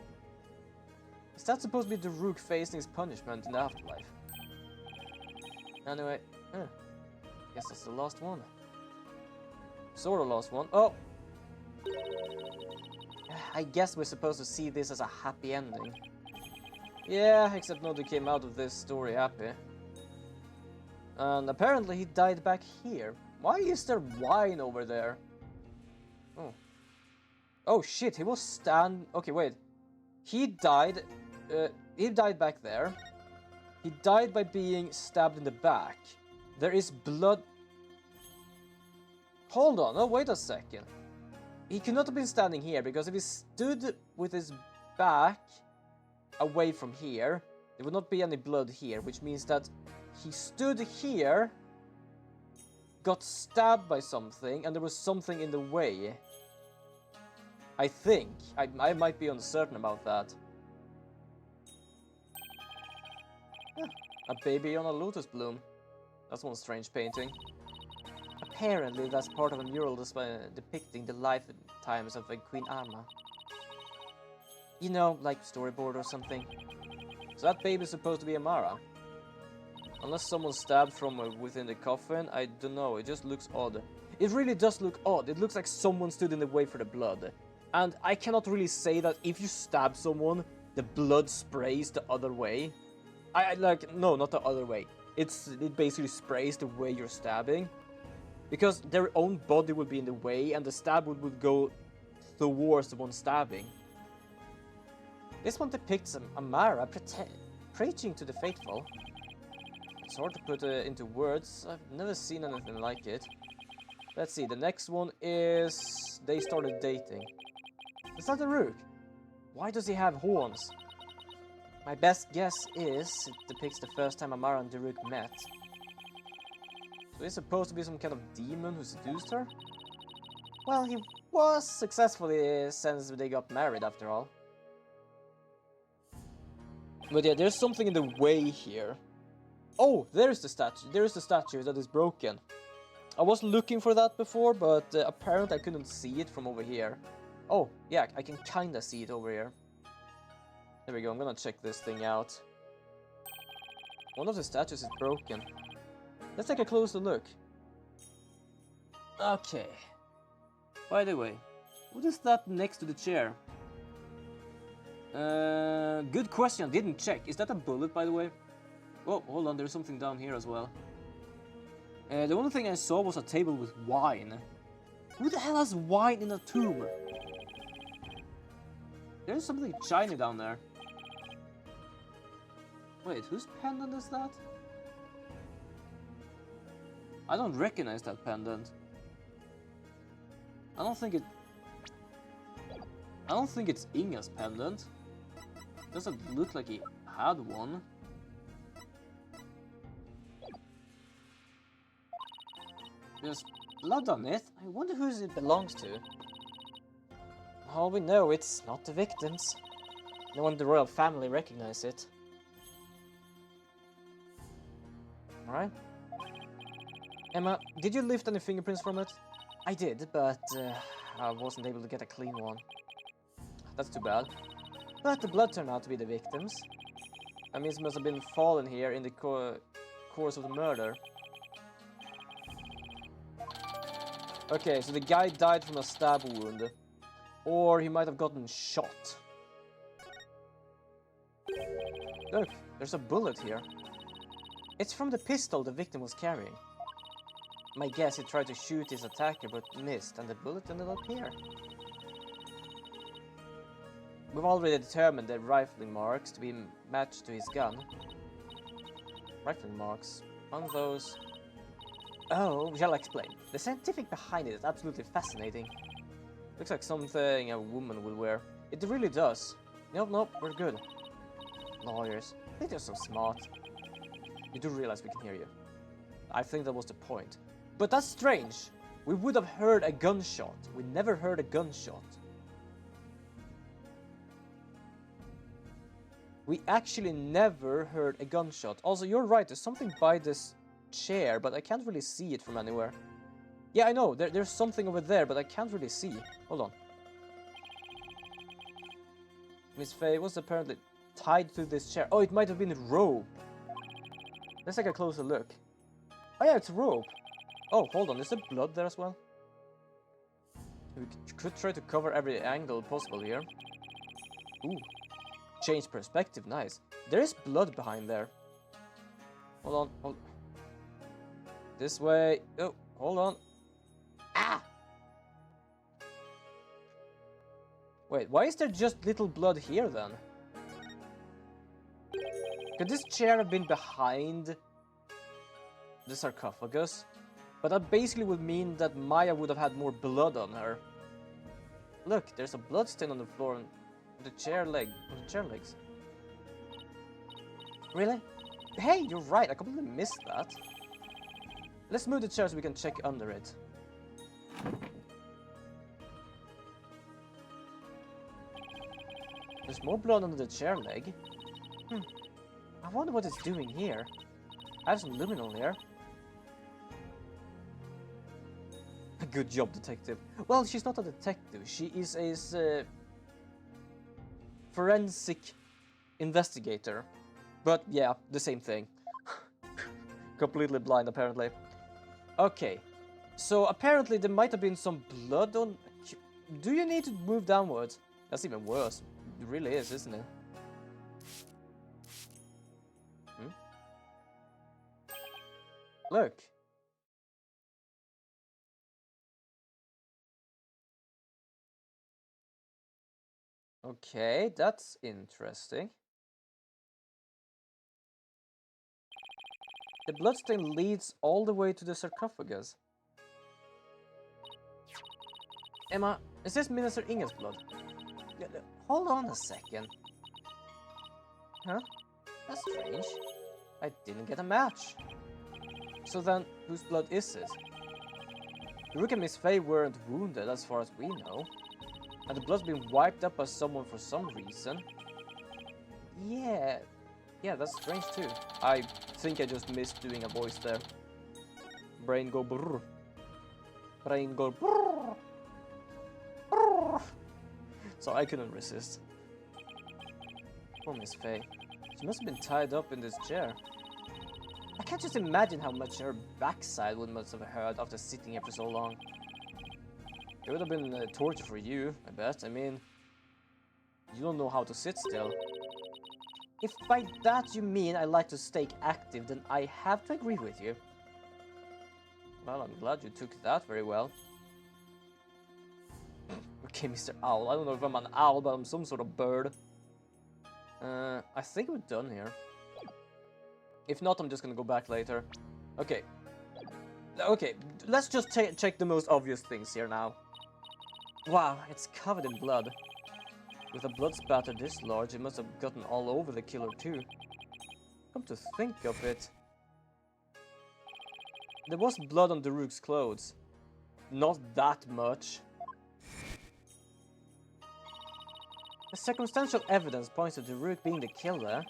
Is that supposed to be Daruk facing his punishment in the afterlife? Anyway, guess that's the last one. Sort of last one. Oh! I guess we're supposed to see this as a happy ending. Yeah, except nobody came out of this story happy. And apparently he died back here. Why is there wine over there? Oh. Oh shit, he was okay, wait. He died back there. He died by being stabbed in the back. There is blood. Hold on, oh wait a second. He could not have been standing here because if he stood with his back away from here, there would not be any blood here, which means that he stood here, got stabbed by something, and there was something in the way. I think. I might be uncertain about that. Yeah, a baby on a lotus bloom. That's one strange painting. Apparently that's part of a mural depicting the lifetimes of Queen Alma. You know, like storyboard or something. So that baby is supposed to be Amara. Unless someone stabbed from within the coffin, I don't know, it just looks odd. It really does look odd. It looks like someone stood in the way for the blood. And I cannot really say that if you stab someone, the blood sprays the other way. No, not the other way. It basically sprays the way you're stabbing. Because their own body would be in the way and the stab would go towards the one stabbing. This one depicts Amara preaching to the faithful. It's hard to put into words. I've never seen anything like it. Let's see, the next one is they started dating. Is that the Rook? Why does he have horns? My best guess is it depicts the first time Amara and Daruk met. So he's supposed to be some kind of demon who seduced her? Well, he was successfully since they got married after all. But yeah, there's something in the way here. Oh, there's the statue. There's the statue that is broken. I was looking for that before, but apparently I couldn't see it from over here. Oh, yeah, I can kinda see it over here. There we go, I'm gonna check this thing out. One of the statues is broken. Let's take a closer look. Okay. By the way, what is that next to the chair? Good question, didn't check. Is that a bullet, by the way? Oh, hold on, there's something down here as well. The only thing I saw was a table with wine. Who the hell has wine in a tomb? There's something shiny down there. Wait, whose pendant is that? I don't recognize that pendant. I don't think it's Inga's pendant. Doesn't look like he had one. There's blood on it. I wonder who it belongs to. All we know, it's not the victims. No one in the royal family recognizes it. Alright. Emma, did you lift any fingerprints from it? I did, but I wasn't able to get a clean one. That's too bad. But the blood turned out to be the victims. That means it must have been fallen here in the course of the murder. Okay, so the guy died from a stab wound. Or he might have gotten shot. Look, there's a bullet here. It's from the pistol the victim was carrying. My guess he tried to shoot his attacker but missed and the bullet ended up here. We've already determined the rifling marks to be matched to his gun. Rifling marks. On those... Oh, shall I explain? The scientific behind it is absolutely fascinating. Looks like something a woman would wear. It really does. Nope, we're good. Lawyers. I think they're so smart. You do realize we can hear you. I think that was the point. But that's strange. We would have heard a gunshot. We never heard a gunshot. We actually never heard a gunshot. Also, you're right, there's something by this chair, but I can't really see it from anywhere. Yeah, I know, there's something over there, but I can't really see. Hold on. Miss Faye was apparently tied to this chair. Oh, it might have been a rope. Let's take a closer look. Oh yeah, it's rope. Oh, hold on, is there blood there as well? We could try to cover every angle possible here. Ooh. Change perspective, nice. There is blood behind there. Hold on. This way. Oh, hold on. Ah! Wait, why is there just little blood here then? Could this chair have been behind the sarcophagus? But that basically would mean that Maya would have had more blood on her. Look, there's a blood stain on the floor on the chair legs. Really? Hey, you're right, I completely missed that. Let's move the chair so we can check under it. There's more blood under the chair leg. I wonder what it's doing here. I have some luminol here. Good job, detective. Well, she's not a detective. She is a forensic investigator. But yeah, the same thing. Completely blind, apparently. Okay. So apparently there might have been some blood on... Do you need to move downwards? That's even worse. It really is, isn't it? Look. Okay, that's interesting. The bloodstain leads all the way to the sarcophagus. Emma, is this Minister Inge's blood? Hold on a second. Huh? That's strange. I didn't get a match. So then, whose blood is it? Rook and Miss Faye weren't wounded as far as we know. And the blood's been wiped up by someone for some reason. Yeah, that's strange too. I think I just missed doing a voice there. Brain go brrr. Brain go brrr. Brrr. So I couldn't resist. Poor Miss Faye. She must have been tied up in this chair. I can't just imagine how much her backside must have hurt after sitting here for so long. It would have been torture for you, I bet. I mean, you don't know how to sit still. If by that you mean I like to stay active, then I have to agree with you. Well, I'm glad you took that very well. Okay, Mr. Owl. I don't know if I'm an owl, but I'm some sort of bird. I think we're done here. If not, I'm just gonna go back later. Okay. Okay, let's just check the most obvious things here now. Wow, it's covered in blood. With a blood spatter this large, it must have gotten all over the killer too. Come to think of it. There was blood on Daruk's clothes. Not that much. The circumstantial evidence points to Daruk being the killer.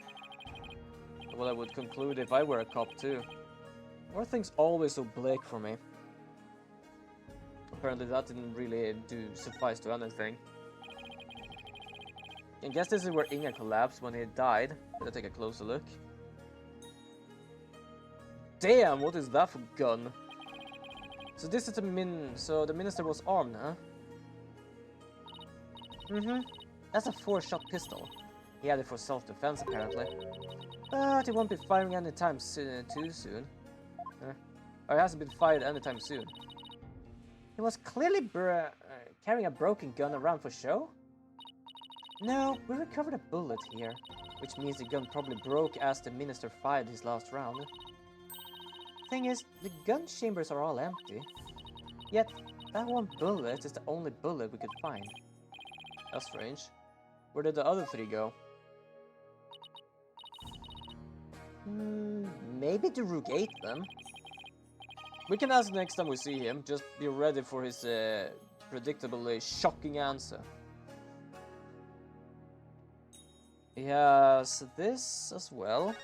What I would conclude if I were a cop too. Why are things always so bleak for me? Apparently that didn't really suffice to anything. I guess this is where Inga collapsed when he died. Let's take a closer look. Damn, what is that for gun? So this is so the minister was armed, huh? That's a 4-shot pistol. He had it for self-defense apparently. But he won't be firing anytime too soon. Or it hasn't been fired anytime soon. He was clearly carrying a broken gun around for show? No, we recovered a bullet here, which means the gun probably broke as the minister fired his last round. Thing is, the gun chambers are all empty. Yet, that one bullet is the only bullet we could find. That's strange. Where did the other 3 go? Maybe Daruk ate them. We can ask next time we see him. Just be ready for his predictably shocking answer. He has this as well.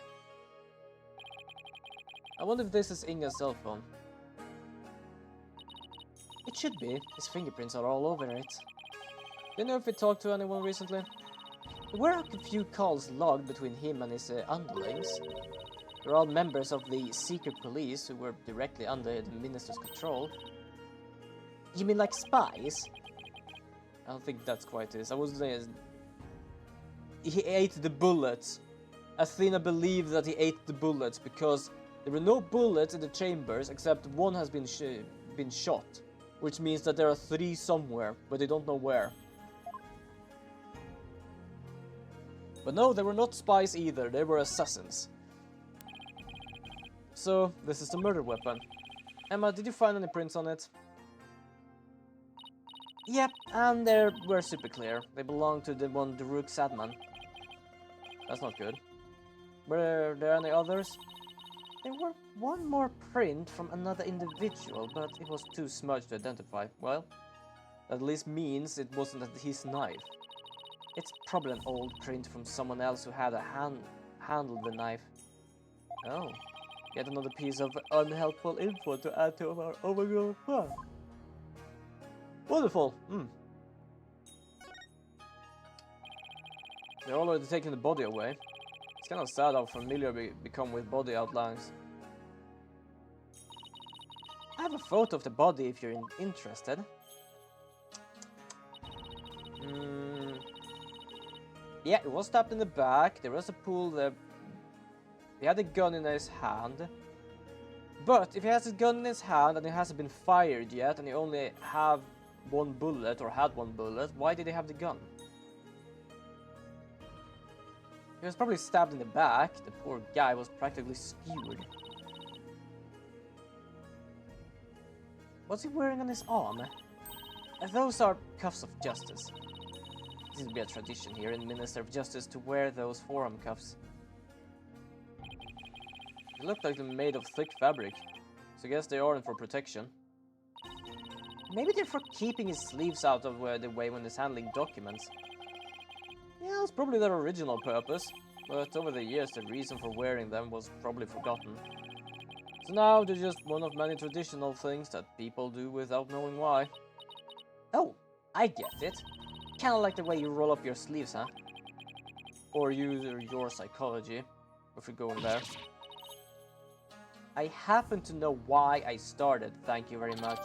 I wonder if this is Inga's cell phone. It should be. His fingerprints are all over it. Do you know if he talked to anyone recently? There were a few calls logged between him and his underlings. They're all members of the secret police who were directly under the minister's control. You mean like spies? I don't think that's quite it. I was saying he ate the bullets. Athena believed that he ate the bullets because there were no bullets in the chambers except one has been shot, which means that there are 3 somewhere, but they don't know where. But no, they were not spies either. They were assassins. So, this is the murder weapon. Emma, did you find any prints on it? Yep, and they were super clear. They belong to the one Daruk Sadman. That's not good. Were there any others? There were one more print from another individual, but it was too smudged to identify. Well, that at least means it wasn't his knife. It's probably an old print from someone else who had handled the knife. Oh. Yet another piece of unhelpful info to add to our overall plan. Wonderful. They're already taking the body away. It's kind of sad how familiar we become with body outlines. I have a photo of the body if you're interested. Yeah, it was stabbed in the back. There was a pool there. He had a gun in his hand. But if he has a gun in his hand and it hasn't been fired yet and he only have 1 bullet or had 1 bullet, why did he have the gun? He was probably stabbed in the back. The poor guy was practically skewered. What's he wearing on his arm? Those are cuffs of justice. This would be a tradition here in Minister of Justice to wear those forearm cuffs. They look like they're made of thick fabric, so I guess they aren't for protection. Maybe they're for keeping his sleeves out of the way when he's handling documents. Yeah, that's probably their original purpose, but over the years the reason for wearing them was probably forgotten. So now they're just one of many traditional things that people do without knowing why. Oh, I get it. Kinda like the way you roll up your sleeves, huh? Or use your psychology, if you're going there. I happen to know why I started, thank you very much.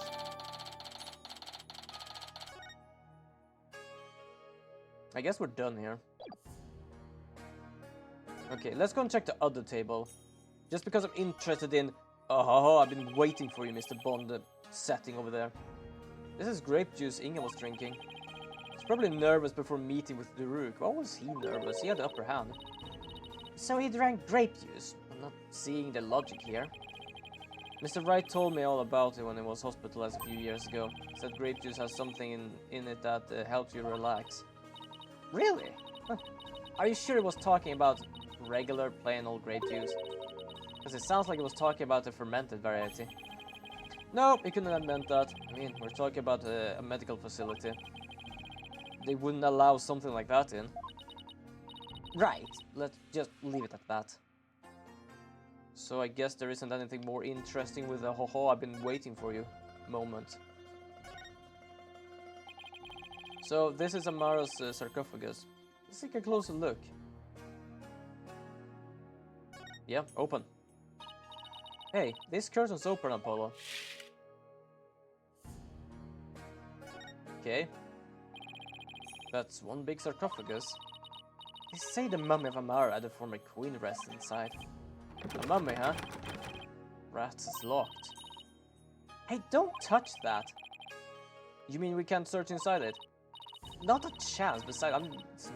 I guess we're done here. Okay, let's go and check the other table. Just because I'm interested in... Oh, I've been waiting for you, Mr. Bond, setting over there. This is grape juice Inga was drinking. He's probably nervous before meeting with Daruk. Why was he nervous? He had the upper hand. So he drank grape juice. I'm not seeing the logic here. Mr. Wright told me all about it when he was hospitalized a few years ago. He said grape juice has something in it that helps you relax. Really? Huh. Are you sure he was talking about regular, plain old grape juice? Because it sounds like he was talking about the fermented variety. No, he couldn't have meant that. I mean, we're talking about a medical facility. They wouldn't allow something like that in. Right, let's just leave it at that. So I guess there isn't anything more interesting with the ho-ho I've been waiting for you moment. So this is Amara's sarcophagus. Let's take a closer look. Yeah, open. Hey, this curtain's open, Apollo. Okay. That's one big sarcophagus. They say the mummy of Amara and the former queen rests inside. A mummy, huh? Rats is locked. Hey, don't touch that! You mean we can't search inside it? Not a chance, besides, it's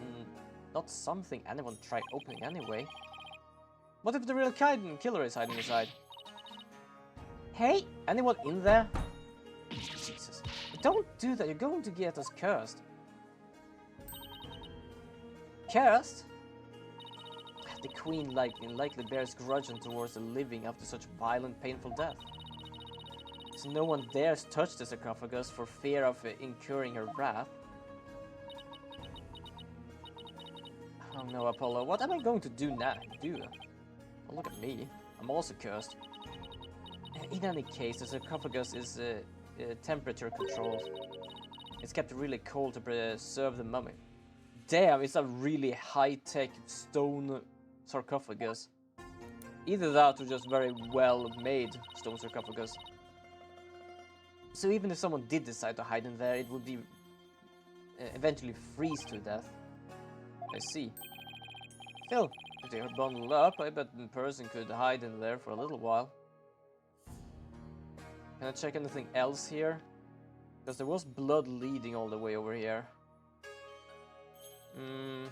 not something anyone tried opening anyway. What if the real killer is hiding inside? Hey, anyone in there? Jesus, don't do that, you're going to get us cursed. Cursed? The queen likely bears grudge towards the living after such violent, painful death. So no one dares touch the sarcophagus for fear of incurring her wrath. Oh no, Apollo, what am I going to do now? Oh, look at me. I'm also cursed. In any case, the sarcophagus is temperature controlled. It's kept really cold to preserve the mummy. Damn, it's a really high-tech stone sarcophagus. Either that or just very well-made stone sarcophagus. So even if someone did decide to hide in there, it would be eventually freeze to death. I see. Still, if they are bundled up, I bet the person could hide in there for a little while. Can I check anything else here? Because there was blood leading all the way over here.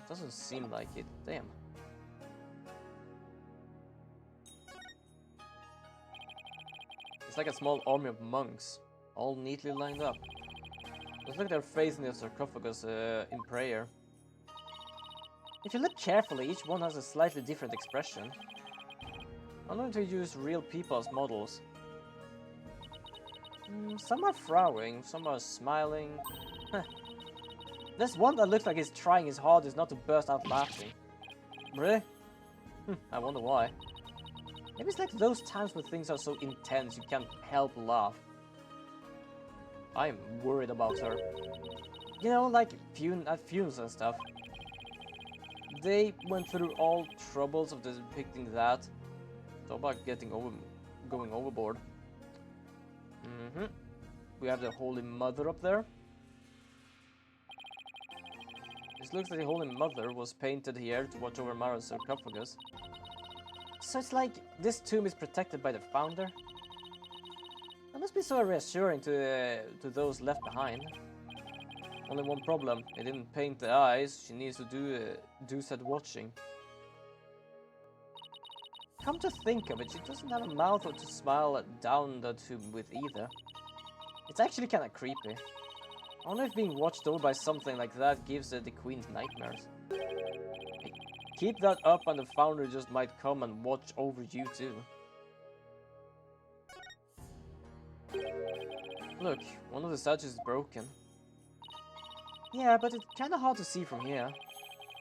Doesn't seem like it. Damn. It's like a small army of monks, all neatly lined up. Looks like they're facing the sarcophagus in prayer. If you look carefully, each one has a slightly different expression. I'm going to use real people as models. Some are frowning, some are smiling. There's one that looks like he's trying his hardest not to burst out laughing. Really? I wonder why. Maybe it's like those times when things are so intense you can't help laugh. I'm worried about her. You know, like at fumes and stuff. They went through all troubles of depicting that. Talk about going overboard. We have the Holy Mother up there. This looks like the Holy Mother was painted here to watch over Mara's sarcophagus. So it's like this tomb is protected by the founder. That must be so reassuring to those left behind. Only one problem, they didn't paint the eyes. She needs to do said watching. Come to think of it, she doesn't have a mouth to smile down the tomb with either. It's actually kinda creepy. I wonder if being watched over by something like that gives the queen's nightmares. Hey, keep that up and the founder just might come and watch over you too. Look, one of the statues is broken. Yeah, but it's kinda hard to see from here.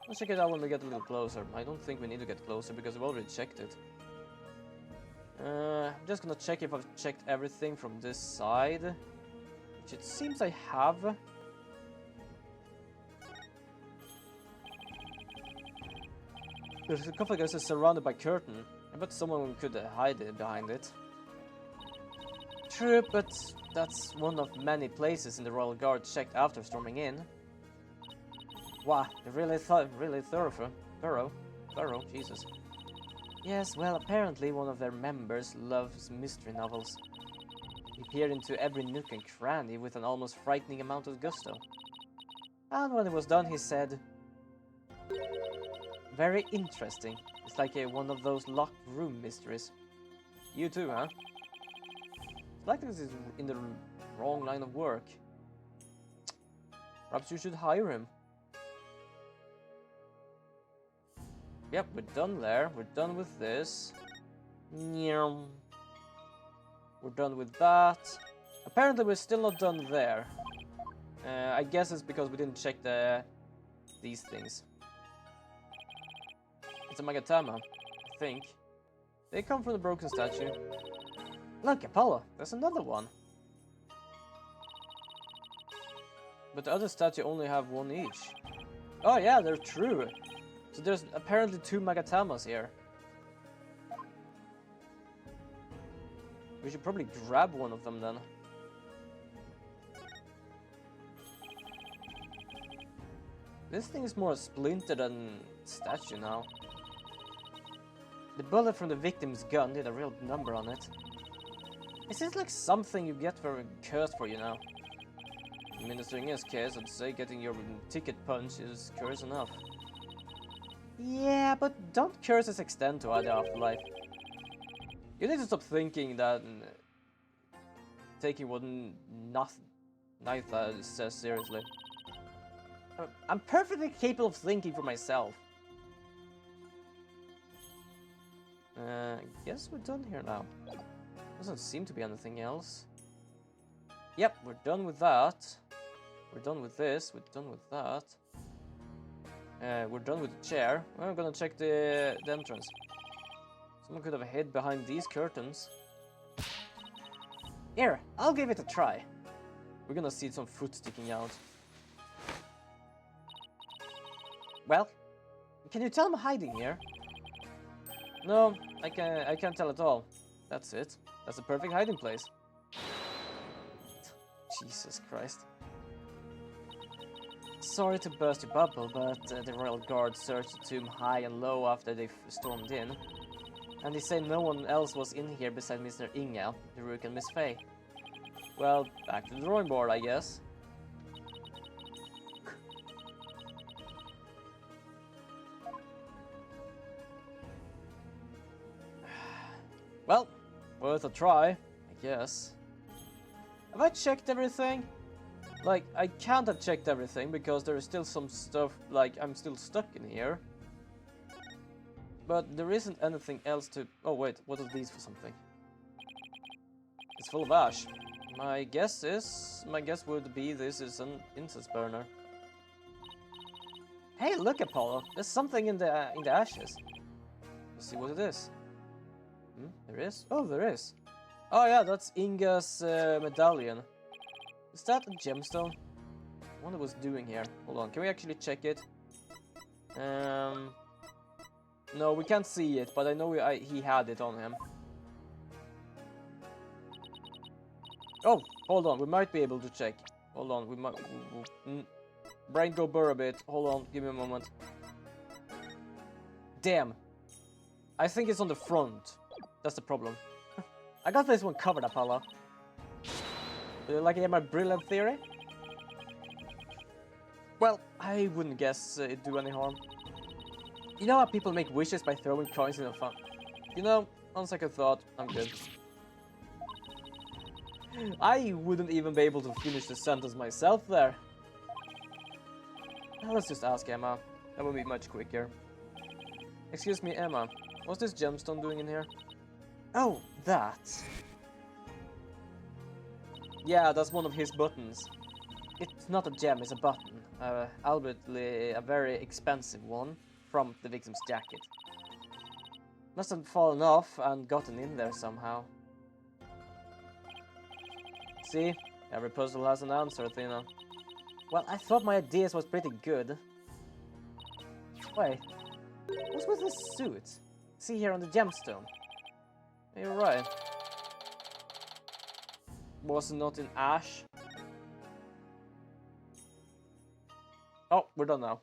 Let's check it out when we get a little closer. I don't think we need to get closer because we've already checked it. I'm just gonna check if I've checked everything from this side. Which it seems I have. The sarcophagus is surrounded by curtain. I bet someone could hide behind it. True, but that's one of many places in the Royal Guard checked after storming in. Wow, they're really thorough, Jesus. Yes, well, apparently one of their members loves mystery novels. He peered into every nook and cranny with an almost frightening amount of gusto. And when it was done, he said, "Very interesting. It's like one of those locked room mysteries." You too, huh? It's like this is in the wrong line of work. Perhaps you should hire him. Yep, we're done there. We're done with this. We're done with that. Apparently we're still not done there. I guess it's because we didn't check these things. It's a Magatama, I think. They come from the broken statue. Look, Apollo, there's another one. But the other statue only have one each. Oh yeah, they're true. So there's apparently 2 Magatamas here. We should probably grab one of them then. This thing is more a splinter than statue now. The bullet from the victim's gun did a real number on it. Is this like something you get for cursed for, you know? Administering his case, I'd say getting your ticket punch is curse enough. Yeah, but don't curses extend to the afterlife. You need to stop thinking that taking what Nitha says seriously. I'm perfectly capable of thinking for myself. I guess we're done here now. Doesn't seem to be anything else. Yep, we're done with that. We're done with this. We're done with that. We're done with the chair. Well, I'm gonna check the entrance. Someone could have hid behind these curtains. Here, I'll give it a try. We're gonna see some foot sticking out. Well, can you tell I'm hiding here? No, I can't tell at all. That's it. That's a perfect hiding place. Jesus Christ. Sorry to burst your bubble, but the Royal Guard searched the tomb high and low after they stormed in. And they say no one else was in here besides Mr. Inga, the Rook, and Miss Faye. Well, back to the drawing board, I guess. Well, worth a try, I guess. Have I checked everything? Like, I can't have checked everything because there is still some stuff, like, I'm still stuck in here. But there isn't anything else to... Oh wait, what are these for something? It's full of ash. My guess would be this is an incense burner. Hey, look, Apollo! There's something in the ashes. Let's see what it is. There is? Oh, there is. Oh yeah, that's Inga's medallion. Is that a gemstone? I wonder what's doing here. Hold on, can we actually check it? No, we can't see it, but I know he had it on him. Oh, hold on, we might be able to check. Hold on, we might... Brain go burr a bit. Hold on, give me a moment. Damn. I think it's on the front. That's the problem. I got this one covered, Apollo. Do you like to hear my brilliant theory? Well, I wouldn't guess it'd do any harm. You know how people make wishes by throwing coins in a fun? You know, on second thought, I'm good. I wouldn't even be able to finish the sentence myself there. Now let's just ask Emma. That would be much quicker. Excuse me, Emma. What's this gemstone doing in here? Oh, that. Yeah, that's one of his buttons. It's not a gem, it's a button. Albeit a very expensive one from the victim's jacket. Must have fallen off and gotten in there somehow. See? Every puzzle has an answer, Athena. Well, I thought my ideas was pretty good. Wait, what's with this suit? See here on the gemstone. You're right. Was it not in ash? Oh, we're done now.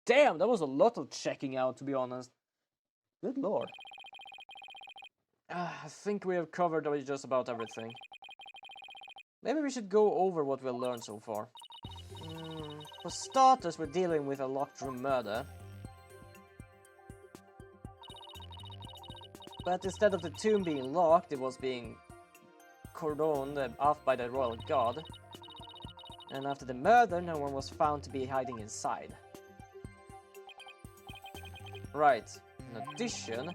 Damn, that was a lot of checking out, to be honest. Good lord. I think we have covered just about everything. Maybe we should go over what we've learned so far. For starters, we're dealing with a locked room murder. But instead of the tomb being locked, it was being cordoned off by the Royal Guard. And after the murder, no one was found to be hiding inside. Right. In addition,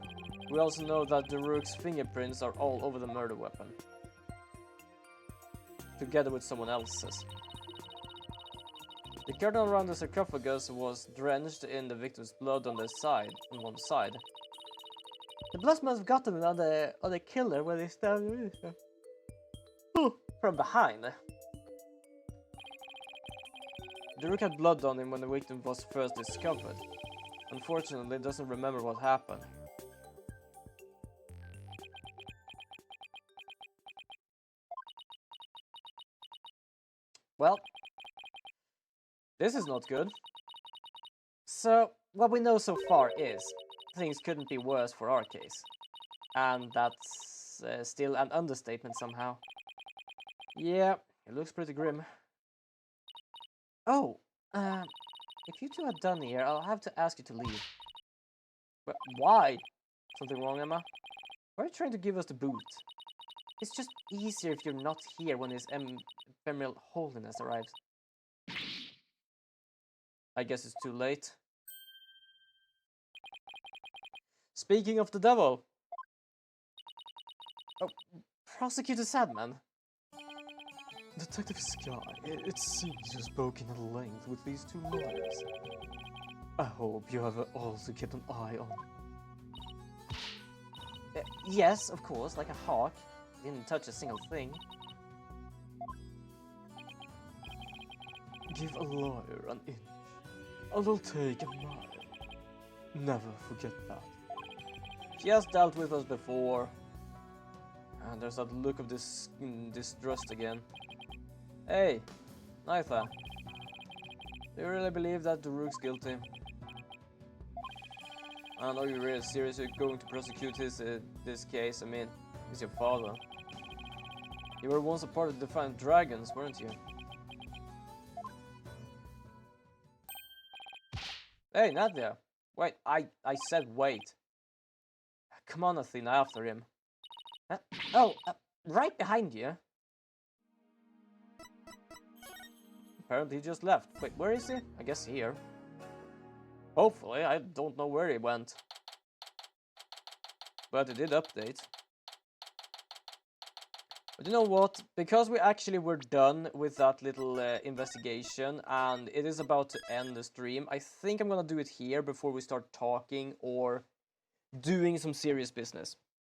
we also know that the Rook's fingerprints are all over the murder weapon. Together with someone else's. The curtain around the sarcophagus was drenched in the victim's blood on one side. The blood must have gotten on the killer when they stabbed from behind. The Rook had blood on him when the victim was first discovered. Unfortunately, he doesn't remember what happened. Well, this is not good. So, what we know so far is things couldn't be worse for our case. And that's still an understatement somehow. Yeah, it looks pretty grim. Oh, if you two are done here, I'll have to ask you to leave. But why? Something wrong, Emma? Why are you trying to give us the boot? It's just easier if you're not here when his ephemeral holiness arrives. I guess it's too late. Speaking of the devil. Oh, Prosecutor Sadman. Detective Sky, it seems you've spoken at length with these two lawyers. I hope you have also kept an eye on... yes, of course, like a hawk. Didn't touch a single thing. Give a lawyer an inch, and they'll take a mile. Never forget that. She has dealt with us before. And there's that look of distrust again. Hey, Nitha. Do you really believe that Daruk's guilty? I know you're really seriously going to prosecute this case. I mean, he's your father. You were once a part of the Defiant Dragons, weren't you? Hey, Nadia. Wait, I said wait. Come on, Athena, after him. Right behind you. Apparently he just left. Wait, where is he? I guess here. Hopefully, I don't know where he went. But it did update. But you know what? Because we actually were done with that little investigation and it is about to end the stream, I think I'm gonna do it here before we start talking or doing some serious business.